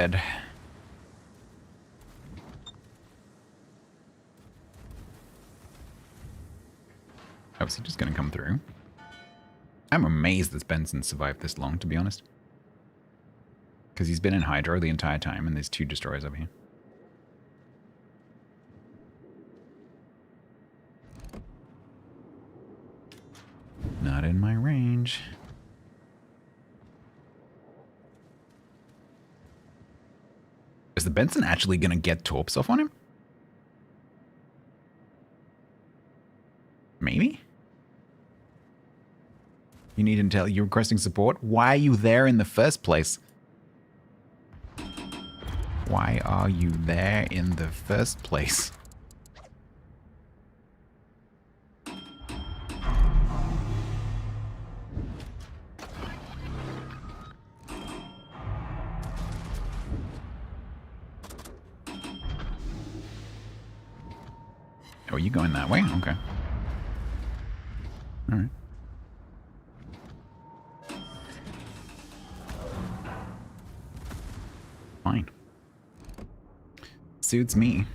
Oh, is he just gonna come through? I'm amazed that Benson survived this long, to be honest. Because he's been in Hydro the entire time, and there's 2 destroyers over here. Not in my range. Is the Benson actually going to get torps off on him? Maybe? You need intel. You're requesting support? Why are you there in the first place? Why are you there in the first place? Oh, are you going that way? Okay. Alright. Fine. Suits me.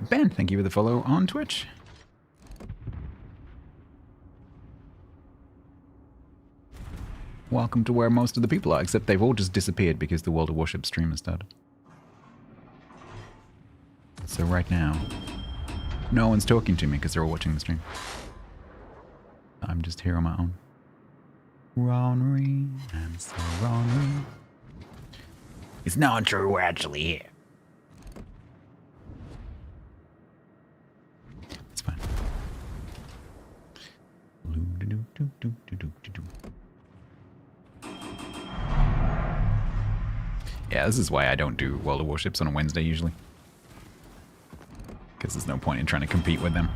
Ben, thank you for the follow on Twitch. Welcome to where most of the people are, except they've all just disappeared because the World of Warships stream has started. So right now, no one's talking to me because they're all watching the stream. I'm just here on my own. Ronry, I'm so Ronry. It's not true, we're actually here. It's fine. Yeah, this is why I don't do World of Warships on a Wednesday usually. Because there's no point in trying to compete with them.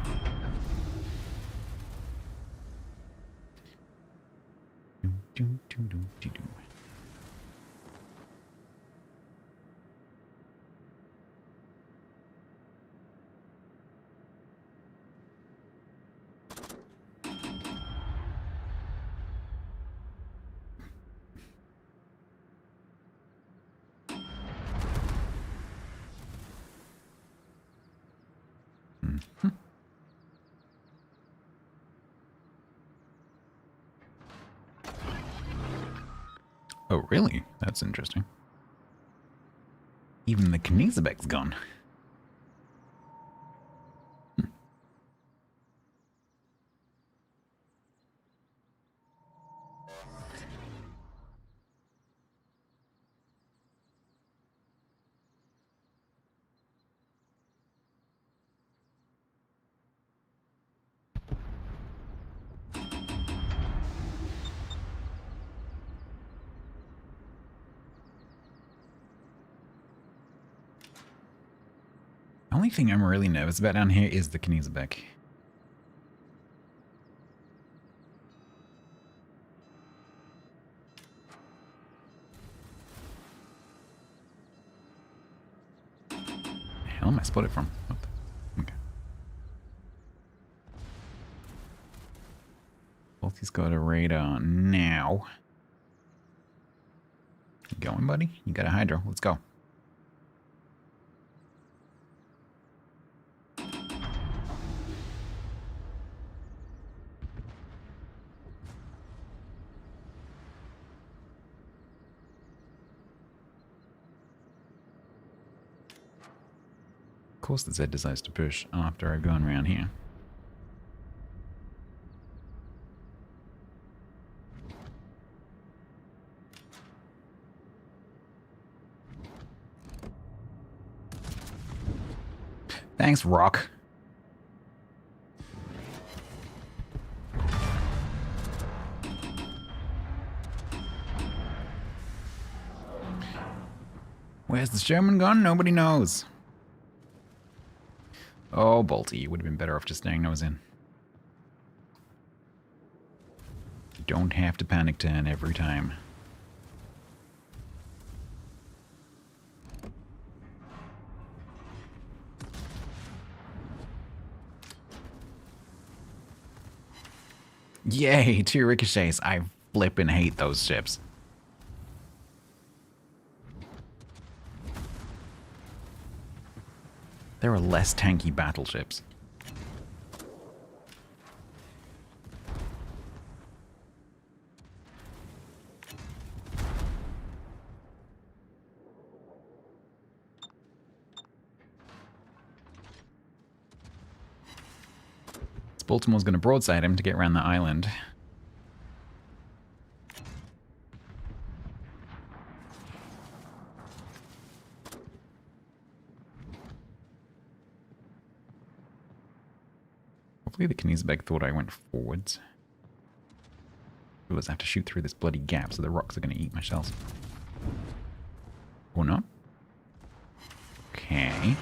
Oh, really? That's interesting. Even the Kniezebek's gone. only thing I'm really nervous about down here is the Kniesebeck. Hell am I spotted from? What the? Okay. Bolty's got a radar now. You going, buddy? You got a hydro. Let's go. Of course the Z decides to push after I've gone around here. Thanks, Rock. Where's the Sherman gone? Nobody knows. Oh, Bolty, you would have been better off just staying nose in. You don't have to panic turn every time. Yay, 2 ricochets. I flippin' hate those ships. There are less tanky battleships. Baltimore's going to broadside him to get around the island. Hopefully the Kniesebeck thought I went forwards. Otherwise I have to shoot through this bloody gap, so the rocks are going to eat my shells. Or not. Okay.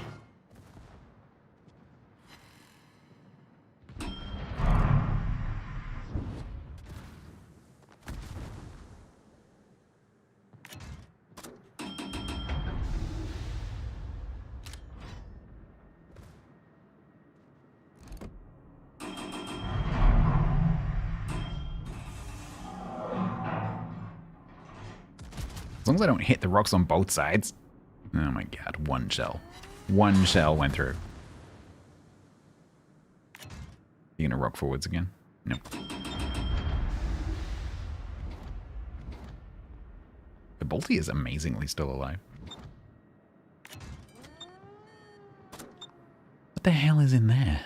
As long as I don't hit the rocks on both sides. Oh my god, one shell. One shell went through. You gonna rock forwards again? No. The Bolty is amazingly still alive. What the hell is in there?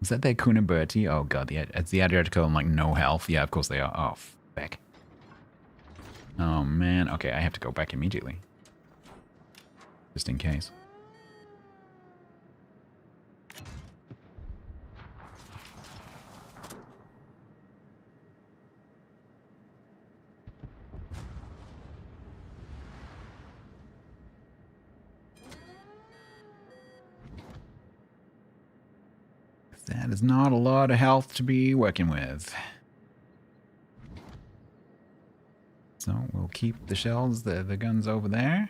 Is that their Kunaberti? Oh god, it's the Adriatico and like no health. Yeah, of course they are. Oh, feck. Oh man, okay, I have to go back immediately. Just in case. That is not a lot of health to be working with. So we'll keep the shells, the guns over there.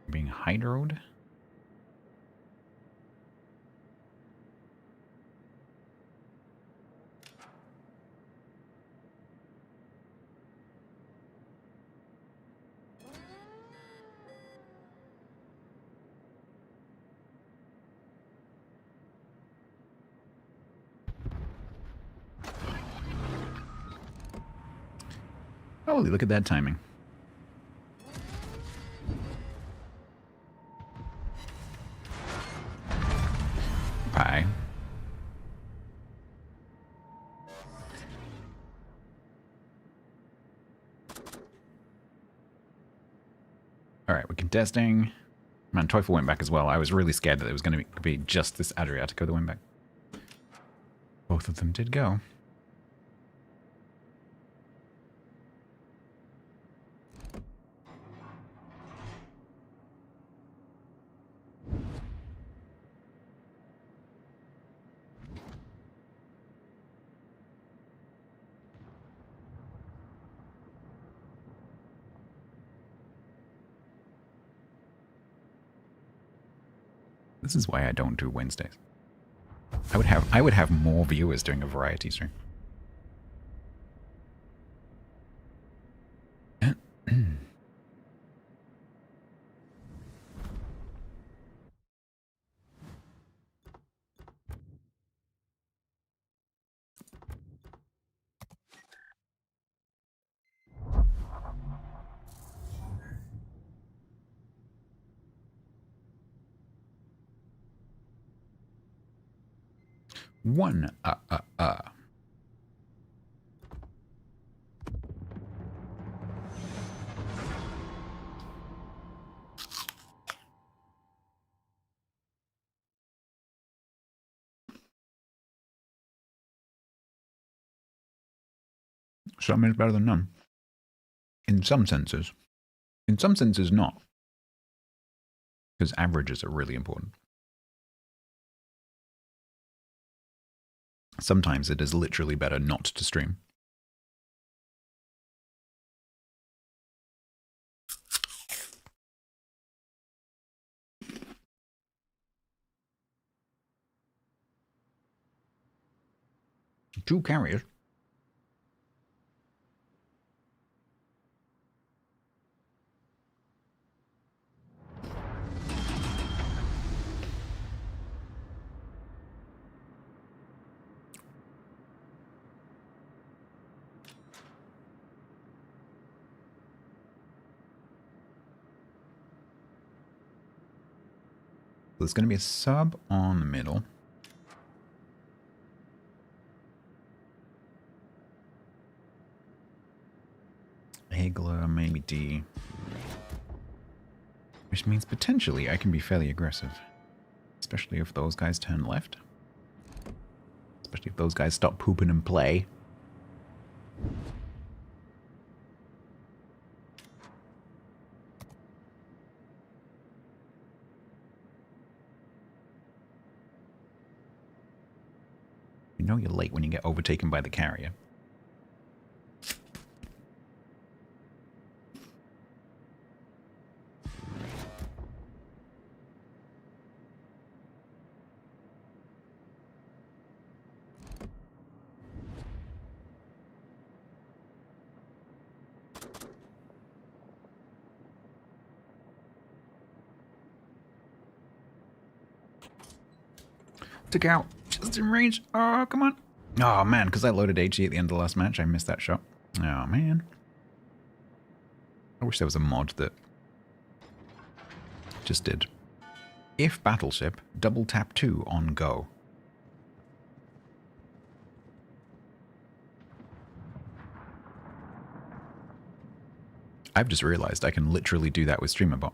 Being hydroed. Holy, look at that timing. Bye. Alright, we're contesting. Man, Teufel went back as well. I was really scared that it was going to be just this Adriatico that went back. Both of them did go. This is why I don't do Wednesdays. I would have more viewers doing a variety stream. One, Some is better than none. In some senses. In some senses, not. Because averages are really important. Sometimes it is literally better not to stream. Two carriers. There's going to be a sub on the middle. Hagler, maybe D. Which means potentially I can be fairly aggressive. Especially if those guys turn left. Especially if those guys stop pooping and play. You know you're late when you get overtaken by the carrier. Took out. Just in range. Oh, come on. Oh, man, because I loaded HE at the end of the last match. I missed that shot. Oh, man. I wish there was a mod that just did. If battleship, double tap 2 on go. I've just realized I can literally do that with StreamerBot.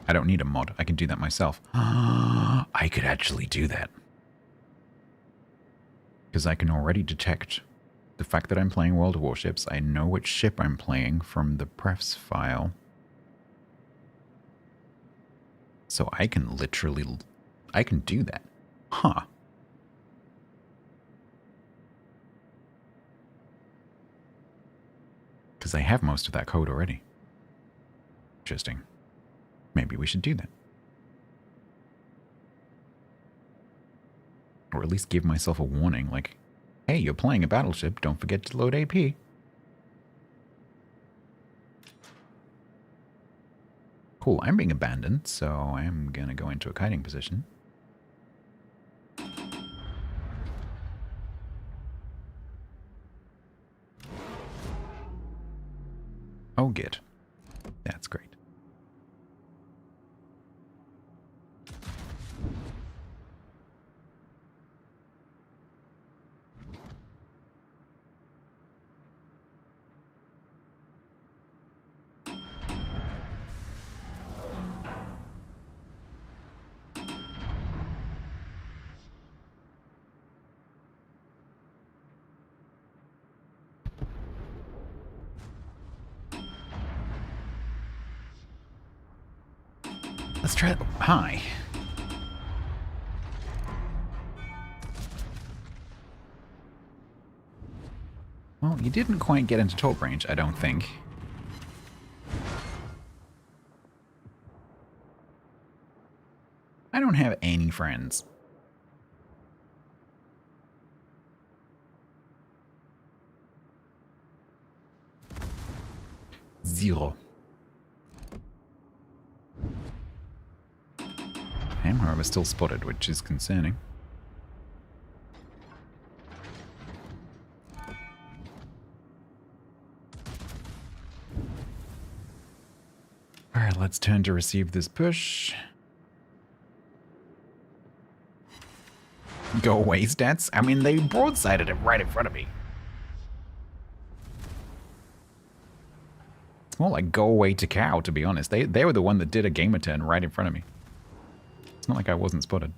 I don't need a mod. I can do that myself. I could actually do that. Because I can already detect the fact that I'm playing World of Warships. I know which ship I'm playing from the prefs file. So I can literally... I can do that. Huh. Because I have most of that code already. Interesting. Maybe we should do that. Or at least give myself a warning, like, hey, you're playing a battleship, don't forget to load AP. Cool, I'm being abandoned, so I'm gonna go into a kiting position. Oh, good. That's great. Let's try... Hi. Well, you didn't quite get into talk range, I don't think. I don't have any friends. Zero. I am, however, still spotted, which is concerning. Alright, let's turn to receive this push. Go away, stats. I mean, they broadsided it right in front of me. It's more like go away to cow, to be honest. They were the one that did a gamer turn right in front of me. It's not like I wasn't spotted.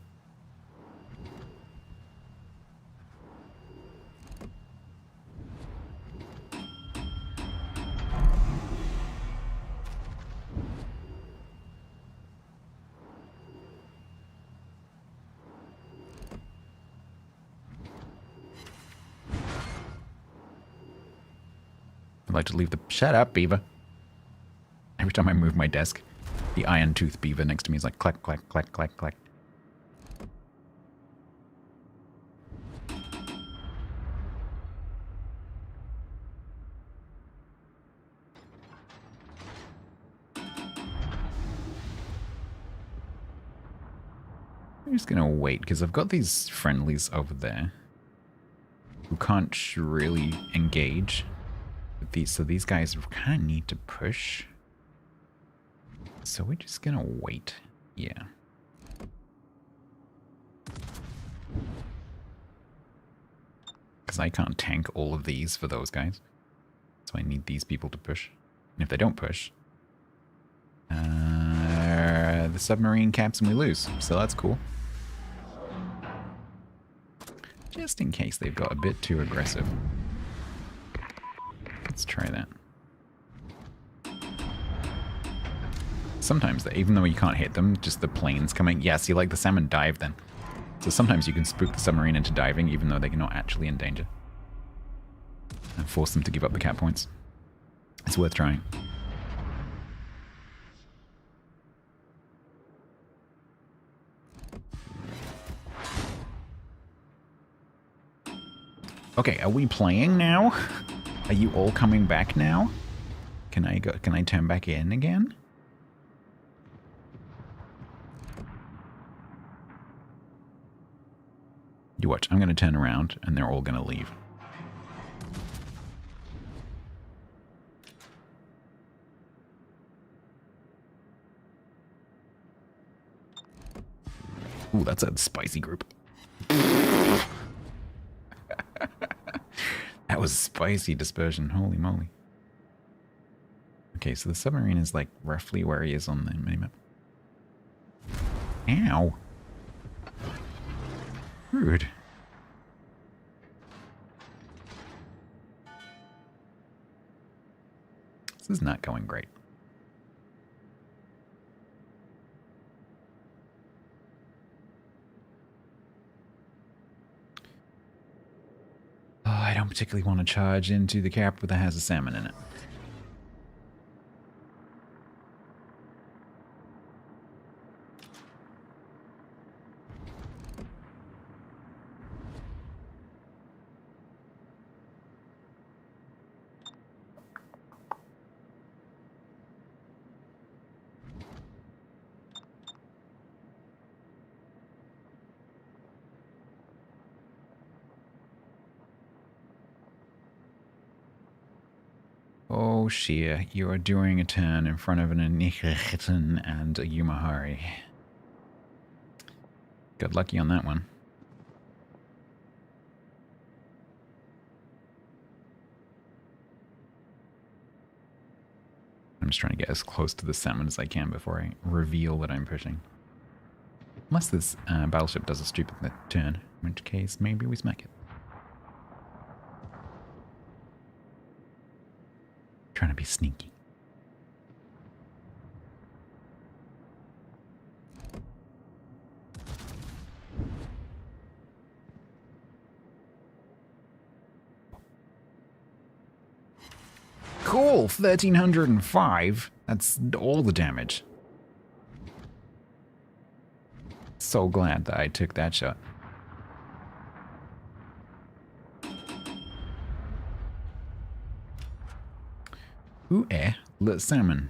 I'd like to leave the... Shut up, beaver. Every time I move my desk, the iron tooth beaver next to me is like clack, clack, clack, clack, clack. I'm just gonna wait, because I've got these friendlies over there who can't really engage. So these guys kind of need to push. So we're just gonna wait. Yeah. Because I can't tank all of these for those guys. So I need these people to push. And if they don't push, the submarine caps and we lose. So that's cool. Just in case they've got a bit too aggressive. Let's try that. Sometimes, even though you can't hit them, just the planes coming... Yeah, see, like the salmon dive then. So sometimes you can spook the submarine into diving, even though they're not actually in danger. And force them to give up the cap points. It's worth trying. Okay, are we playing now? Are you all coming back now? Can I go? Can I turn back in again? You watch. I'm going to turn around and they're all going to leave. Ooh, that's a spicy group. That was spicy dispersion. Holy moly. Okay, so the submarine is like roughly where he is on the minimap. Ow. Rude. This is not going great. Oh, I don't particularly want to charge into the cap that has a salmon in it. Oh, Shia, you are doing a turn in front of an Anichiten and a Yumahari. Got lucky on that one. I'm just trying to get as close to the salmon as I can before I reveal that I'm pushing. Unless this battleship does a stupid turn, in which case maybe we smack it. Trying to be sneaky. Cool, 1305. That's all the damage. so glad that I took that shot. Ooh, le salmon.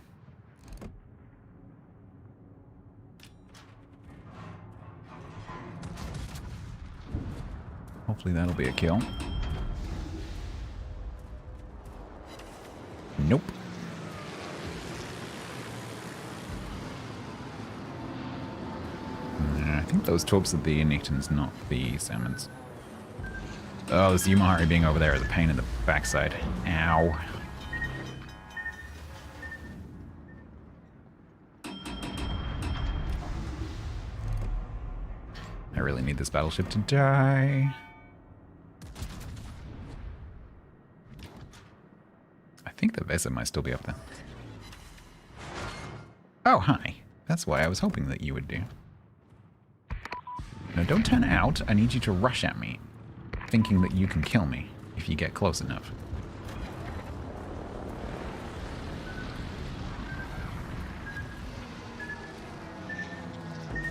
Hopefully that'll be a kill. Nope. I think those tubs are the Nictons, not the salmons. Oh, this Yumahari being over there is a pain in the backside. Ow. I really need this battleship to die. I think the Vesa might still be up there. Oh, hi. That's why I was hoping that you would do. No, don't turn out. I need you to rush at me, thinking that you can kill me if you get close enough.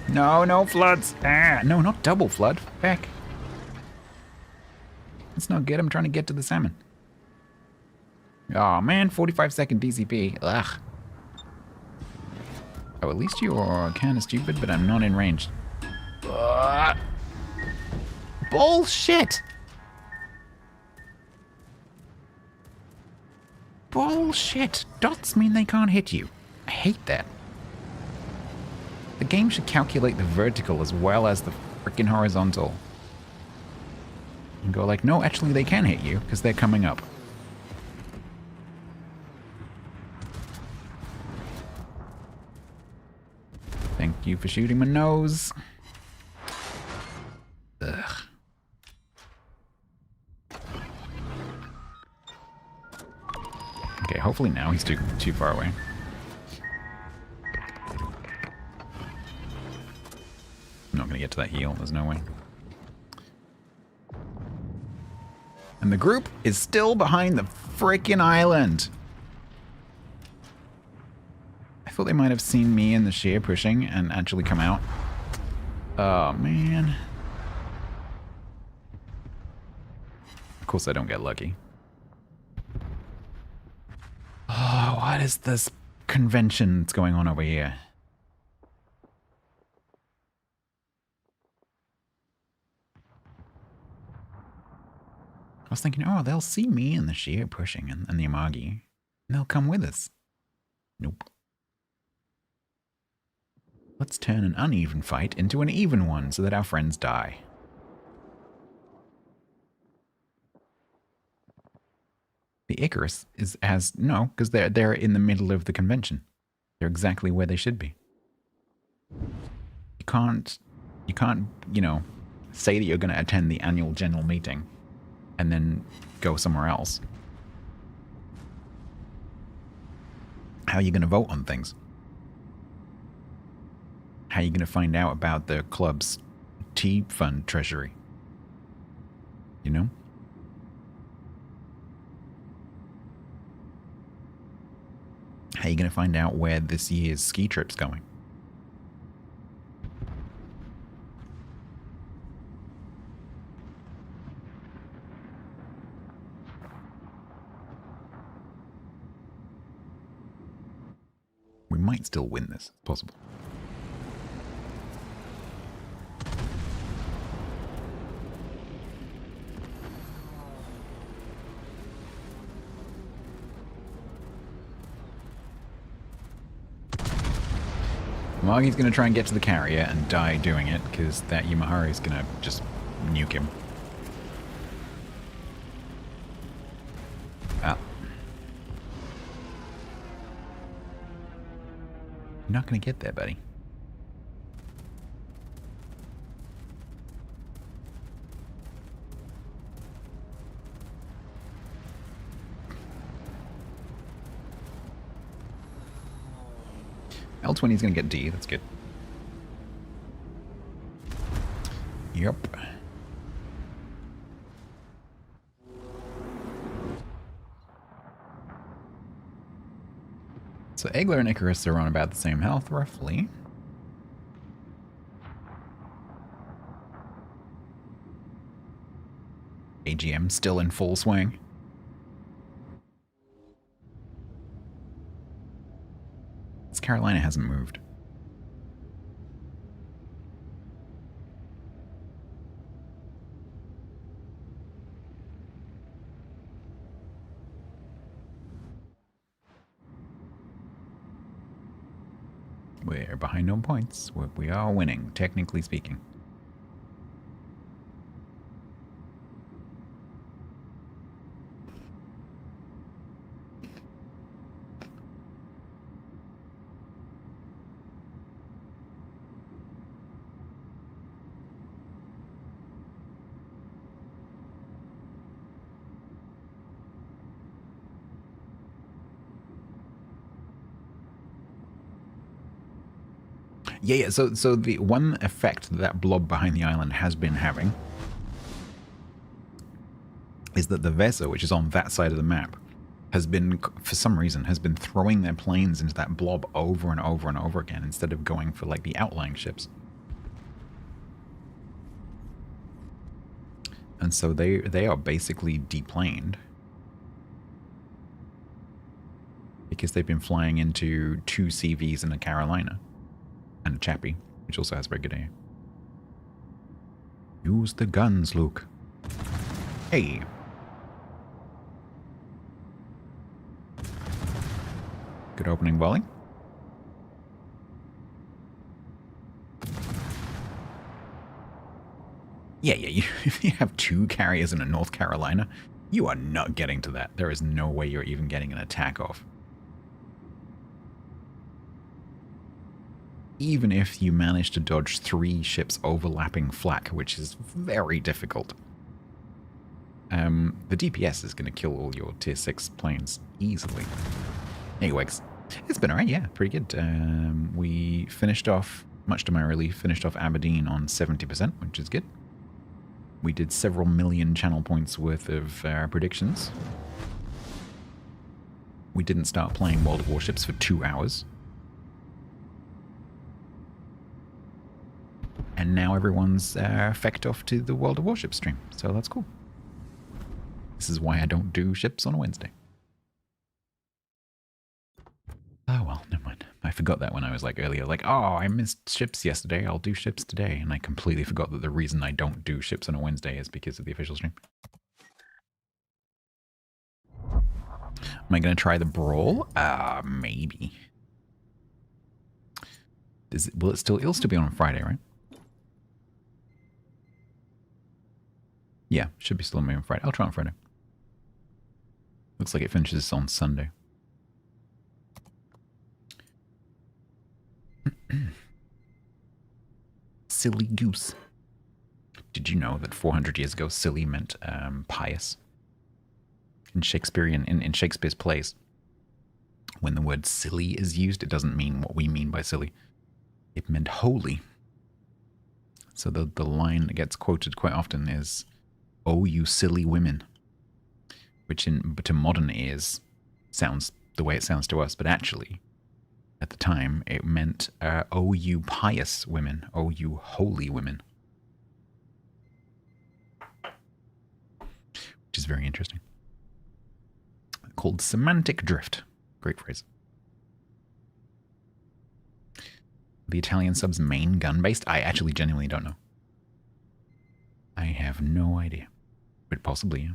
No, no floods. Ah, no, not double flood. Back. That's not good. I'm trying to get to the salmon. Oh man, 45-second DCP. Ugh. Oh, at least you're kind of stupid, but I'm not in range. Bullshit! Bullshit! Dots mean they can't hit you. I hate that. The game should calculate the vertical as well as the freaking horizontal. And go like, no, actually they can hit you, because they're coming up. Thank you for shooting my nose. Ugh. Okay, hopefully now he's too far away. I'm not going to get to that heal. There's no way. And the group is still behind the frickin' island. I thought they might have seen me in the sheer pushing and actually come out. Oh, man. Of course I don't get lucky. Oh, what is this convention that's going on over here? I was thinking, oh, they'll see me in the sheer pushing and the Amagi, and they'll come with us. Nope. Let's turn an uneven fight into an even one so that our friends die. The Icarus has no, because they're in the middle of the convention. They're exactly where they should be. You can't, you know, say that you're going to attend the annual general meeting and then go somewhere else. How are you going to vote on things? How are you going to find out about the club's tea fund treasury? You know? How are you going to find out where this year's ski trip's going? We might still win this. It's possible. Magi's going to try and get to the carrier and die doing it, because that Yumahari is going to just nuke him. Ah. You're not going to get there, buddy. L20 is going to get D. That's good. Yep. So Egler and Icarus are on about the same health, roughly. AGM still in full swing. This Carolina hasn't moved. We're behind on points. We are winning, technically speaking. Yeah. So the one effect that blob behind the island has been having is that the Vesa, which is on that side of the map, has been, for some reason, has been throwing their planes into that blob over and over and over again instead of going for like the outlying ships. And so they are basically deplaned because they've been flying into 2 CVs and a Carolina. And a Chappie, which also has very good aim. Use the guns, Luke. Hey. Good opening volley. Yeah, if you have 2 carriers in a North Carolina, you are not getting to that. There is no way you're even getting an attack off. Even if you manage to dodge 3 ships overlapping flak, which is very difficult. The DPS is going to kill all your tier 6 planes easily. Anyways, it's been alright, yeah, pretty good. We finished off, much to my relief, finished off Aberdeen on 70%, which is good. We did several million channel points worth of predictions. We didn't start playing World of Warships for 2 hours. And now everyone's fecked off to the World of Warships stream, so that's cool. This is why I don't do ships on a Wednesday. Oh well, never mind. I forgot that when I was like earlier, like, oh, I missed ships yesterday, I'll do ships today. And I completely forgot that the reason I don't do ships on a Wednesday is because of the official stream. Am I going to try the brawl? Maybe. It'll still be on Friday, right? Yeah, should be still on Friday. I'll try on Friday. Looks like it finishes on Sunday. Silly goose. Did you know that 400 years ago, silly meant pious? In Shakespeare's plays, when the word silly is used, it doesn't mean what we mean by silly. It meant holy. So the line that gets quoted quite often is, "Oh, you silly women," which to modern ears sounds the way it sounds to us, but actually, at the time, it meant, "Oh, you pious women, oh, you holy women," which is very interesting. Called semantic drift. Great phrase. The Italian sub's main gun-based? I actually genuinely don't know. I have no idea. But possibly, yeah.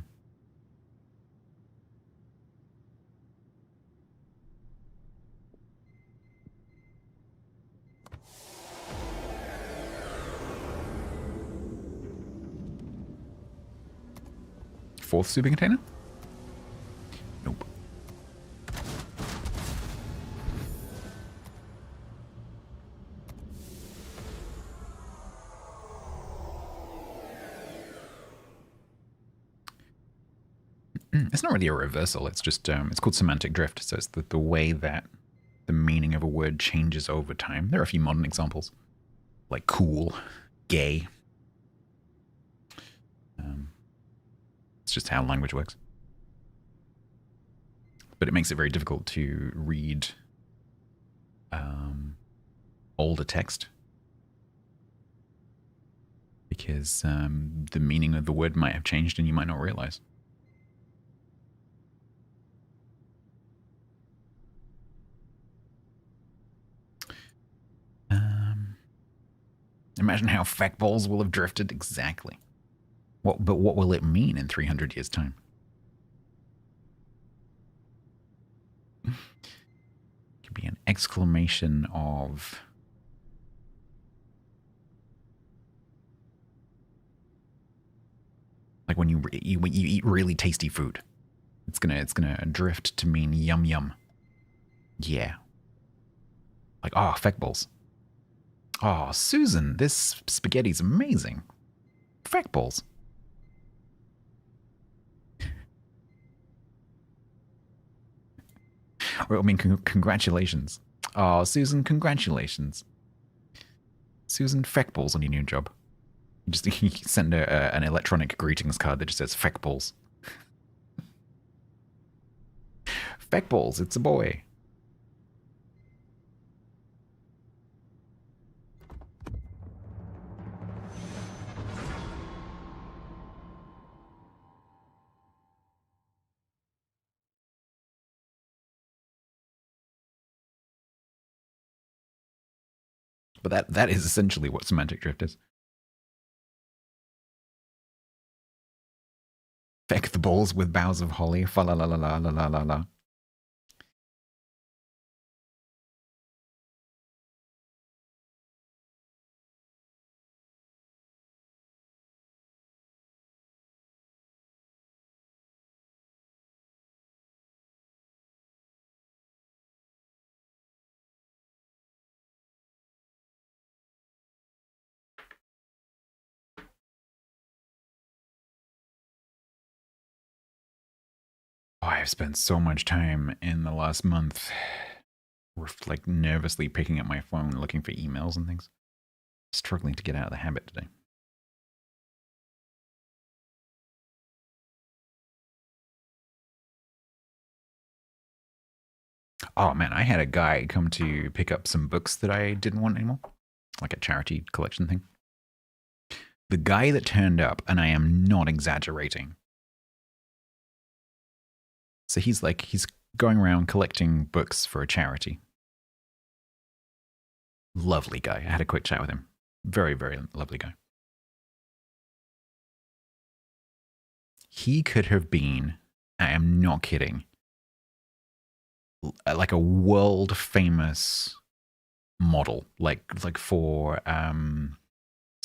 Fourth super container? Nope. It's not really a reversal, it's just, it's called semantic drift, so it's the way that the meaning of a word changes over time. There are a few modern examples, like cool, gay. It's just how language works. But it makes it very difficult to read older text, because the meaning of the word might have changed and you might not realize. Imagine how feckballs will have drifted exactly. But what will it mean in 300 years' time? Could be an exclamation of like when you eat really tasty food. It's gonna drift to mean yum yum. Yeah. Like, oh, feckballs. Oh, Susan, this spaghetti's amazing. Feckballs. Or I mean, congratulations. Oh, Susan, congratulations. Susan, feckballs on your new job. You send an electronic greetings card that just says feckballs. Feckballs, it's a boy. But that is essentially what semantic drift is. Feck the balls with boughs of holly. Fa la la la la la la la la. Oh, I've spent so much time in the last month like nervously picking up my phone looking for emails and things. Struggling to get out of the habit today. Oh man, I had a guy come to pick up some books that I didn't want anymore. Like a charity collection thing. The guy that turned up, and I am not exaggerating. So he's going around collecting books for a charity. Lovely guy. I had a quick chat with him. Very, very lovely guy. He could have been, I am not kidding, like a world famous model, like for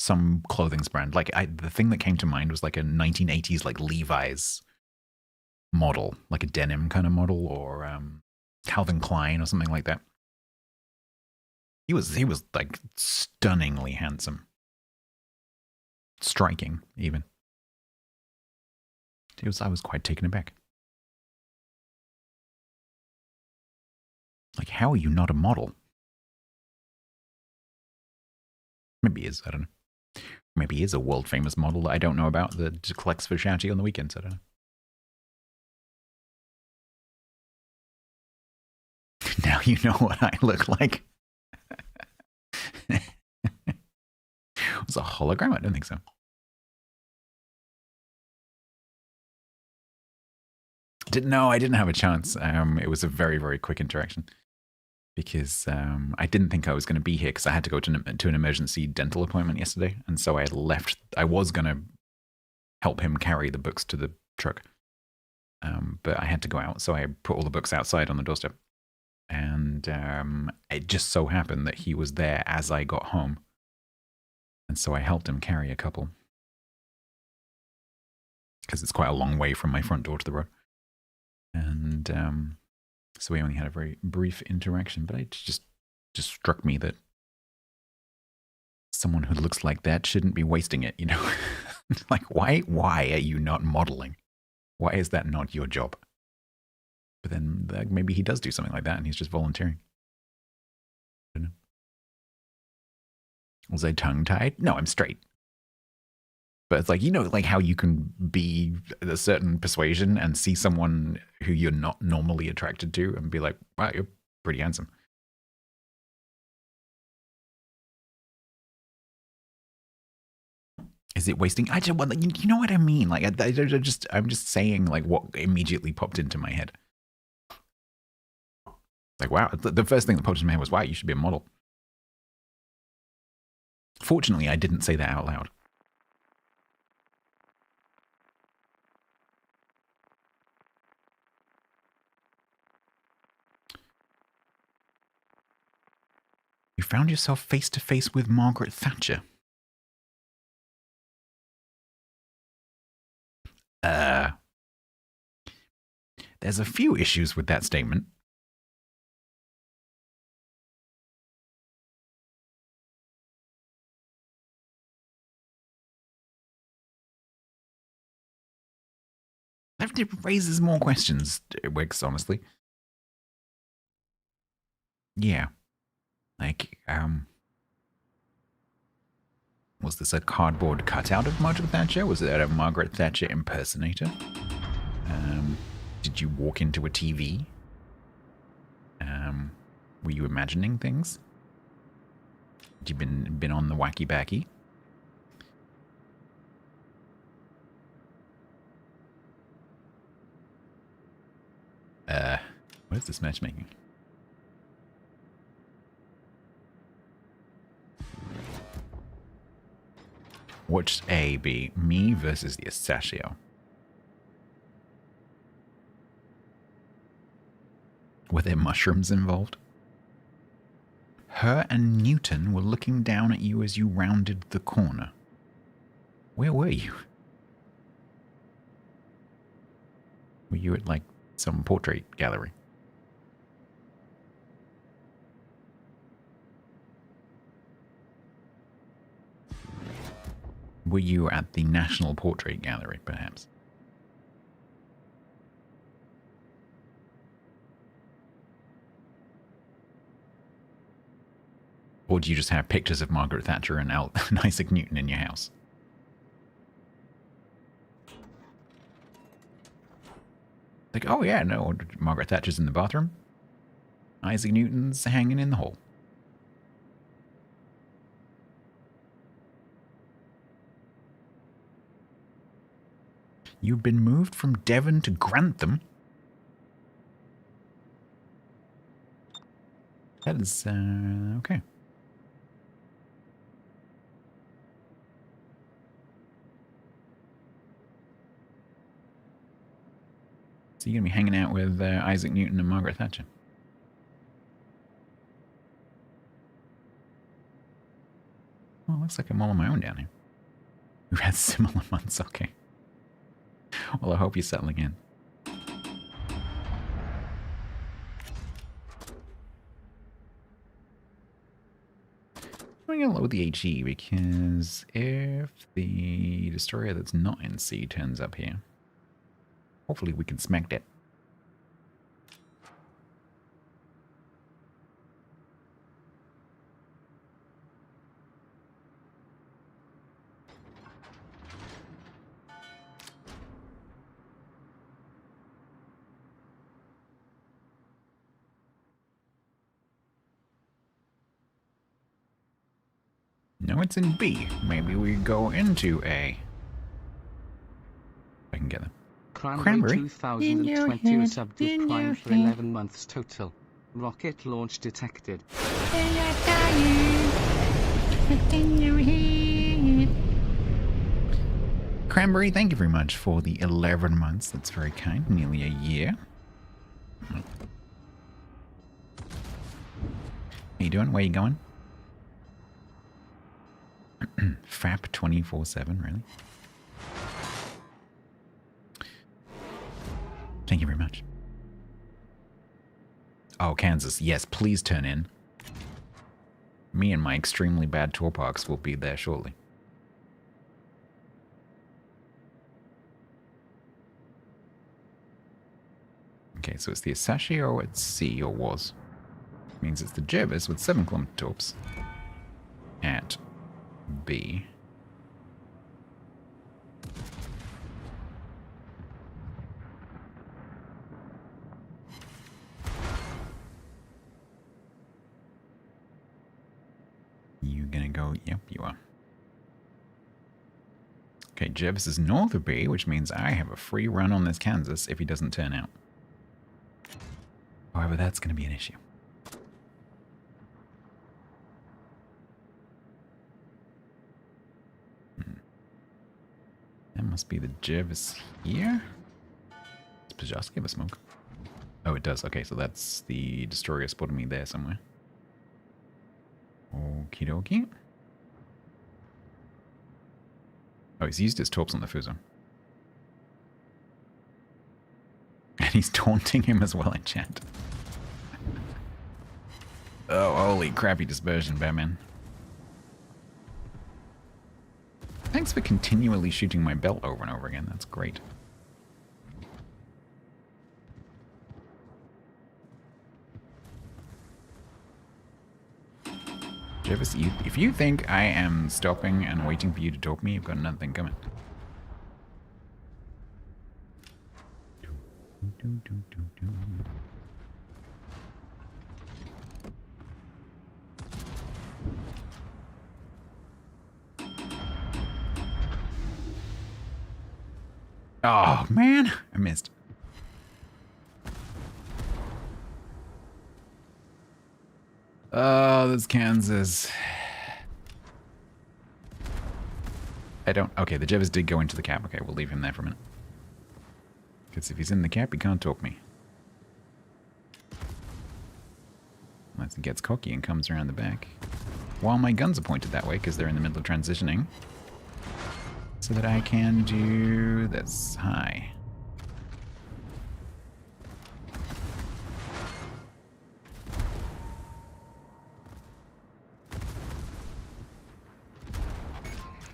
some clothing brand. Like the thing that came to mind was like a 1980s like Levi's model, like a denim kind of model, or Calvin Klein or something like that. He was like stunningly handsome, striking even. I was quite taken aback. Like, how are you not a model? Maybe he is, I don't know. Maybe he is a world famous model that I don't know about that collects for charity on the weekends, I don't know. Now you know what I look like. Was it a hologram? I don't think so. I didn't have a chance. It was a very, very quick interaction because I didn't think I was going to be here because I had to go to an emergency dental appointment yesterday. And so I had left. I was going to help him carry the books to the truck. But I had to go out. So I put all the books outside on the doorstep. And it just so happened that he was there as I got home. And so I helped him carry a couple. Because it's quite a long way from my front door to the road. And so we only had a very brief interaction. But it just struck me that someone who looks like that shouldn't be wasting it, you know? Like, why are you not modeling? Why is that not your job? But then maybe he does do something like that and he's just volunteering. I don't know. Was I tongue-tied? No, I'm straight. But it's like, you know, like how you can be a certain persuasion and see someone who you're not normally attracted to and be like, wow, you're pretty handsome. Is it wasting? I just, well, you know what I mean. Like, I'm just saying like what immediately popped into my head. Like, wow, the first thing that popped into my head was, wow, you should be a model. Fortunately, I didn't say that out loud. You found yourself face to face with Margaret Thatcher. There's a few issues with that statement. It raises more questions, Wix, honestly. Yeah. Like, was this a cardboard cutout of Margaret Thatcher? Was it a Margaret Thatcher impersonator? Did you walk into a TV? Were you imagining things? Had you been on the wacky backy? What is this matchmaking? Watch A be me versus the Astachio. Were there mushrooms involved? Her and Newton were looking down at you as you rounded the corner. Where were you? Were you at, like, some portrait gallery? Were you at the National Portrait Gallery, perhaps? Or do you just have pictures of Margaret Thatcher and Isaac Newton in your house? Like, oh yeah, no, Margaret Thatcher's in the bathroom. Isaac Newton's hanging in the hall. You've been moved from Devon to Grantham? That is, okay. So you're going to be hanging out with Isaac Newton and Margaret Thatcher? Well, looks like I'm all on my own down here. We've had similar months, okay. Well, I hope you're settling in. I'm going to load the HE because if the destroyer that's not in C turns up here, hopefully we can smack that. No, it's in B. Maybe we go into A. If I can get them. Cranberry 2020 was subbed with Prime for 11 months total. Rocket launch detected. Cranberry, thank you very much for the 11 months. That's very kind. Nearly a year. How you doing? Where you going? FAP 24/7, really? Thank you very much. Oh, Kansas. Yes, please turn in. Me and my extremely bad tour parks will be there shortly. Okay, so it's the Asashio at C, or was. Means it's the Jervis with 7-kilometer torps at B. You gonna go? Yep, you are. Okay, Jervis is north of B, which means I have a free run on this Kansas if he doesn't turn out. However, that's going to be an issue. That must be the Jervis here. Does Pajosk give a smoke? Oh, it does. Okay, so that's the destroyer spotting me there somewhere. Okie dokie. Oh, he's used his torps on the Fuso. And he's taunting him as well in chat. Oh, holy crappy dispersion, Batman. Thanks for continually shooting my belt over and over again. That's great. Jervis, if you think I am stopping and waiting for you to talk me, you've got nothing coming. Oh, man. I missed. Oh, this Kansas. I don't... Okay, the Jervis did go into the cap. Okay, we'll leave him there for a minute. Because if he's in the cap, he can't talk me. Unless he gets cocky and comes around the back. While my guns are pointed that way, because they're in the middle of transitioning. So that I can do this. Hi.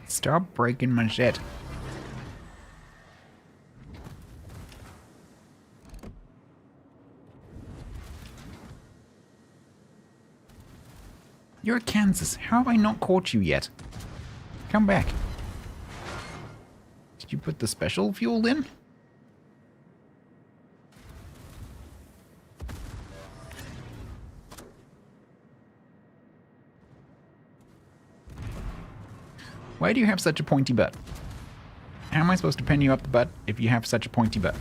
Stop breaking my shit. You're Kansas. How have I not caught you yet? Come back. Did you put the special fuel in? Why do you have such a pointy butt? How am I supposed to pen you up the butt if you have such a pointy butt?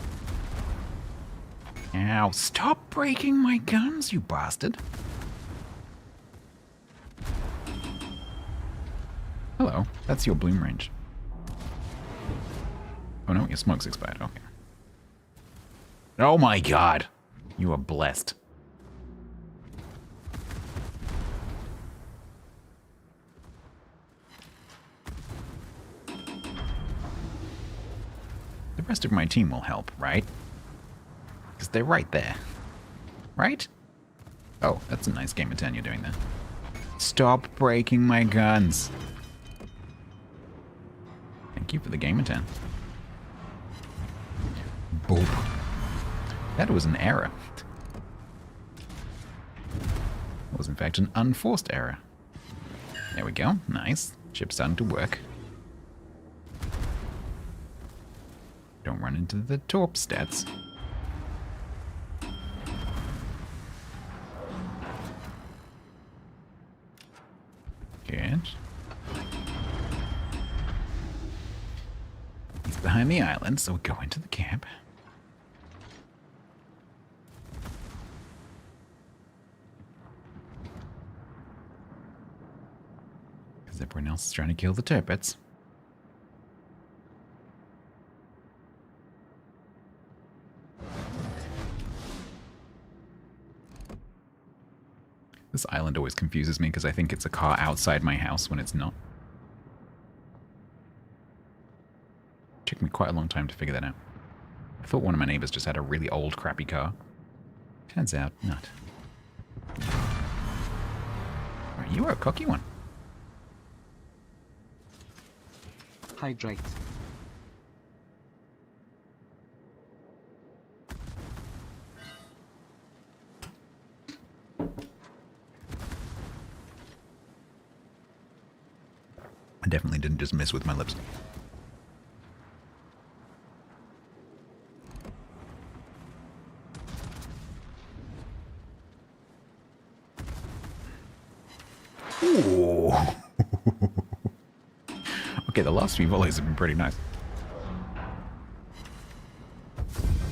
Ow, stop breaking my guns, you bastard. Hello, that's your bloom range. Oh no, your smoke's expired, okay. Oh my god, you are blessed. The rest of my team will help, right? Because they're right there. Right? Oh, that's a nice game of 10 you're doing there. Stop breaking my guns. Thank you for the game of 10. Boop. That was an error. It was in fact an unforced error. There we go. Nice. Chip's starting to work. Don't run into the torp stats. Good. He's behind the island, so we go into the camp. Because everyone else is trying to kill the turpets. This island always confuses me because I think it's a car outside my house when it's not. It took me quite a long time to figure that out. I thought one of my neighbors just had a really old, crappy car. Turns out, not. Right, you are a cocky one. Hydrate. I definitely didn't just miss with my lips. Ooh. Okay, the last few volleys have been pretty nice.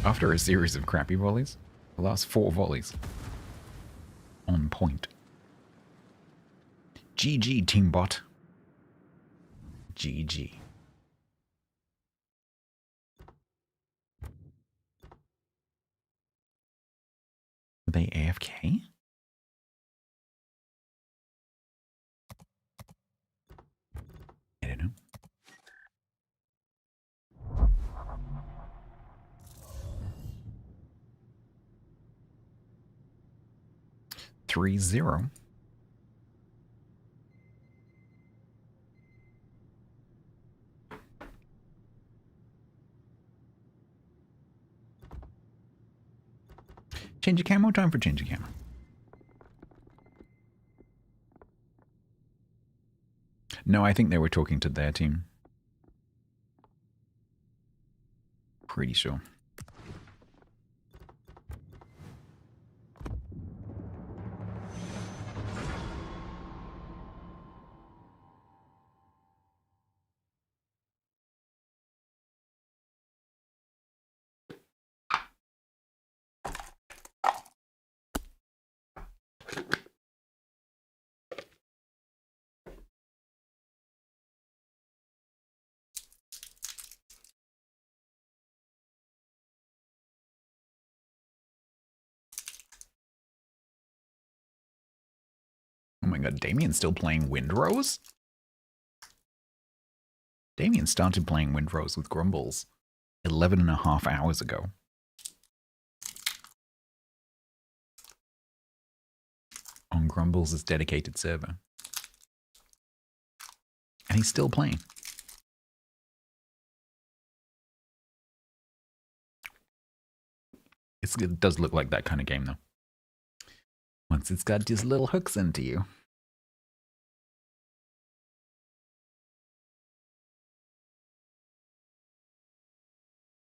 After a series of crappy volleys, the last 4 volleys. On point. GG, Team Bot. GG. Were they AFK? I don't know. Three zero. Change of camo? Time for change of camo. No, I think they were talking to their team. Pretty sure. Oh my god, Damien's still playing Windrose? Damien started playing Windrose with Grumbles 11.5 hours ago. On Grumbles' dedicated server. And he's still playing. It does look like that kind of game, though. Once it's got just little hooks into you.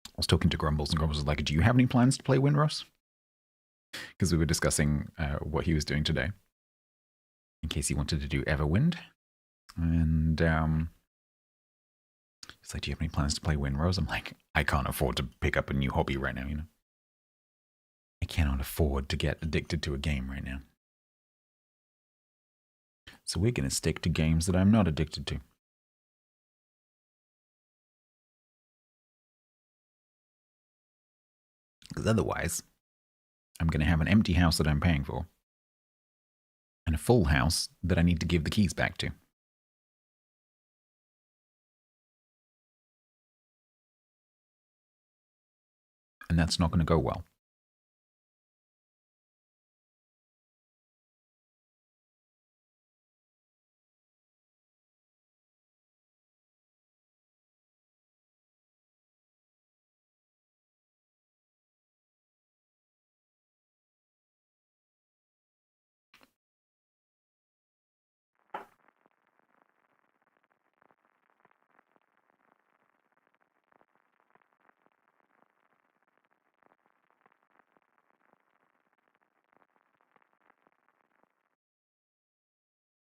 I was talking to Grumbles, and Grumbles was like, do you have any plans to play Windrose? Because we were discussing what he was doing today. In case he wanted to do Everwind. And he's like, do you have any plans to play Windrose? I'm like, I can't afford to pick up a new hobby right now, you know? I cannot afford to get addicted to a game right now. So we're going to stick to games that I'm not addicted to. Because otherwise, I'm going to have an empty house that I'm paying for. And a full house that I need to give the keys back to. And that's not going to go well.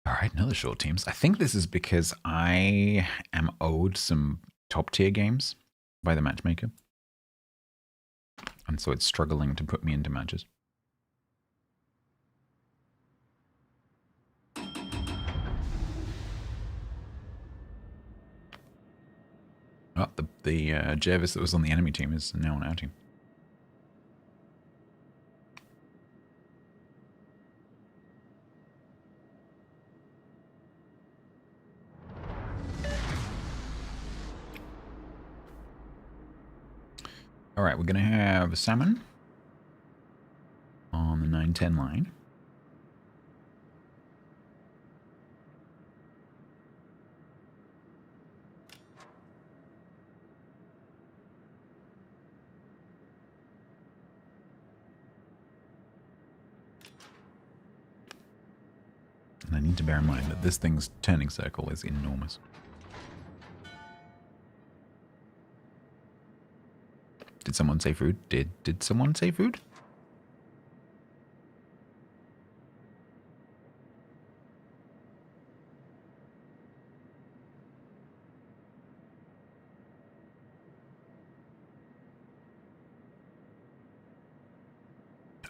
All right, another short teams. I think this is because I am owed some top tier games by the matchmaker. And so it's struggling to put me into matches. Oh, the Jervis that was on the enemy team is now on our team. All right, we're going to have a salmon on the 910 line. And I need to bear in mind that this thing's turning circle is enormous. Did someone say food? Did someone say food?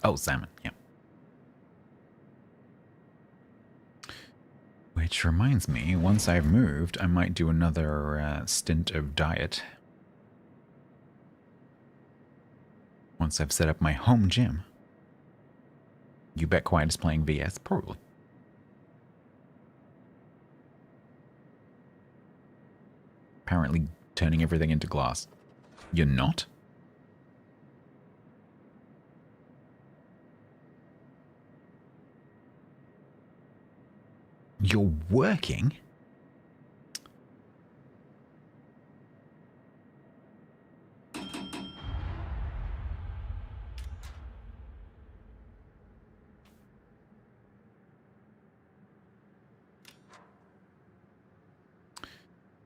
Oh, salmon, yeah. Which reminds me, once I've moved, I might do another stint of diet. Once I've set up my home gym. You Bet Quiet is playing VS? Probably. Apparently turning everything into glass. You're not? You're working?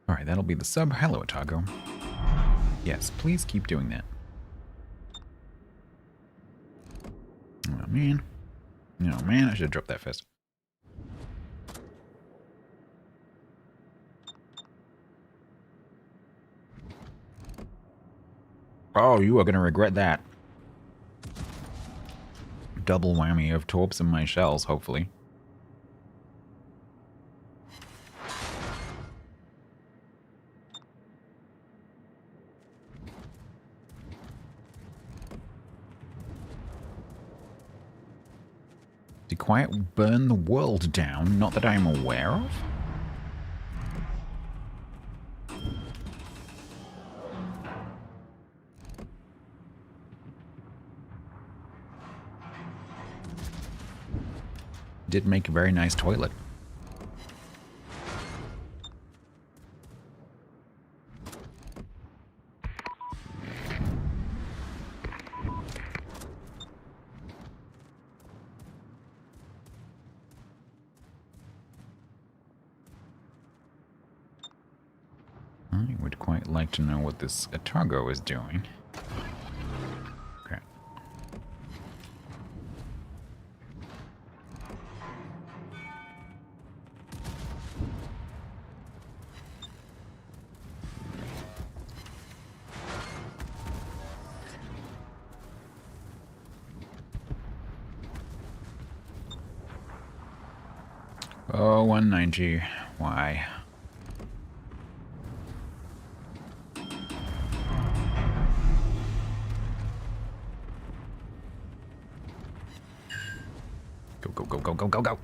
Alright, that'll be the sub. Hello, Otago. Yes, please keep doing that. Oh, man. Oh, man, I should have dropped that first. Oh, you are going to regret that. Double whammy of torps and my shells, hopefully. Did Quiet burn the world down? Not that I'm aware of? Did make a very nice toilet. I would quite like to know what this Otago is doing. Okay. Oh, 190. Why? Go, go, go, go, go, go, go.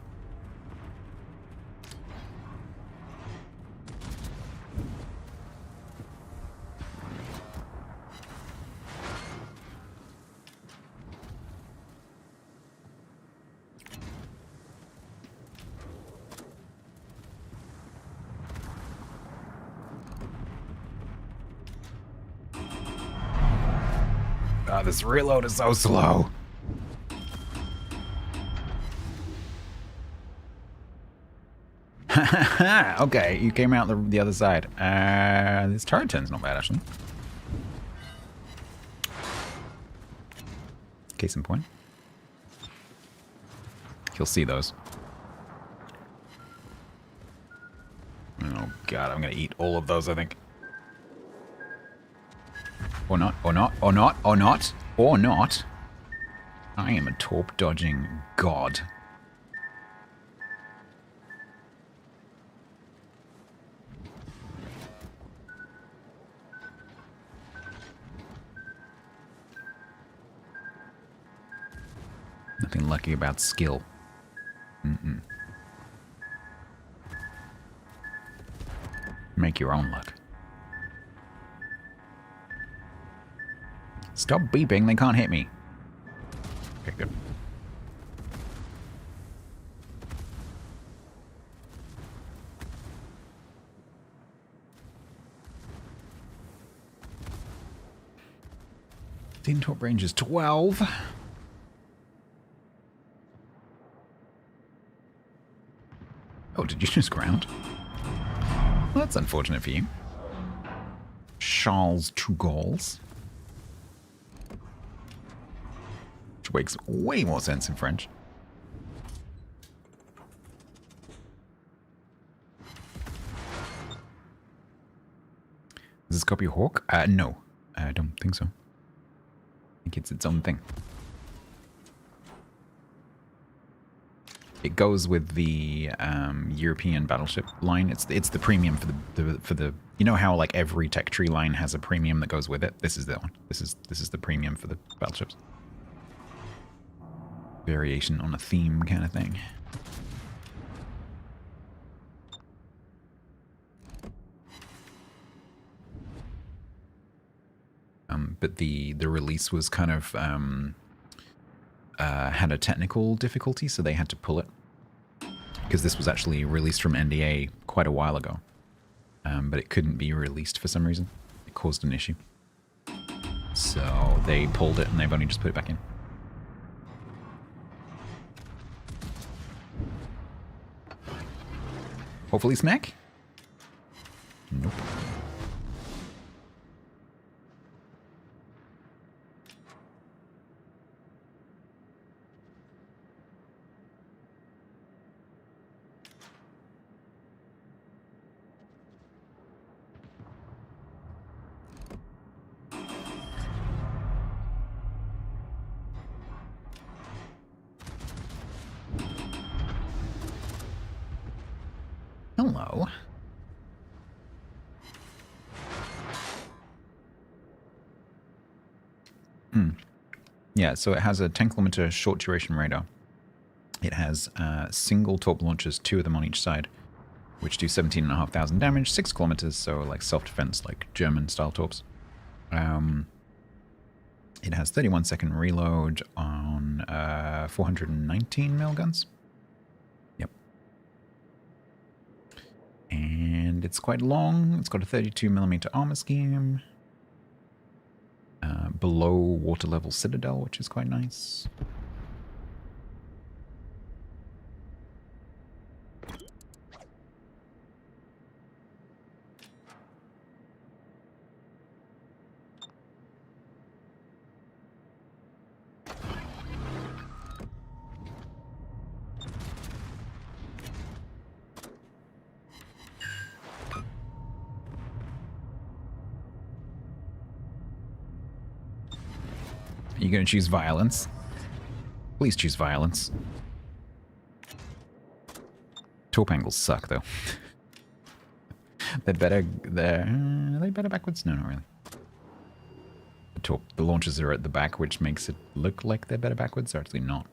Ah, this reload is so slow. Okay, you came out the other side. This turret turn's not bad, actually. Case in point. You'll see those. Oh god, I'm gonna eat all of those, I think. Or not, or not, or not, or not, or not. I am a torp dodging god. Nothing lucky about skill. Mm-mm. Make your own luck. Stop beeping, they can't hit me. Okay, good. Team top range is 12. Oh, did you just ground? Well, that's unfortunate for you. Charles Trugols. Which makes way more sense in French. Does this copy Hawk? No. I don't think so. I think it's its own thing. It goes with the European battleship line. It's the premium for the you know how like every tech tree line has a premium that goes with it. This is that one. This is the premium for the battleships. Variation on a theme kind of thing. But the release was kind of had a technical difficulty, so they had to pull it because this was actually released from NDA quite a while ago, but it couldn't be released for some reason. It caused an issue, so they pulled it and they've only just put it back in. Hopefully smack? Nope. Hello. Yeah, so it has a 10-kilometer short duration radar. It has single torp launchers, 2 of them on each side, which do 17,500 damage, 6 kilometers, so like self-defense, like German-style torps. It has 31-second reload on 419 mil guns. Yep. And it's quite long. It's got a 32mm armor scheme. Below water level citadel, which is quite nice. Are you going to choose violence? Please choose violence. Torp angles suck, though. They're better. Are they better backwards? No, not really. The launchers are at the back, which makes it look like they're better backwards. They're actually not.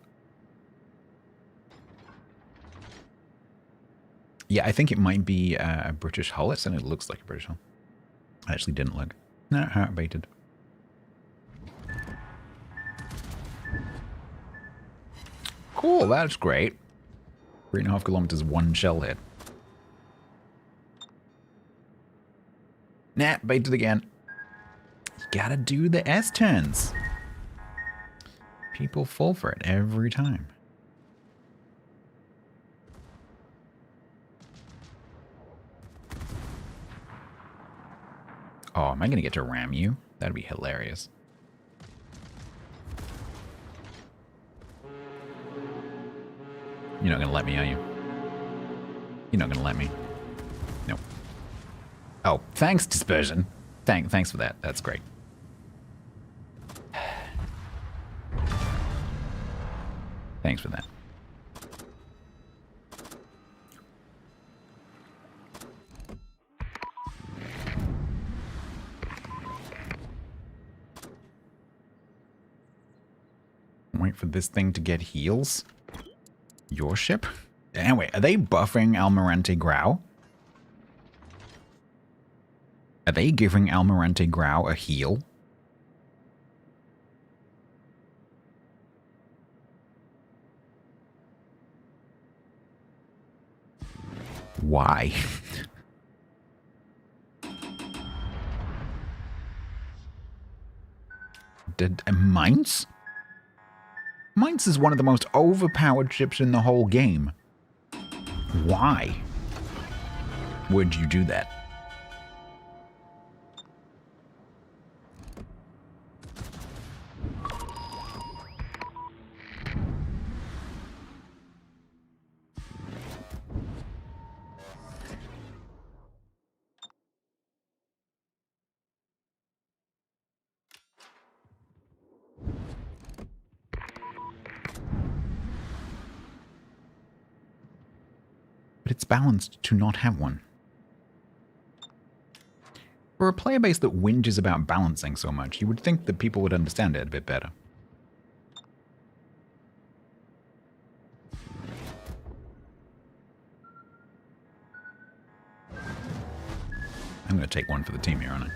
Yeah, I think it might be a British hull. It certainly looks like a British hull. I actually didn't look. No, heart baited. Cool, that's great. 3.5 kilometers, 1 shell hit. Nah, baited again. You gotta do the S turns. People fall for it every time. Oh, am I gonna get to ram you? That'd be hilarious. You're not gonna let me, are you? You're not gonna let me. Nope. Oh, thanks, Dispersion. Thanks for that. That's great. Thanks for that. Wait for this thing to get heals. Your ship? Anyway, are they buffing Almirante Grau? Are they giving Almirante Grau a heal? Why? Did Mainz? Mainz is one of the most overpowered ships in the whole game. Why would you do that? it's balanced to not have one. For a player base that whinges about balancing so much, you would think that people would understand it a bit better. I'm going to take one for the team here, aren't I?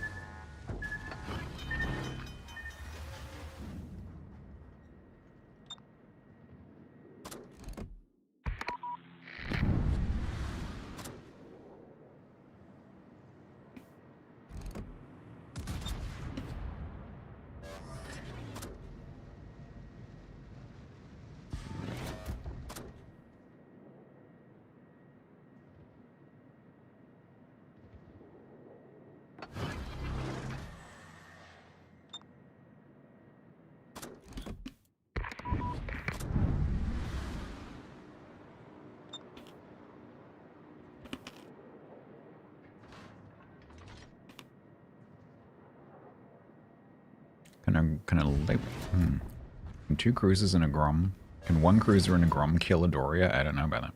Can two cruisers and a Grom? Can one cruiser and a Grom kill a Doria? I don't know about that.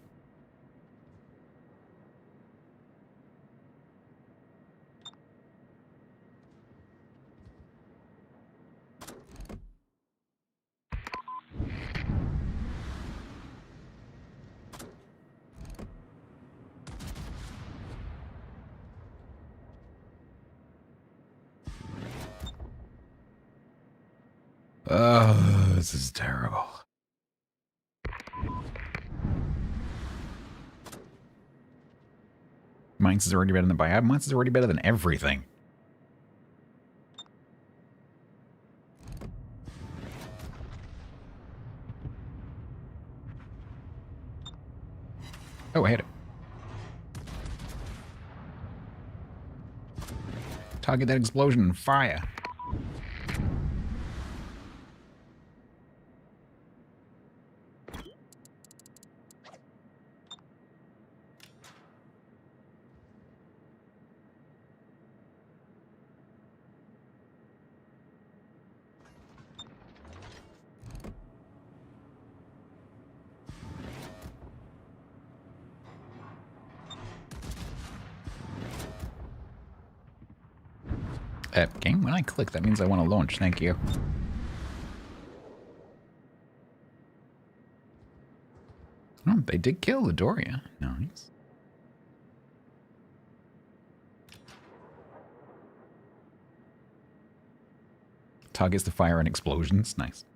Oh, this is terrible. Mines is already better than buyout. Mines is already better than everything. Oh, I hit it. Target that explosion and fire. Game, when I click, that means I want to launch. Thank you. Oh, they did kill the Doria. Nice. Targets the fire and explosions. Nice.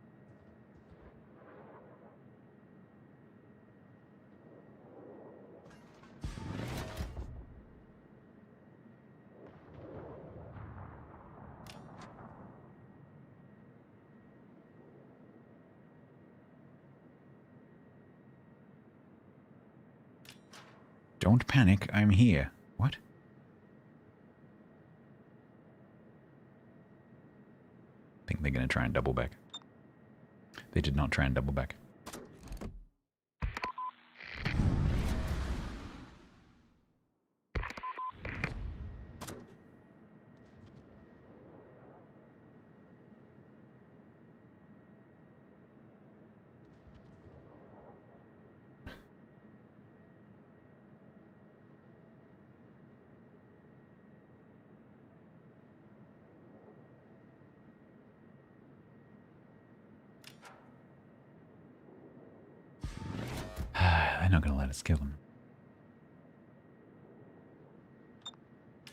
Don't panic, I'm here. What? I think they're going to try and double back. They did not try and double back. They're not going to let us kill them.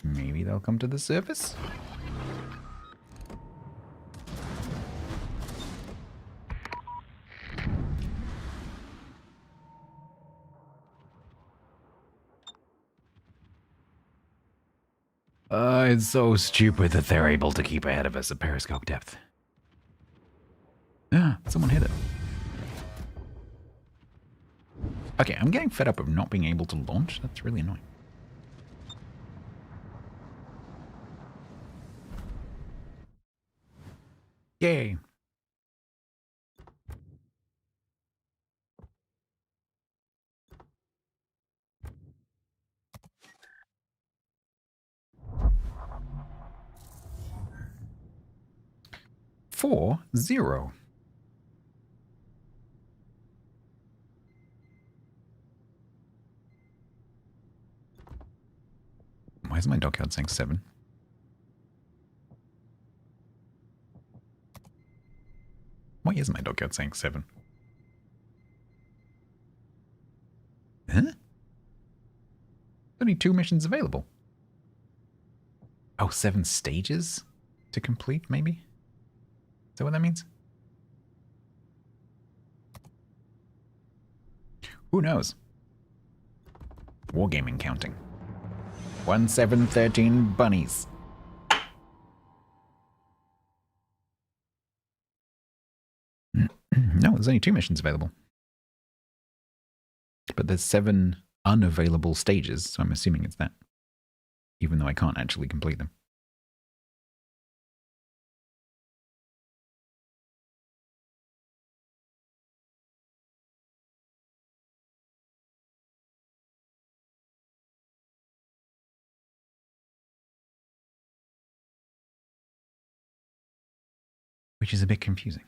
Maybe they'll come to the surface? It's so stupid that they're able to keep ahead of us at periscope depth. Ah, someone hit it. Okay, I'm getting fed up of not being able to launch. That's really annoying. Yay. Four, 0. is my dockyard saying 7? Why is my dockyard saying 7? Huh? Only 2 missions available. Oh, 7 stages to complete, maybe? Is that what that means? Who knows? Wargaming counting. 1713 bunnies. No, there's only 2 missions available. But there's 7 unavailable stages, so I'm assuming it's that. Even though I can't actually complete them. Which is a bit confusing.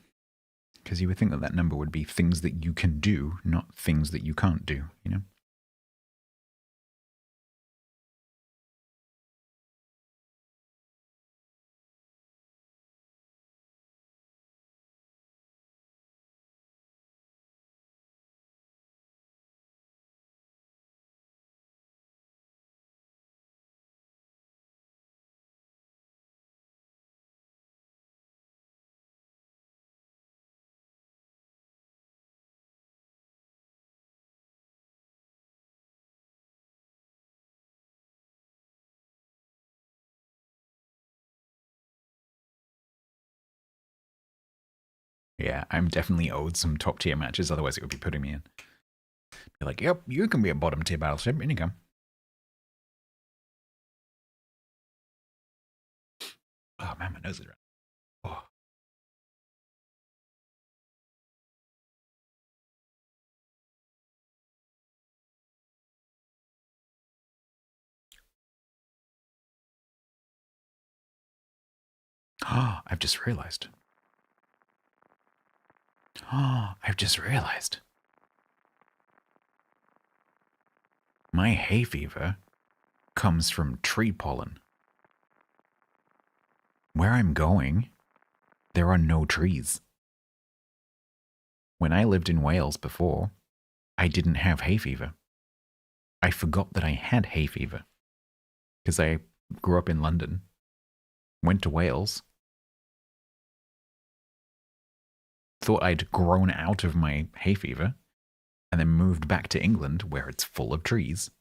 Because you would think that that number would be things that you can do, not things that you can't do, you know? Yeah, I'm definitely owed some top tier matches, otherwise it would be putting me in. Be like, yep, you can be a bottom tier battleship, in you come. Oh man, my nose is red. Oh. Oh, I've just realized. Oh, I've just realized. My hay fever comes from tree pollen. Where I'm going, there are no trees. When I lived in Wales before, I didn't have hay fever. I forgot that I had hay fever. Because I grew up in London, went to Wales, thought I'd grown out of my hay fever, and then moved back to England where it's full of trees.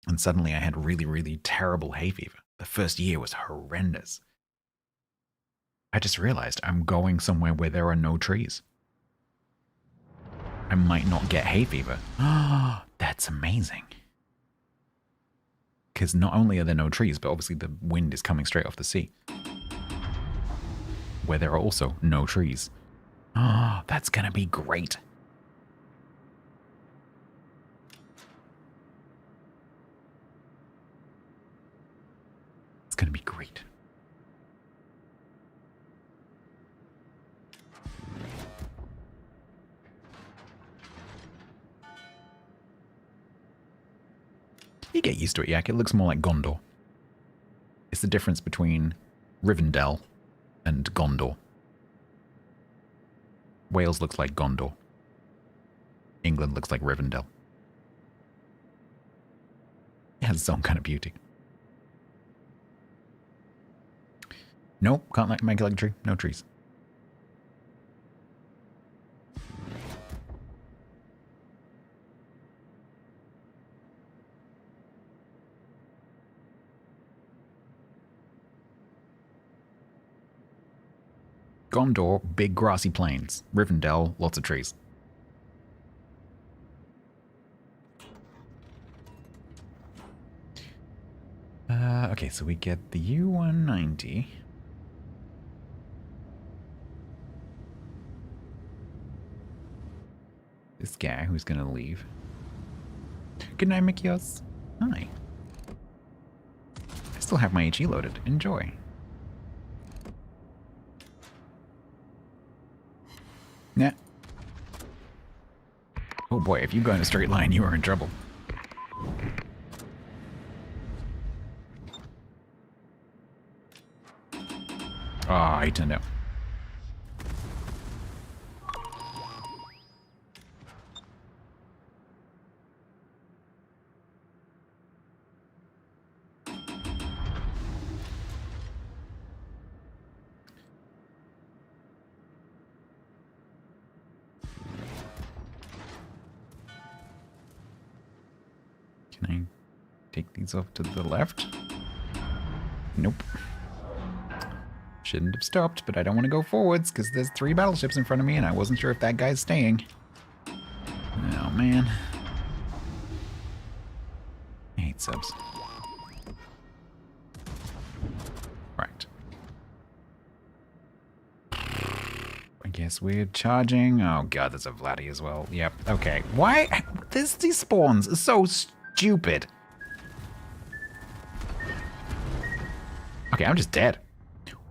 And suddenly I had really, really terrible hay fever. The first year was horrendous. I just realized I'm going somewhere where there are no trees. I might not get hay fever. Oh, that's amazing. Because not only are there no trees, but obviously the wind is coming straight off the sea. Where there are also no trees. Oh, that's going to be great. It's going to be great. You get used to it, Yak. It looks more like Gondor. It's the difference between Rivendell and Gondor. Wales looks like Gondor. England looks like Rivendell. It has its own kind of beauty. Nope, can't make it like a tree. No trees. Gondor, big grassy plains. Rivendell, lots of trees. Okay, so we get the U-190. This guy who's gonna leave. Good night, Mikios. Hi. I still have my HE loaded. Enjoy. Nah. Oh boy, if you go in a straight line, you are in trouble. Oh, he turned out. Can I take these off to the left? Nope. Shouldn't have stopped, but I don't want to go forwards because there's 3 battleships in front of me and I wasn't sure if that guy's staying. Oh, man. I hate subs. Right. I guess we're charging. Oh, God, there's a Vladdy as well. Yep. Okay. Why? These spawns are so stupid. Okay, I'm just dead.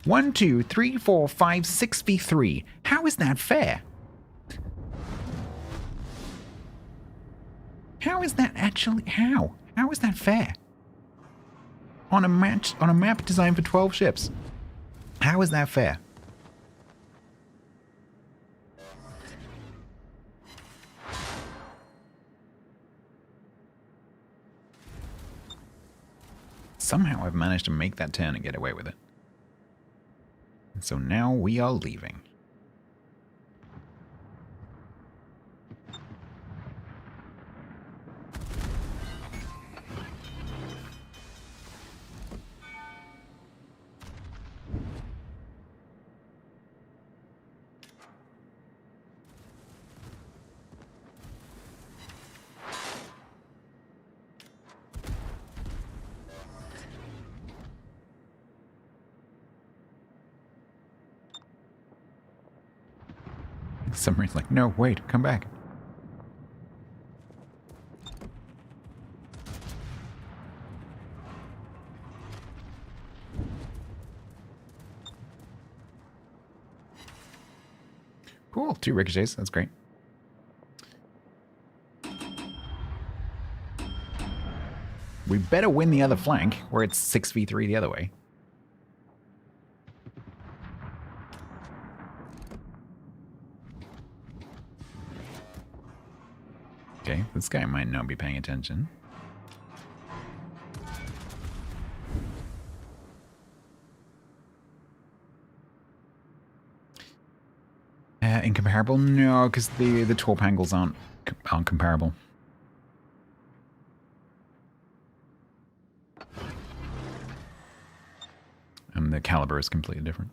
1, 2, 3, 4, 5, 6 v3. How is that fair? How is that actually? How? How is that fair? On a map designed for 12 ships. How is that fair? Somehow I've managed to make that turn and get away with it. So now we are leaving. Submarine's like, no, wait, come back. Cool, 2 ricochets, that's great. We better win the other flank, where it's 6v3 the other way. Okay, this guy might not be paying attention. Incomparable? No, because the torp angles aren't comparable. And the caliber is completely different.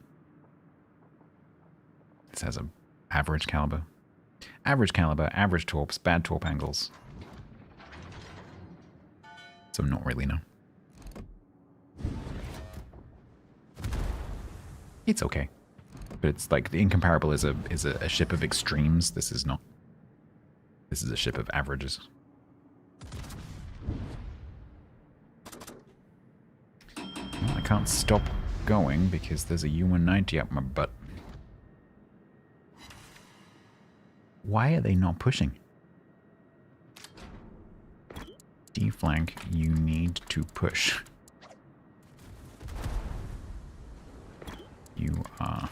This has a average caliber. Average caliber, average torps, bad torp angles. So not really, no. It's okay. But it's like the incomparable is a ship of extremes. This is not. This is a ship of averages. Well, I can't stop going because there's a U-190 up my butt. Why are they not pushing? D-flank, you need to push. You are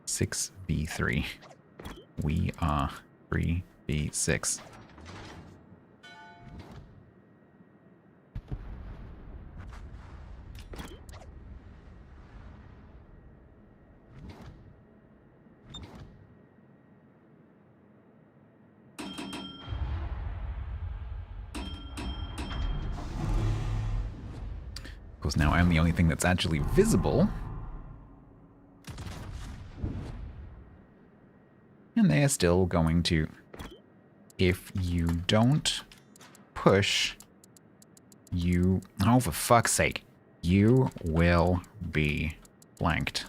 6v3. We are 3v6. Of course, now I'm the only thing that's actually visible. And they are still going to... If you don't push, you... Oh, for fuck's sake. You will be flanked.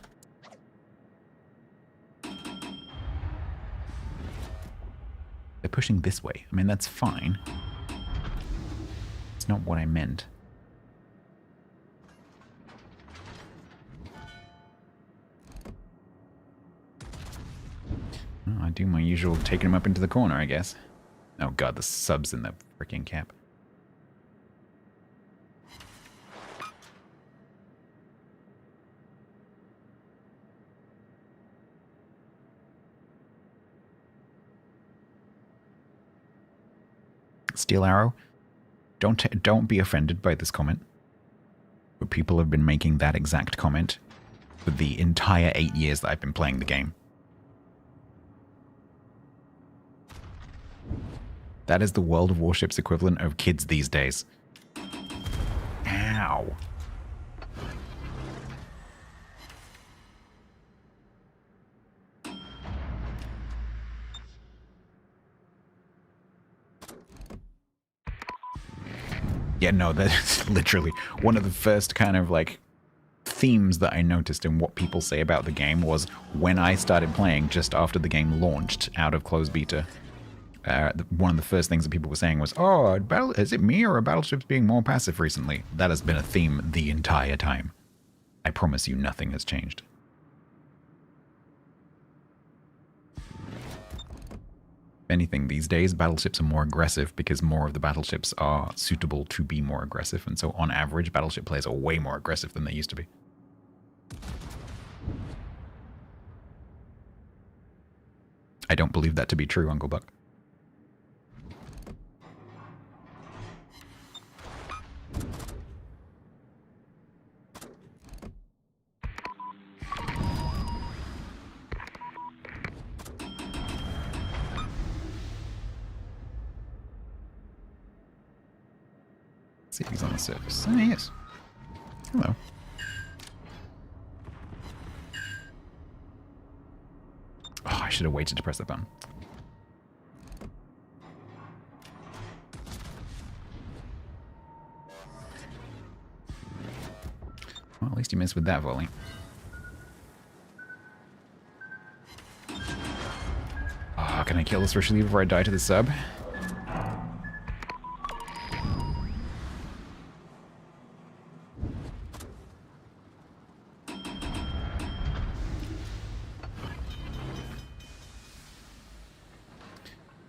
They're pushing this way. I mean, that's fine. It's not what I meant. Well, I do my usual taking him up into the corner, I guess. Oh god, the sub's in the freaking cap. Steel Arrow, don't be offended by this comment. But people have been making that exact comment for the entire 8 years that I've been playing the game. That is the World of Warships equivalent of kids these days. Ow. Yeah, no, that's literally one of the first kind of like themes that I noticed in what people say about the game was when I started playing just after the game launched out of closed beta. One of the first things that people were saying was, oh, is it me or are battleships being more passive recently? That has been a theme the entire time. I promise you nothing has changed. If anything, these days, battleships are more aggressive because more of the battleships are suitable to be more aggressive, and so on average, battleship players are way more aggressive than they used to be. I don't believe that to be true, Uncle Buck. See if he's on the surface. Oh, he is. Hello. Oh, I should have waited to press that button. Well, at least you missed with that volley. Oh, can I kill this Richelieu before I die to the sub?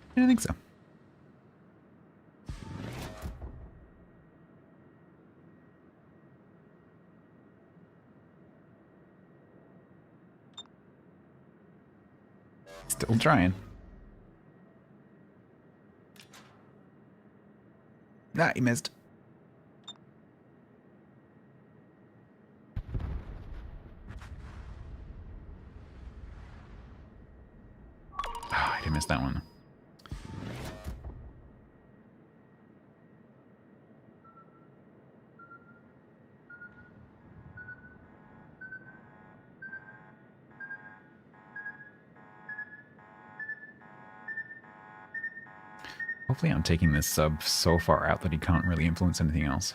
I don't think so. Still trying. Nah, he missed. Oh, I did miss that one. Hopefully I'm taking this sub so far out that he can't really influence anything else.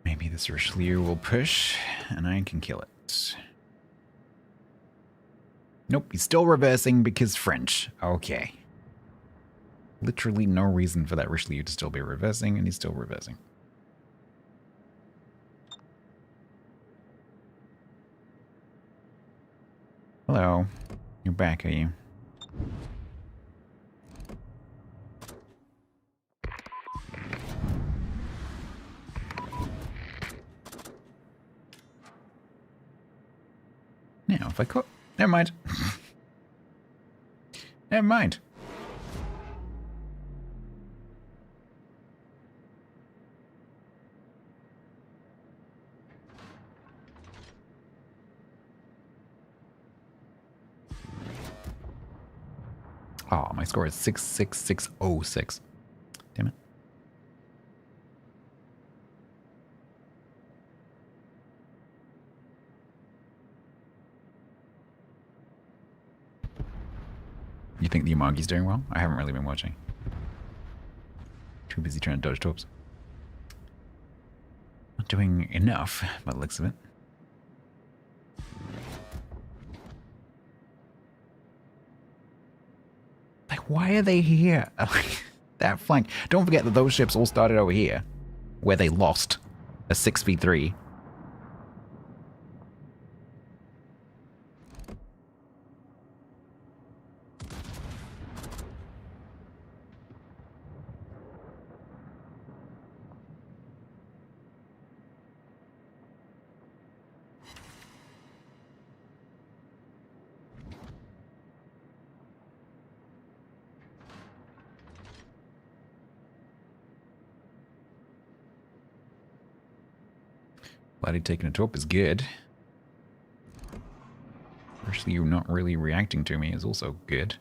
Maybe this Richelieu will push and I can kill it. Nope, he's still reversing because French. Okay. Literally no reason for that Richelieu to still be reversing, and he's still reversing. Hello. You're back, are you? Now, if I could... Never mind. Never mind. Oh, my score is 66606. Damn it. You think the Umagi's doing well? I haven't really been watching. Too busy trying to dodge torps. Not doing enough, by the looks of it. Like, why are they here? That flank. Don't forget that those ships all started over here, where they lost a 6v3. Bloody taking it up is good. Actually, you not really reacting to me is also good.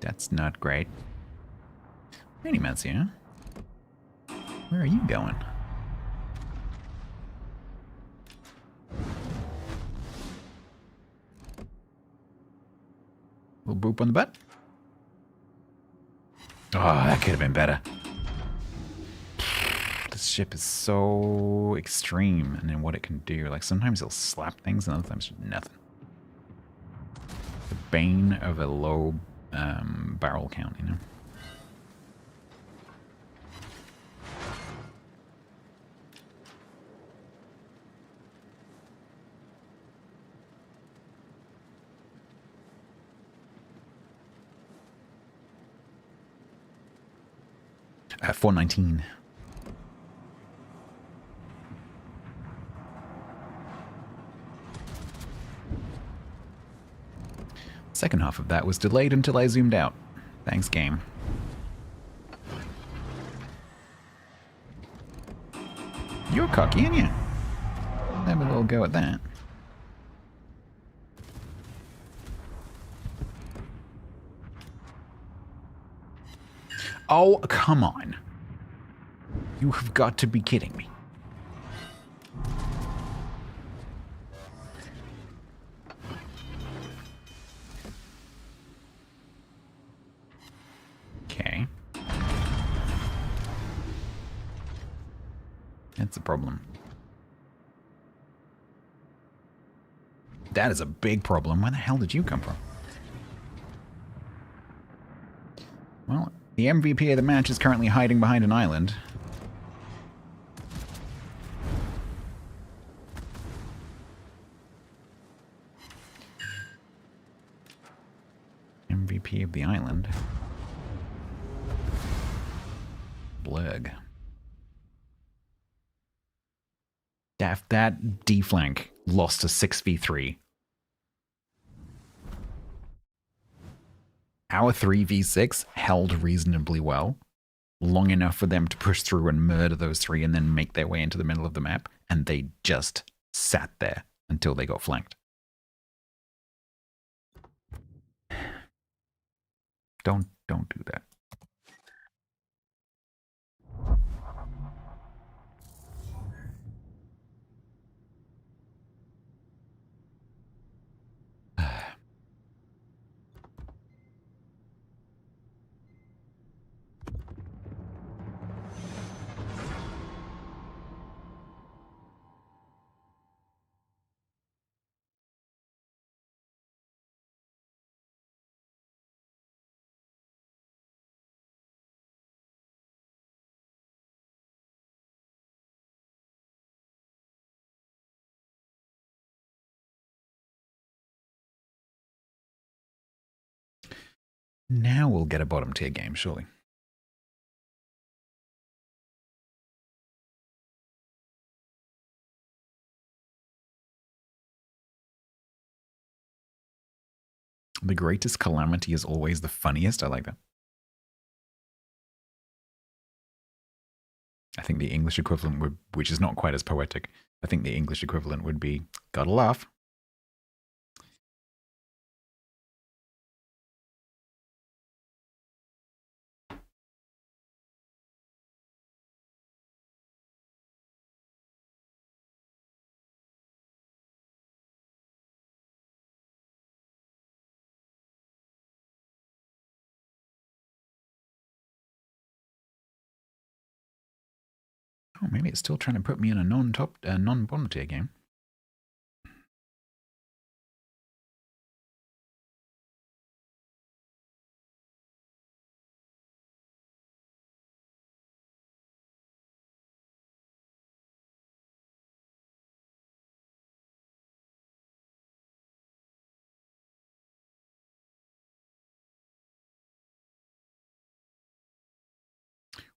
That's not great. Any mats here? Where are you going? Little boop on the butt. Oh, that could have been better. This ship is so extreme and in what it can do. Like, sometimes it'll slap things and other times nothing. The bane of a low barrel count, you know? At 419. Second half of that was delayed until I zoomed out. Thanks, game. You're cocky, ain't you? Have a little go at that. Oh, come on. You have got to be kidding me. Okay. That's a problem. That is a big problem. Where the hell did you come from? Well, the MVP of the match is currently hiding behind an island. MVP of the island. Blurg. That D-flank lost to 6v3. Our 3v6 held reasonably well, long enough for them to push through and murder those three and then make their way into the middle of the map, and they just sat there until they got flanked. Don't do that. Now we'll get a bottom tier game, surely. The greatest calamity is always the funniest. I like that. I think the English equivalent would, which is not quite as poetic, I think the English equivalent would be, gotta laugh. Oh, maybe it's still trying to put me in a non-bottom tier game.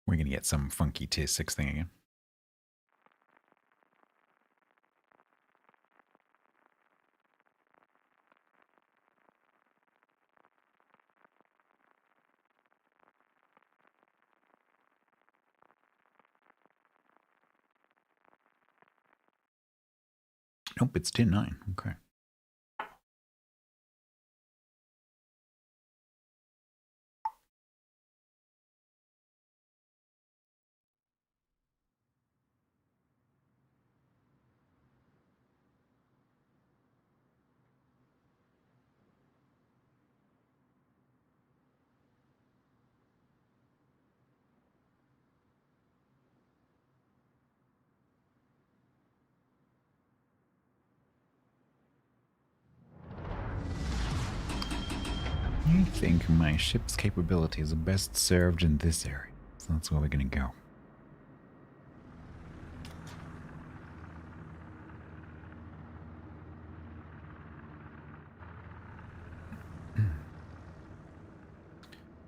We're going to get some funky tier 6 thing again. Nope, it's 10-9. Okay. I think my ship's capabilities are best served in this area. So that's where we're going to go.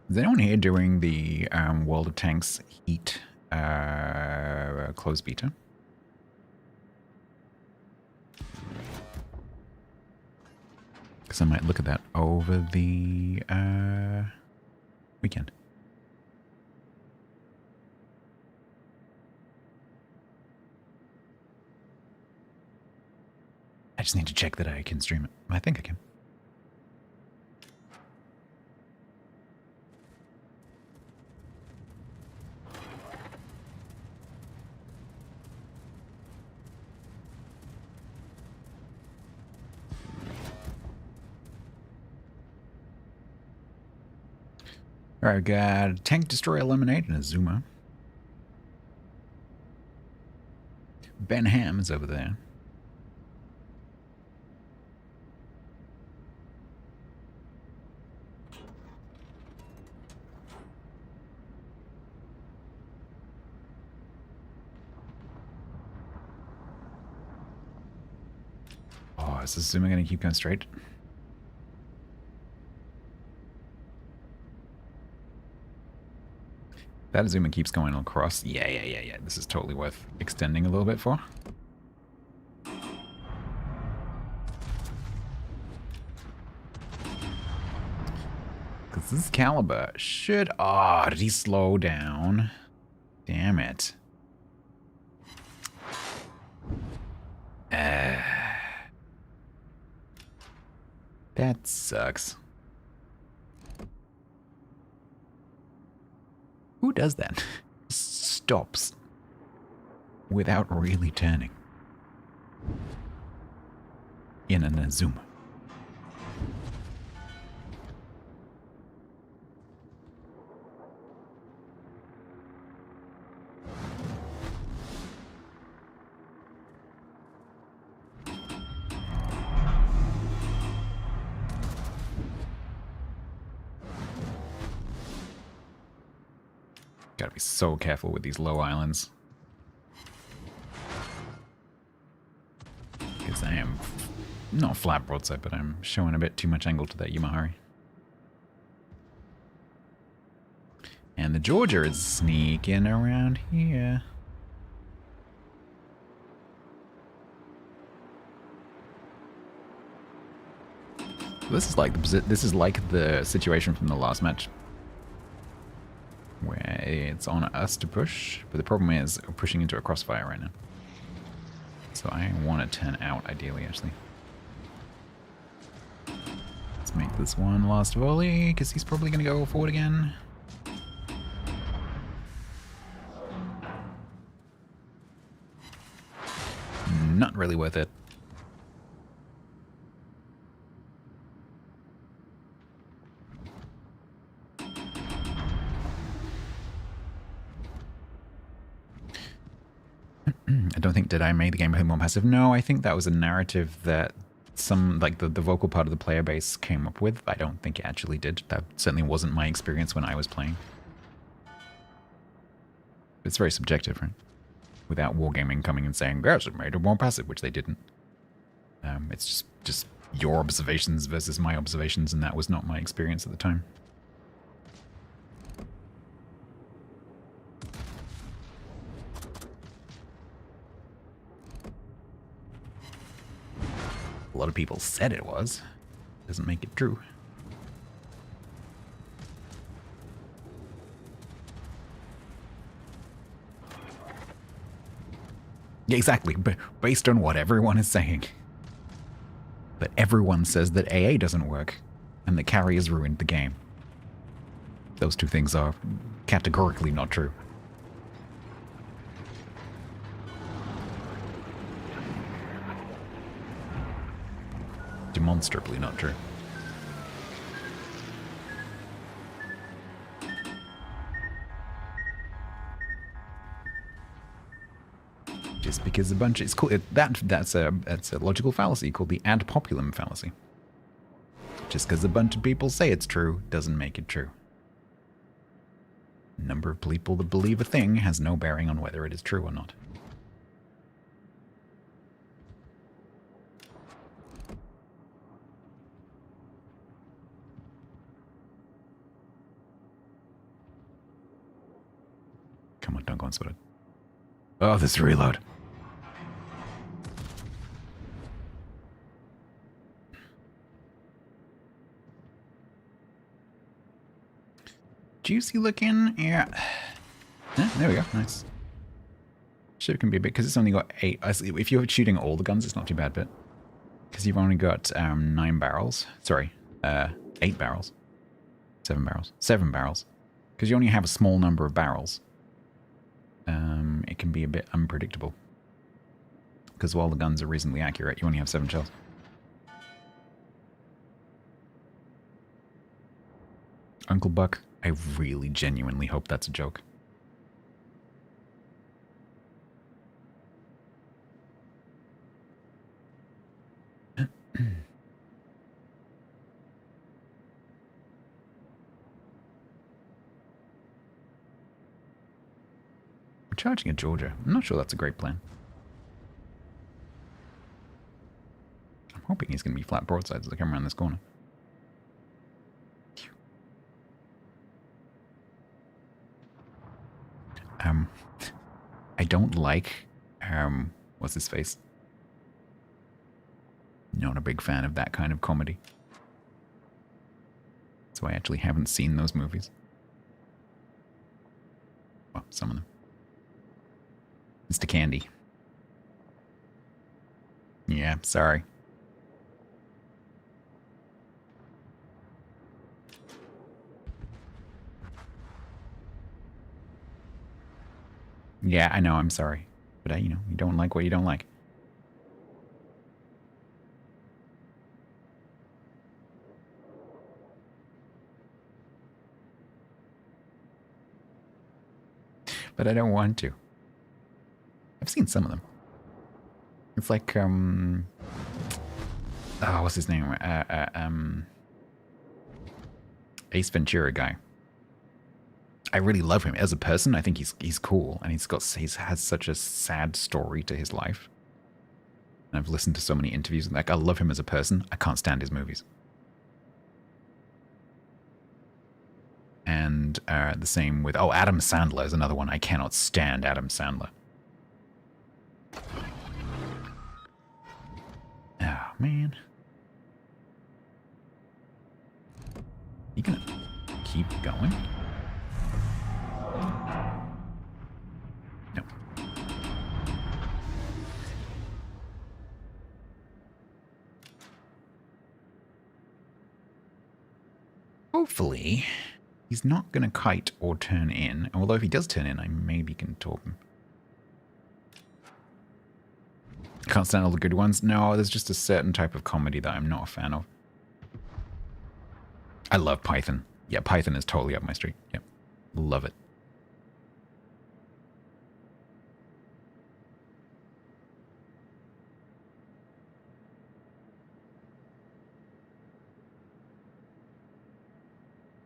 Is anyone here during the World of Tanks Heat closed beta? Because I might look at that over the weekend. I just need to check that I can stream it. I think I can. Alright, we got a Tank Destroyer Lemonade and a Zuma. Ben Ham is over there. Oh, is this Zuma going to keep going straight? That Zuma keeps going across. Yeah. This is totally worth extending a little bit for. Because this caliber should... Oh, did he slow down? Damn it. That sucks. Who does that? Stops without really turning in an Azuma. Gotta be so careful with these low islands. Because I am not flat broadside, but I'm showing a bit too much angle to that Yamahari. And the Georgia is sneaking around here. This is like the situation from the last match, where it's on us to push, but the problem is we're pushing into a crossfire right now. So I want to turn out, ideally, actually. Let's make this one last volley, because he's probably going to go forward again. Not really worth it. I don't think, did I make the gameplay more passive? No, I think that was a narrative that some, like the vocal part of the player base came up with. I don't think it actually did. That certainly wasn't my experience when I was playing. It's very subjective, right? Without Wargaming coming and saying, yes, it made it more passive, which they didn't. It's just your observations versus my observations, and that was not my experience at the time. A lot of people said it was. Doesn't make it true. Yeah, exactly, but based on what everyone is saying. But everyone says that AA doesn't work, and that carry has ruined the game. Those two things are categorically not true. Demonstrably not true. Just because a bunch, it's called that's a logical fallacy called the ad populum fallacy. Just because a bunch of people say it's true doesn't make it true. The number of people that believe a thing has no bearing on whether it is true or not. Come on, don't go unspotted. Oh, this reload. Juicy looking, yeah. There we go, nice. Ship can be a bit, because it's only got 8. If you're shooting all the guns, it's not too bad, but because you've only got 9 barrels. Sorry, 8 barrels. 7 barrels. 7 barrels. Because you only have a small number of barrels. It can be a bit unpredictable. Because while the guns are reasonably accurate, you only have 7 shells. Uncle Buck, I really genuinely hope that's a joke. We're charging at Georgia. I'm not sure that's a great plan. I'm hoping he's going to be flat broadsides as I come around this corner. I don't like, what's his face? Not a big fan of that kind of comedy. So I actually haven't seen those movies. Well, some of them. Mr. Candy. Yeah, sorry. Yeah, I know, I'm sorry. But, you don't like what you don't like. But I don't want to. I've seen some of them. It's like, oh, what's his name? Ace Ventura guy. I really love him as a person. I think he's cool, and he has such a sad story to his life. And I've listened to so many interviews, and I love him as a person. I can't stand his movies. And the same with Adam Sandler is another one. I cannot stand Adam Sandler. Oh man, you gonna keep going? No. Hopefully, he's not going to kite or turn in. Although if he does turn in, I maybe can talk him. Can't stand all the good ones. No, there's just a certain type of comedy that I'm not a fan of. I love Python. Yeah, Python is totally up my street. Yep. Love it.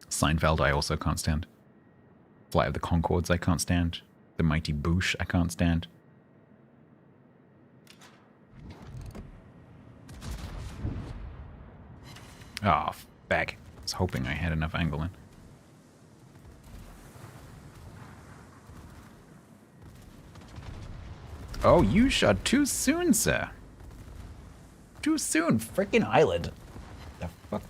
Seinfeld I also can't stand. Flight of the Conchords I can't stand. The Mighty Boosh I can't stand. Oh, back. I was hoping I had enough angle in. Oh, you shot too soon, sir. Too soon, frickin' island. The fuck?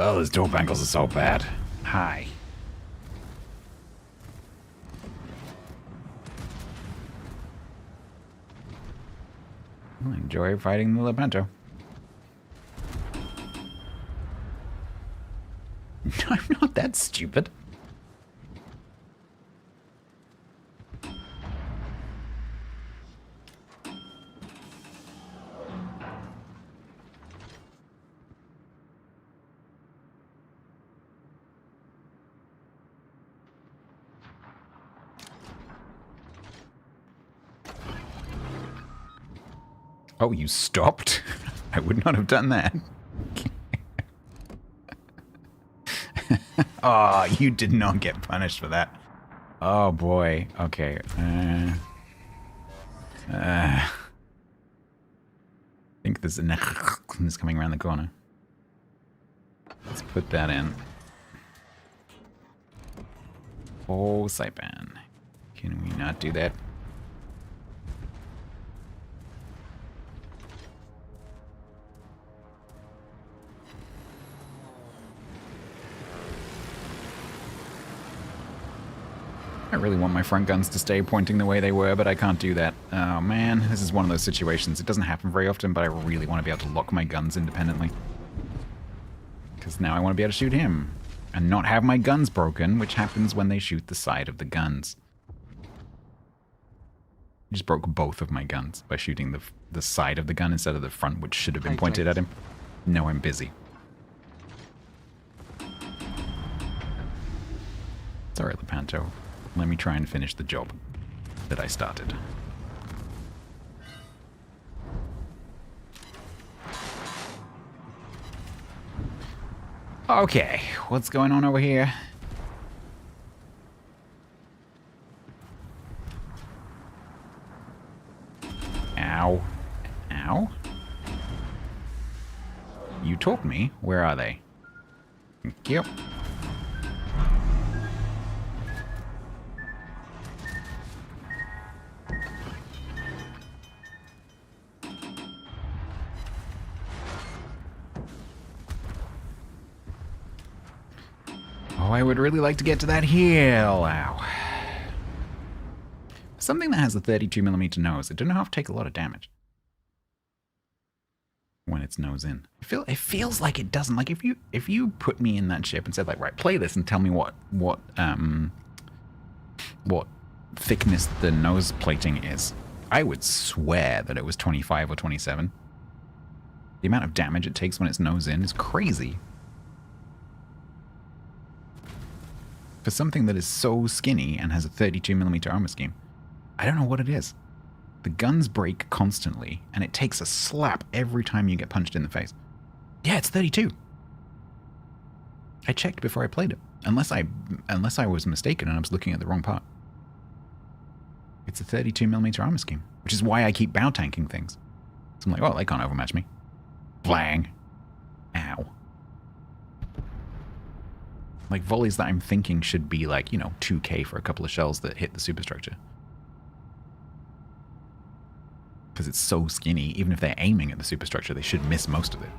Oh, those door bangles are so bad. Hi. I enjoy fighting the Lepanto. I'm not that stupid. Oh, you stopped? I would not have done that. Oh, you did not get punished for that. Oh boy. Okay. I think there's a that's coming around the corner. Let's put that in. Oh, Saipan. Can we not do that? I really want my front guns to stay pointing the way they were, but I can't do that. Oh man, this is one of those situations. It doesn't happen very often, but I really want to be able to lock my guns independently. Because now I want to be able to shoot him. And not have my guns broken, which happens when they shoot the side of the guns. I just broke both of my guns by shooting the side of the gun instead of the front, which should have been pointed at him. No, I'm busy. Sorry, Lepanto. Let me try and finish the job that I started. Okay, what's going on over here? Ow. Ow. You told me. Where are they? Thank you. I would really like to get to that hill. Ow. Something that has a 32mm nose, it doesn't have to take a lot of damage when it's nose in. It feels like it doesn't. Like if you put me in that ship and said like, right, play this and tell me what thickness the nose plating is, I would swear that it was 25 or 27. The amount of damage it takes when it's nose in is crazy. For something that is so skinny and has a 32mm armor scheme. I don't know what it is. The guns break constantly, and it takes a slap every time you get punched in the face. Yeah, it's 32. I checked before I played it. Unless I was mistaken and I was looking at the wrong part. It's a 32mm armor scheme, which is why I keep bow tanking things. So I'm like, oh, they can't overmatch me. Blang. Ow. Like, volleys that I'm thinking should be like, you know, 2k for a couple of shells that hit the superstructure. Because it's so skinny, even if they're aiming at the superstructure, they should miss most of it.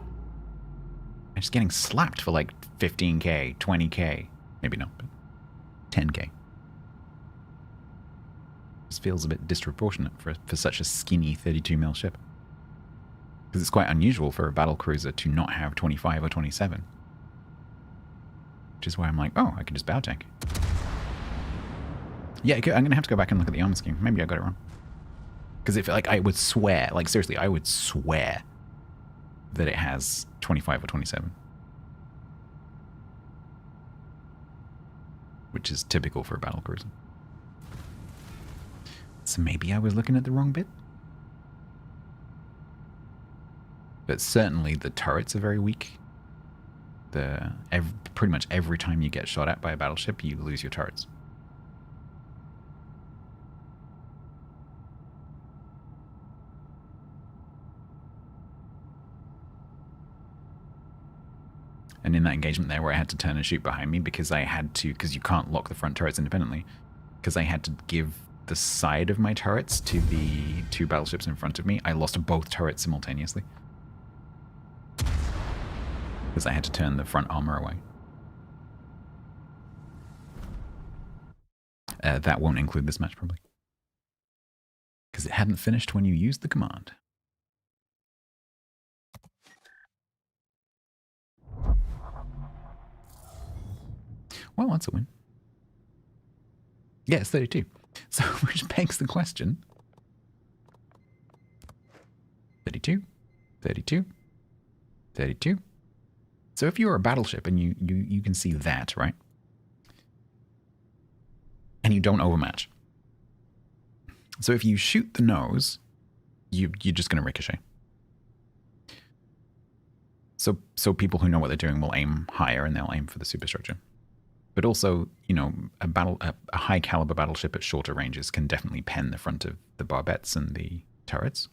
I'm just getting slapped for like 15k, 20k. Maybe not, but 10k. Just feels a bit disproportionate for such a skinny 32mm ship. Because it's quite unusual for a battle cruiser to not have 25 or 27. Which is why I'm like, oh, I can just bow tank. Yeah, I'm going to have to go back and look at the armor scheme. Maybe I got it wrong. Because if, like, I would swear, like, seriously, I would swear that it has 25 or 27. Which is typical for a battle cruiser. So maybe I was looking at the wrong bit? But certainly the turrets are very weak. Pretty much every time you get shot at by a battleship, you lose your turrets. And in that engagement there where I had to turn and shoot behind me because you can't lock the front turrets independently, because I had to give the side of my turrets to the two battleships in front of me, I lost both turrets simultaneously. because I had to turn the front armor away. That won't include this match, probably. Because it hadn't finished when you used the command. Well, that's a win. Yeah, it's 32. So, which begs the question. 32, 32, 32. So if you're a battleship and you can see that, right? And you don't overmatch. So if you shoot the nose, you're just going to ricochet. So people who know what they're doing will aim higher and they'll aim for the superstructure. But also, you know, a high caliber battleship at shorter ranges can definitely pen the front of the barbettes and the turrets.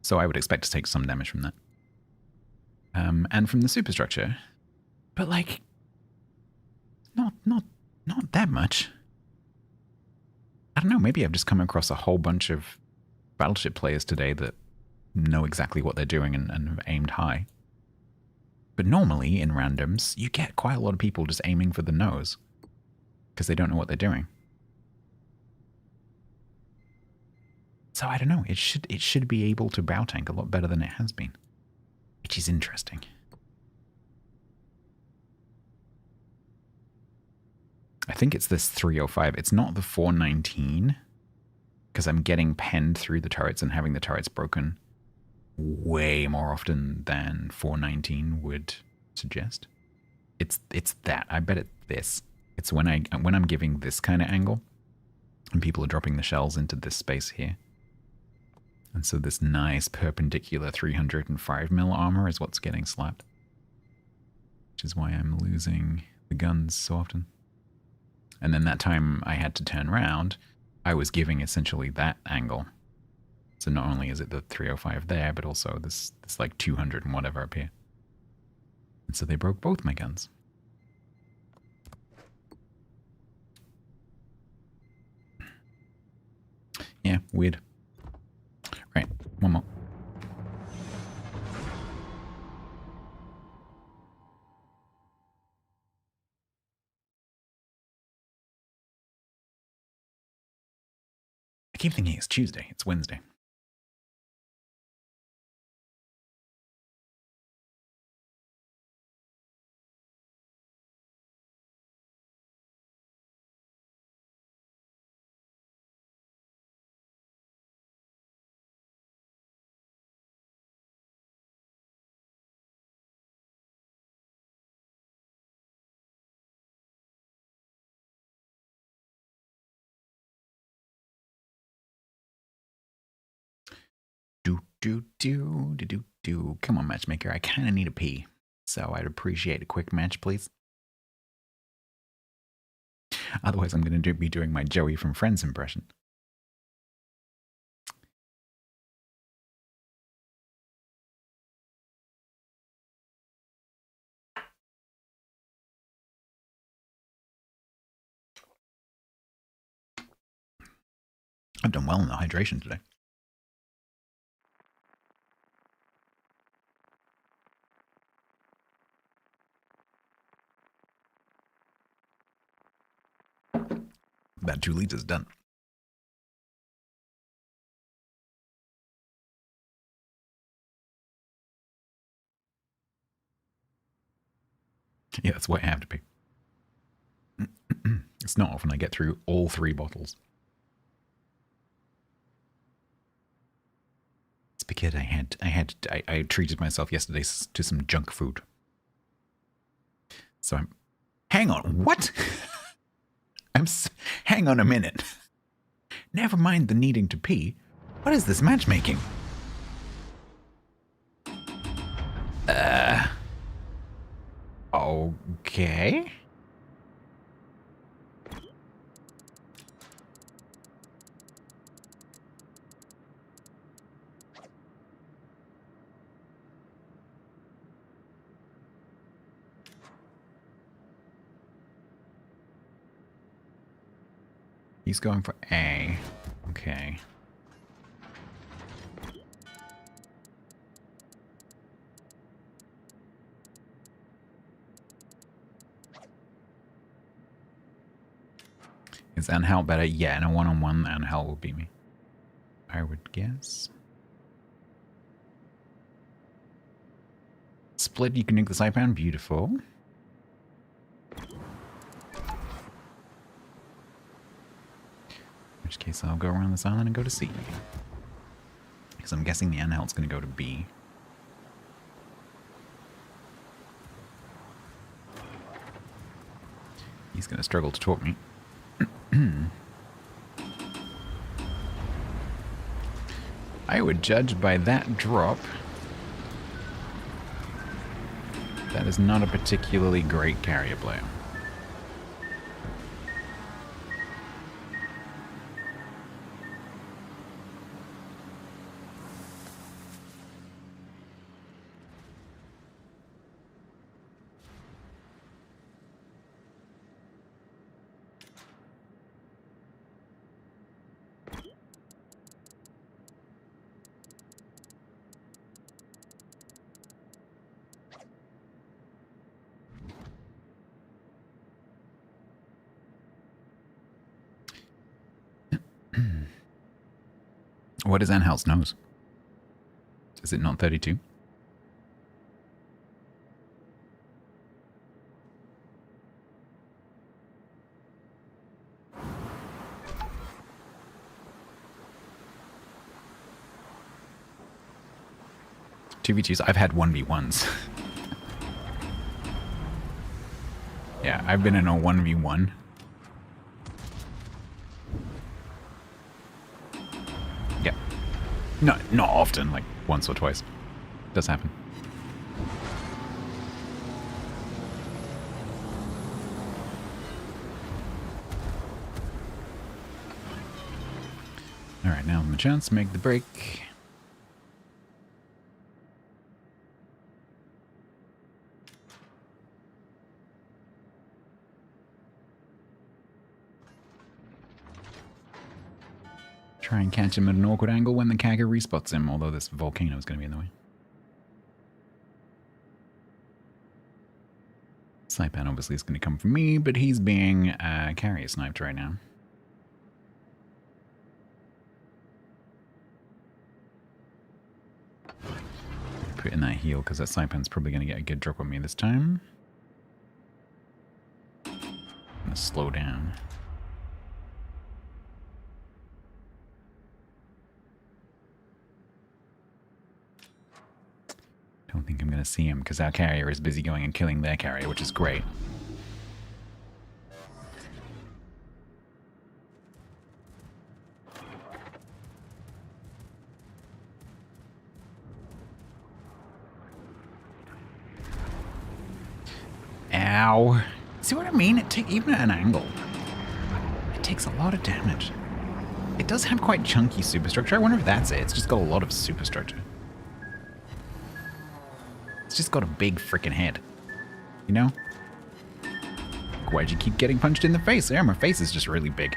So I would expect to take some damage from that. And from the superstructure, but like, not that much. I don't know, maybe I've just come across a whole bunch of battleship players today that know exactly what they're doing and have aimed high. But normally, in randoms, you get quite a lot of people just aiming for the nose because they don't know what they're doing. So I don't know, it should be able to bow tank a lot better than it has been, which is interesting. I think it's this 305. It's not the 419 because I'm getting penned through the turrets and having the turrets broken way more often than 419 would suggest. It's that. I bet it's this. It's when I'm giving this kind of angle and people are dropping the shells into this space here. And so this nice perpendicular 305mm armor is what's getting slapped. Which is why I'm losing the guns so often. And then that time I had to turn around, I was giving essentially that angle. So not only is it the 305 there, but also this like 200 and whatever up here. And so they broke both my guns. Yeah, weird. Right, one more. I keep thinking it's Tuesday. It's Wednesday. Do. Come on, matchmaker. I kind of need a pee. So I'd appreciate a quick match, please. Otherwise, I'm going to be doing my Joey from Friends impression. I've done well in the hydration today. About 2 liters done. Yeah, that's why I have to pee. It's not often I get through all 3 bottles. It's because I treated myself yesterday to some junk food. So hang on, what? Hang on a minute. Never mind the needing to pee. What is this matchmaking? Okay. He's going for A. Okay. Is Anhel better? Yeah, in a one-on-one, Anhel will beat me. I would guess. Split, you can nuke the Saipan. Beautiful. In which case I'll go around this island and go to C. Because I'm guessing the Anhel's going to go to B. He's going to struggle to talk me. I would judge by that drop. That is not a particularly great carrier player. What is Anhel's nose? Is it not 32? Two v2s. I've had 1v1s. Yeah, I've been in a 1v1. Yeah. No, not often, like once or twice. Does happen. Alright, now the chance to make the break. Try and catch him at an awkward angle when the Kagger respots him, although this volcano is going to be in the way. Saipan obviously is going to come from me, but he's being carrier sniped right now. Put in that heal because that Saipan's probably going to get a good drop on me this time. I'm going to slow down. Don't think I'm going to see him because our carrier is busy going and killing their carrier, which is great. Ow. See what I mean? It takes even at an angle. It takes a lot of damage. It does have quite chunky superstructure. I wonder if that's it. It's just got a lot of superstructure. It's just got a big freaking head. You know? Why'd you keep getting punched in the face? Yeah, my face is just really big.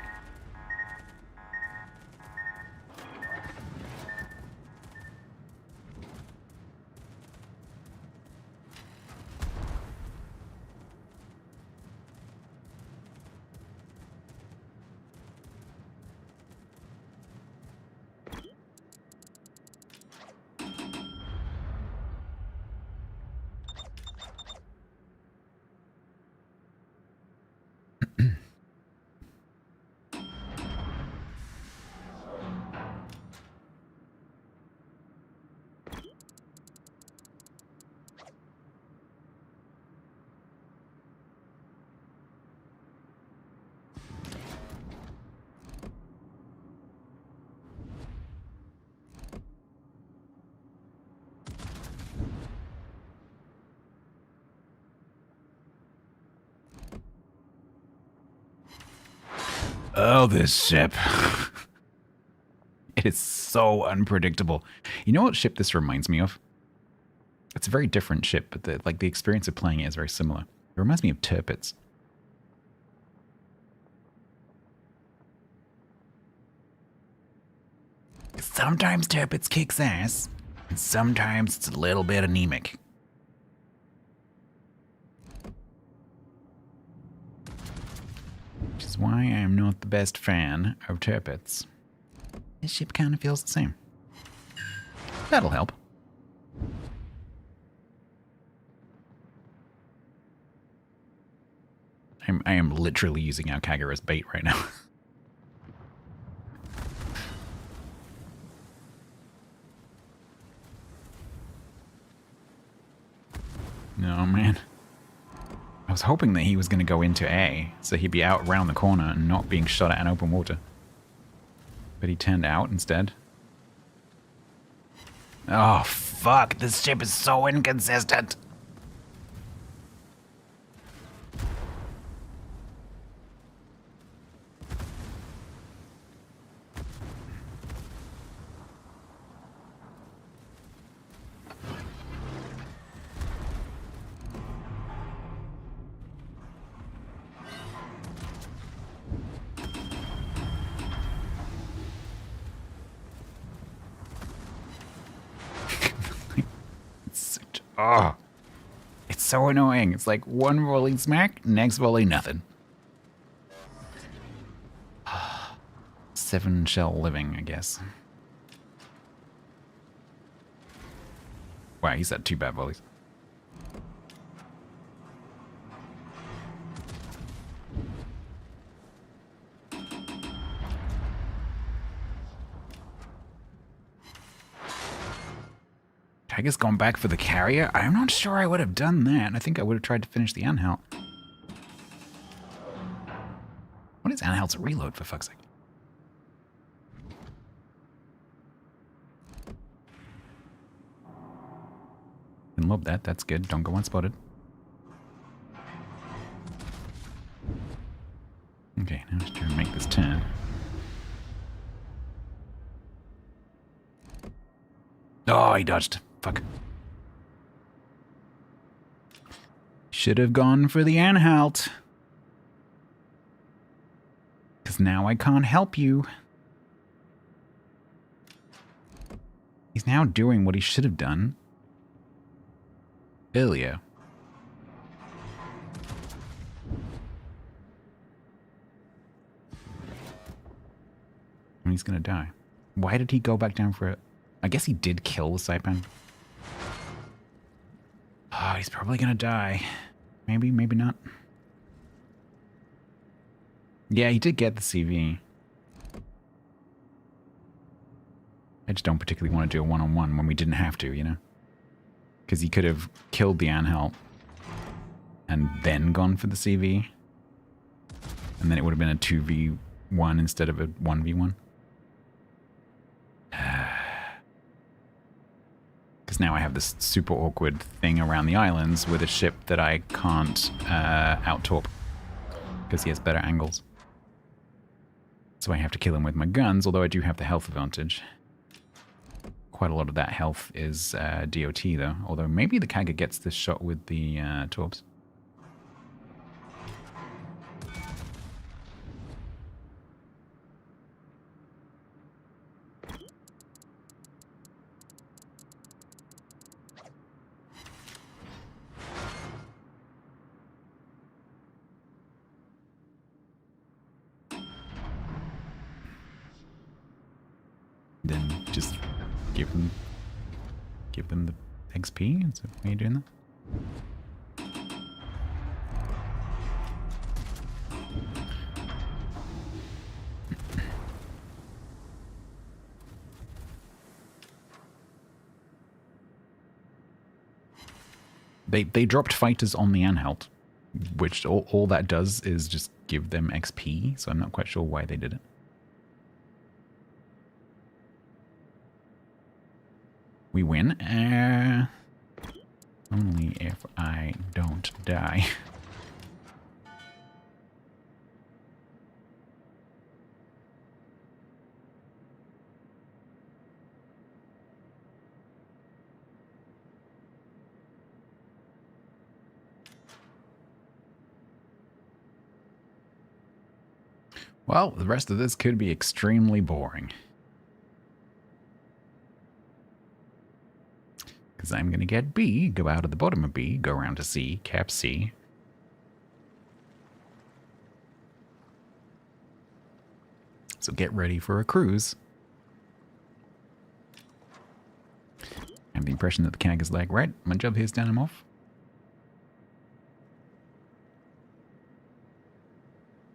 Oh, this ship. It is so unpredictable. You know what ship this reminds me of? It's a very different ship, but the experience of playing it is very similar. It reminds me of Tirpitz. Sometimes Tirpitz kicks ass, and sometimes it's a little bit anemic. Which is why am not the best fan of turpits. This ship kind of feels the same. That'll help. I am literally using our Kagura as bait right now. No, man. I was hoping that he was going to go into A, so he'd be out around the corner and not being shot at in open water. But he turned out instead. Oh, fuck. This ship is so inconsistent. Oh, it's so annoying. It's like one rolling smack, next volley nothing. 7 shell living, I guess. Wow, he's had 2 bad volleys. I guess gone back for the carrier? I'm not sure I would have done that. I think I would have tried to finish the Anhalt. What is Anhalt's reload, for fuck's sake? Can lob that, that's good. Don't go unspotted. Okay, now let's try and make this turn. Oh, he dodged. Fuck. Should have gone for the Anhalt. Because now I can't help you. He's now doing what he should have done earlier. And he's gonna die. Why did he go back down for it? I guess he did kill the Saipan. Oh, he's probably gonna die. Maybe, maybe not. Yeah, he did get the CV. I just don't particularly want to do a one-on-one when we didn't have to, you know? Because he could have killed the Anhalt and then gone for the CV. And then it would have been a 2v1 instead of a 1v1. Because now I have this super awkward thing around the islands with a ship that I can't out-torp. Because he has better angles. So I have to kill him with my guns, although I do have the health advantage. Quite a lot of that health is DOT though, although maybe the Kaga gets this shot with the torps. Then just give them the XP. Is that why you're doing that? They dropped fighters on the Anhalt, which all that does is just give them XP. So I'm not quite sure why they did it. We win. Only if I don't die. Well, the rest of this could be extremely boring. Because I'm going to get B, go out of the bottom of B, go around to C, cap C. So get ready for a cruise. I have the impression that the CAG is like, right, my job here is down him off.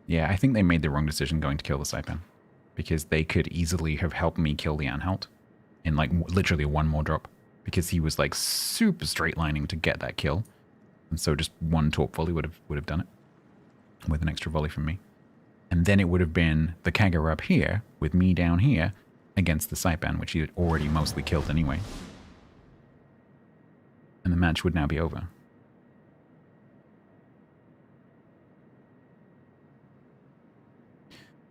Yeah, I think they made the wrong decision going to kill the Saipan. Because they could easily have helped me kill the Anhalt in like literally one more drop. Because he was like super straight lining to get that kill. And so just one torp volley would have done it. With an extra volley from me. And then it would have been the Kagger up here, with me down here, against the Saipan, which he had already mostly killed anyway. And the match would now be over.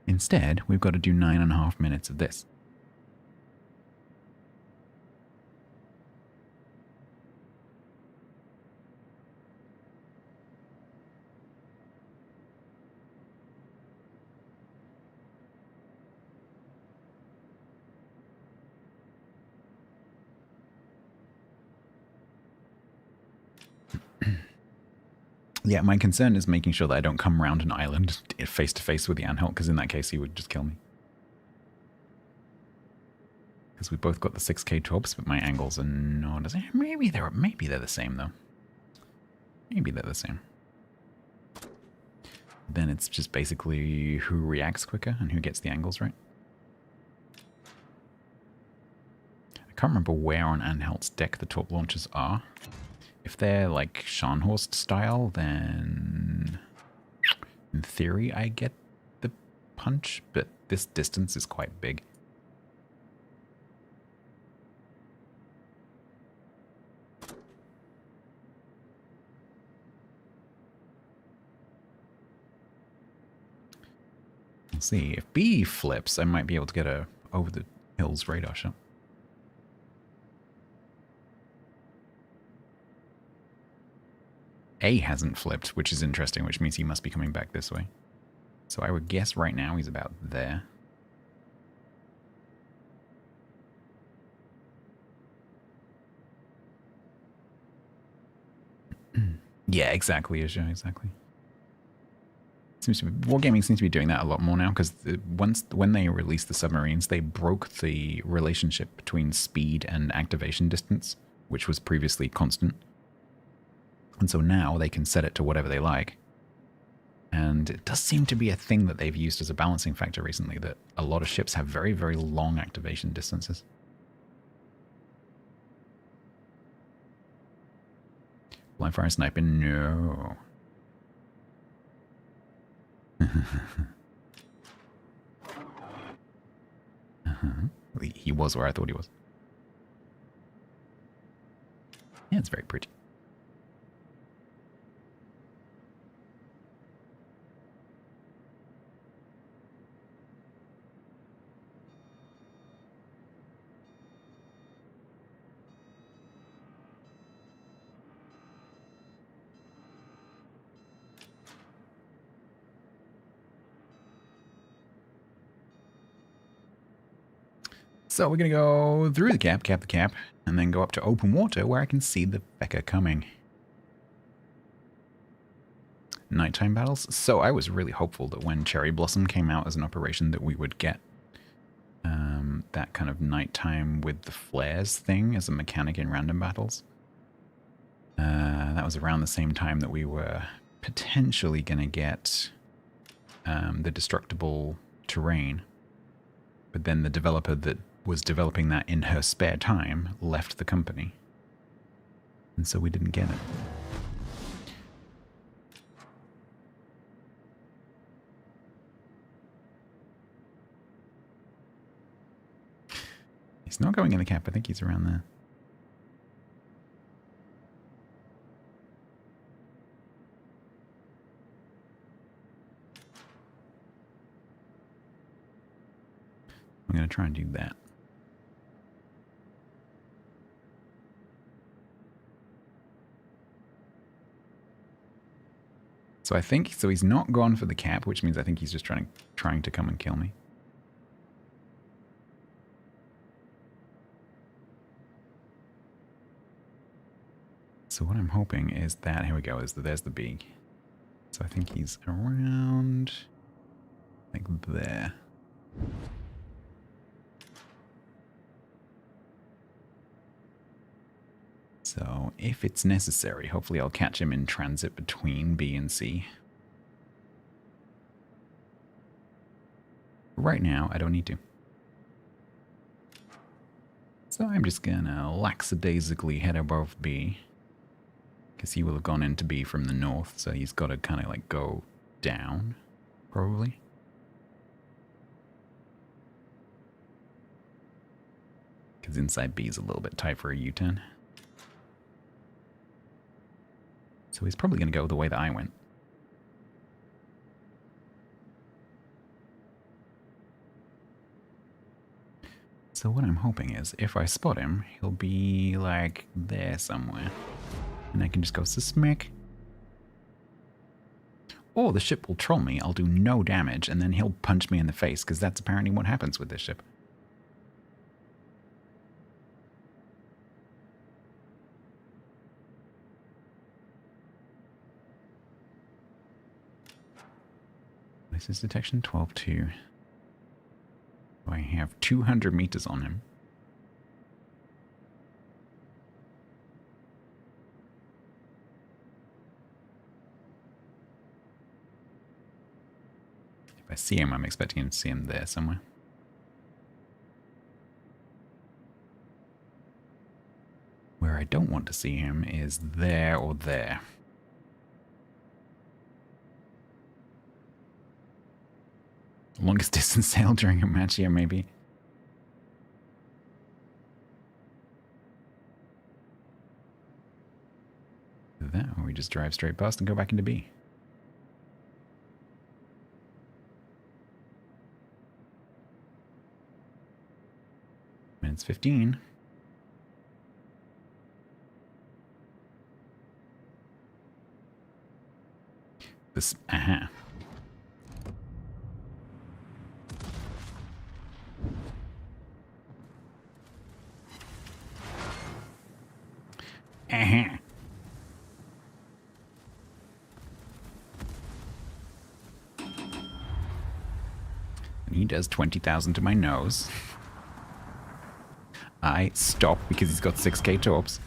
Instead, we've got to do 9.5 minutes of this. Yeah, my concern is making sure that I don't come around an island face to face with the Anhalt, because in that case he would just kill me. Because we both got the 6k torps, but my angles are not as... Maybe they're the same, though. Maybe they're the same. Then it's just basically who reacts quicker and who gets the angles right. I can't remember where on Anhalt's deck the torp launchers are. If they're like Scharnhorst style, then in theory I get the punch, but this distance is quite big. We'll see. If B flips, I might be able to get a over the hills radar shot. A hasn't flipped, which is interesting, which means he must be coming back this way. So I would guess right now he's about there. Yeah, exactly, Isha, exactly. Seems to be, Wargaming seems to be doing that a lot more now, because when they released the submarines, they broke the relationship between speed and activation distance, which was previously constant. And so now they can set it to whatever they like. And it does seem to be a thing that they've used as a balancing factor recently, that a lot of ships have very, very long activation distances. Blind fire sniper, no. He was where I thought he was. Yeah, it's very pretty. So we're going to go through the cap the cap, and then go up to open water where I can see the Becca coming. Nighttime battles. So I was really hopeful that when Cherry Blossom came out as an operation that we would get that kind of nighttime with the flares thing as a mechanic in random battles. That was around the same time that we were potentially going to get the destructible terrain. But then the developer that was developing that in her spare time left the company. And so we didn't get it. He's not going in the cap. I think he's around there. I'm going to try and do that. So I think, so he's not gone for the cap, which means I think he's just trying to come and kill me. So what I'm hoping is that, here we go, there's the beak. So I think he's around, like there. if it's necessary. Hopefully I'll catch him in transit between B and C. Right now, I don't need to. So I'm just gonna lackadaisically head above B. Because he will have gone into B from the north, so he's got to kind of like go down, probably. Because inside B is a little bit tight for a U-turn. So he's probably going to go the way that I went. So what I'm hoping is, if I spot him, he'll be like there somewhere. And I can just go smack. Or the ship will troll me, I'll do no damage, and then he'll punch me in the face, because that's apparently what happens with this ship. This is detection 12-2. I have 200 meters on him. If I see him, I'm expecting to see him there somewhere. Where I don't want to see him is there or there. Longest distance sail during a match here, maybe. That, or we just drive straight past and go back into B. Minutes 15. This, And he does 20,000 to my nose. I stop because he's got 6k torps.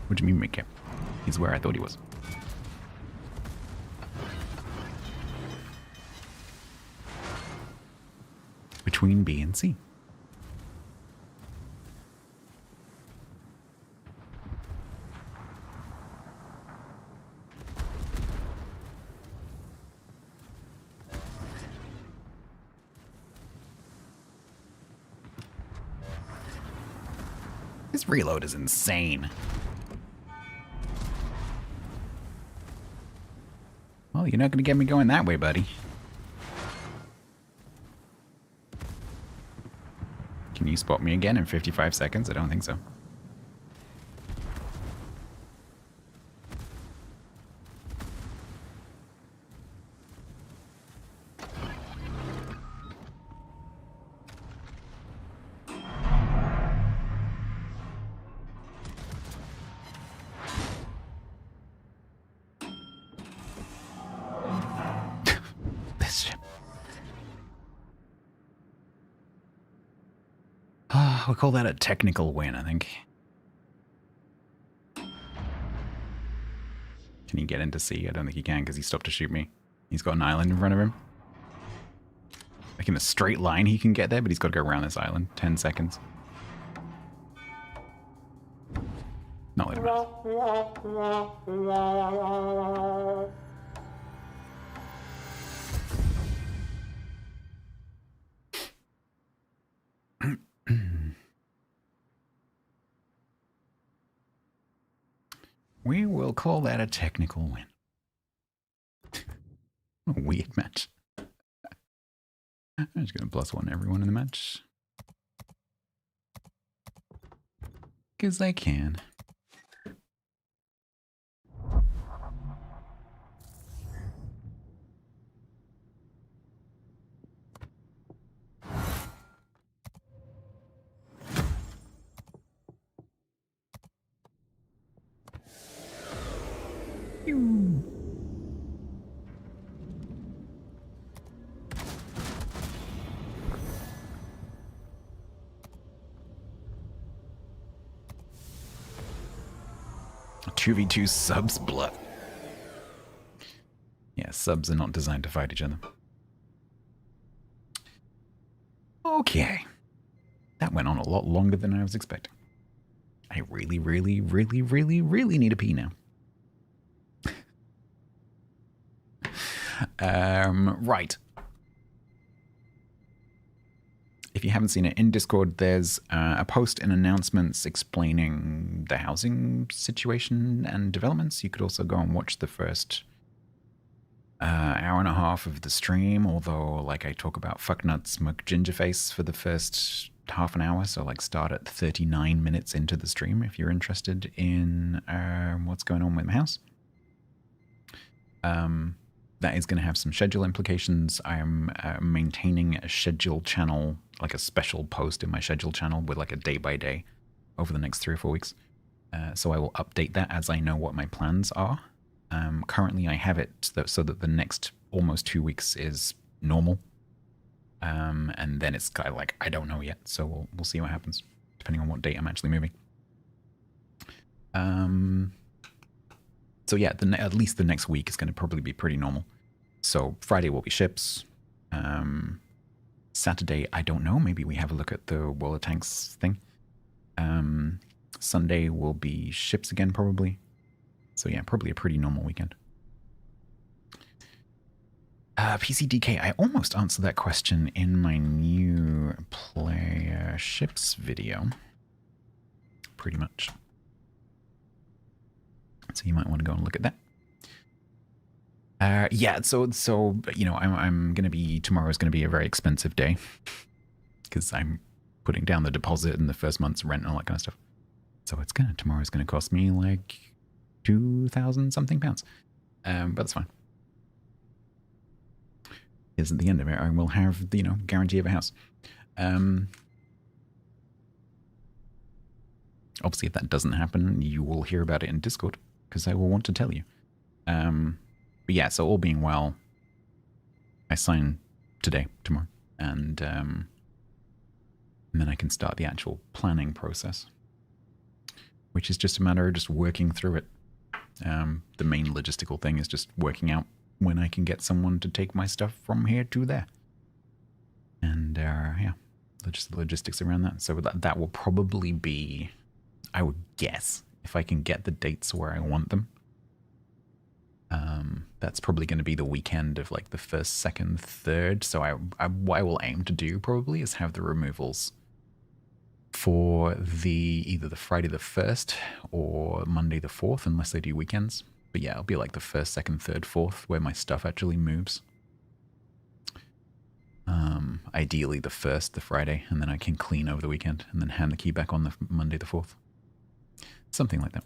What do you mean, Mickey? He's where I thought he was. Between B and C. This reload is insane. Well, you're not going to get me going that way, buddy. Can you spot me again in 55 seconds? I don't think so. We'll call that a technical win, I think. Can he get into C? I don't think he can because he stopped to shoot me. He's got an island in front of him. Like in a straight line he can get there, but he's got to go around this island. 10 seconds. Not like it matters. We will call that a technical win. A weird match. I'm just going to +1 everyone in the match. Because I can. 2v2 subs blood. Yeah, subs are not designed to fight each other. Okay. That went on a lot longer than I was expecting. I really, really, really, really, really need a pee now. Right. If you haven't seen it, in Discord, there's a post and announcements explaining the housing situation and developments. You could also go and watch the first hour and a half of the stream, although, like, I talk about fucknuts McGingerface for the first half an hour, so, like, start at 39 minutes into the stream if you're interested in what's going on with my house. That is going to have some schedule implications. I'm maintaining a schedule channel, like a special post in my schedule channel with like a day by day over the next 3 or 4 weeks. So I will update that as I know what my plans are. Currently I have it so that the next almost 2 weeks is normal. And then it's kind of like, I don't know yet. So we'll see what happens depending on what date I'm actually moving. So yeah, at least the next week is going to probably be pretty normal. So Friday will be ships. Saturday, I don't know. Maybe we have a look at the World of Tanks thing. Sunday will be ships again, probably. So yeah, probably a pretty normal weekend. PCDK, I almost answered that question in my new player ships video. Pretty much. So you might want to go and look at that. Yeah, so you know, I'm gonna be, tomorrow's gonna be a very expensive day because I'm putting down the deposit and the first month's rent and all that kind of stuff. So tomorrow's gonna cost me like 2,000 something pounds. But that's fine. Isn't the end of it. I will have the, you know, guarantee of a house. Obviously, if that doesn't happen, you will hear about it in Discord because I will want to tell you. But yeah, so all being well, I sign tomorrow, and then I can start the actual planning process, which is just a matter of just working through it. The main logistical thing is just working out when I can get someone to take my stuff from here to there. And yeah, just the logistics around that. So that will probably be, I would guess, if I can get the dates where I want them. That's probably going to be the weekend of like the 1st, 2nd, 3rd. So what I will aim to do probably is have the removals for either the Friday the 1st or Monday the 4th, unless they do weekends. But yeah, it'll be like the 1st, 2nd, 3rd, 4th where my stuff actually moves. Ideally the 1st, the Friday, and then I can clean over the weekend and then hand the key back on the Monday the 4th. Something like that.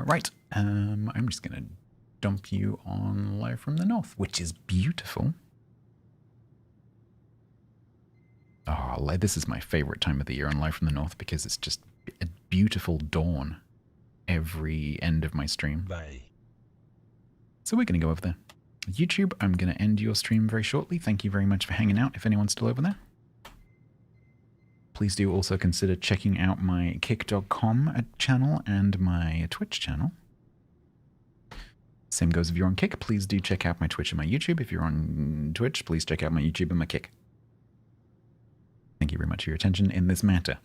Right, I'm just going to dump you on Live from the North, which is beautiful. Oh, this is my favorite time of the year on Live from the North because it's just a beautiful dawn every end of my stream. Bye. So we're going to go over there. YouTube, I'm going to end your stream very shortly. Thank you very much for hanging out, if anyone's still over there. Please do also consider checking out my kick.com channel and my Twitch channel. Same goes if you're on Kick. Please do check out my Twitch and my YouTube. If you're on Twitch, please check out my YouTube and my Kick. Thank you very much for your attention in this matter.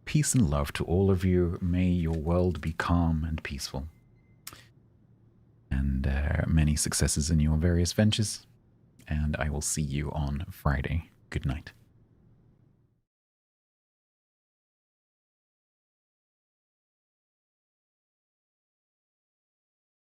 Peace and love to all of you. May your world be calm and peaceful. And many successes in your various ventures. And I will see you on Friday. Good night.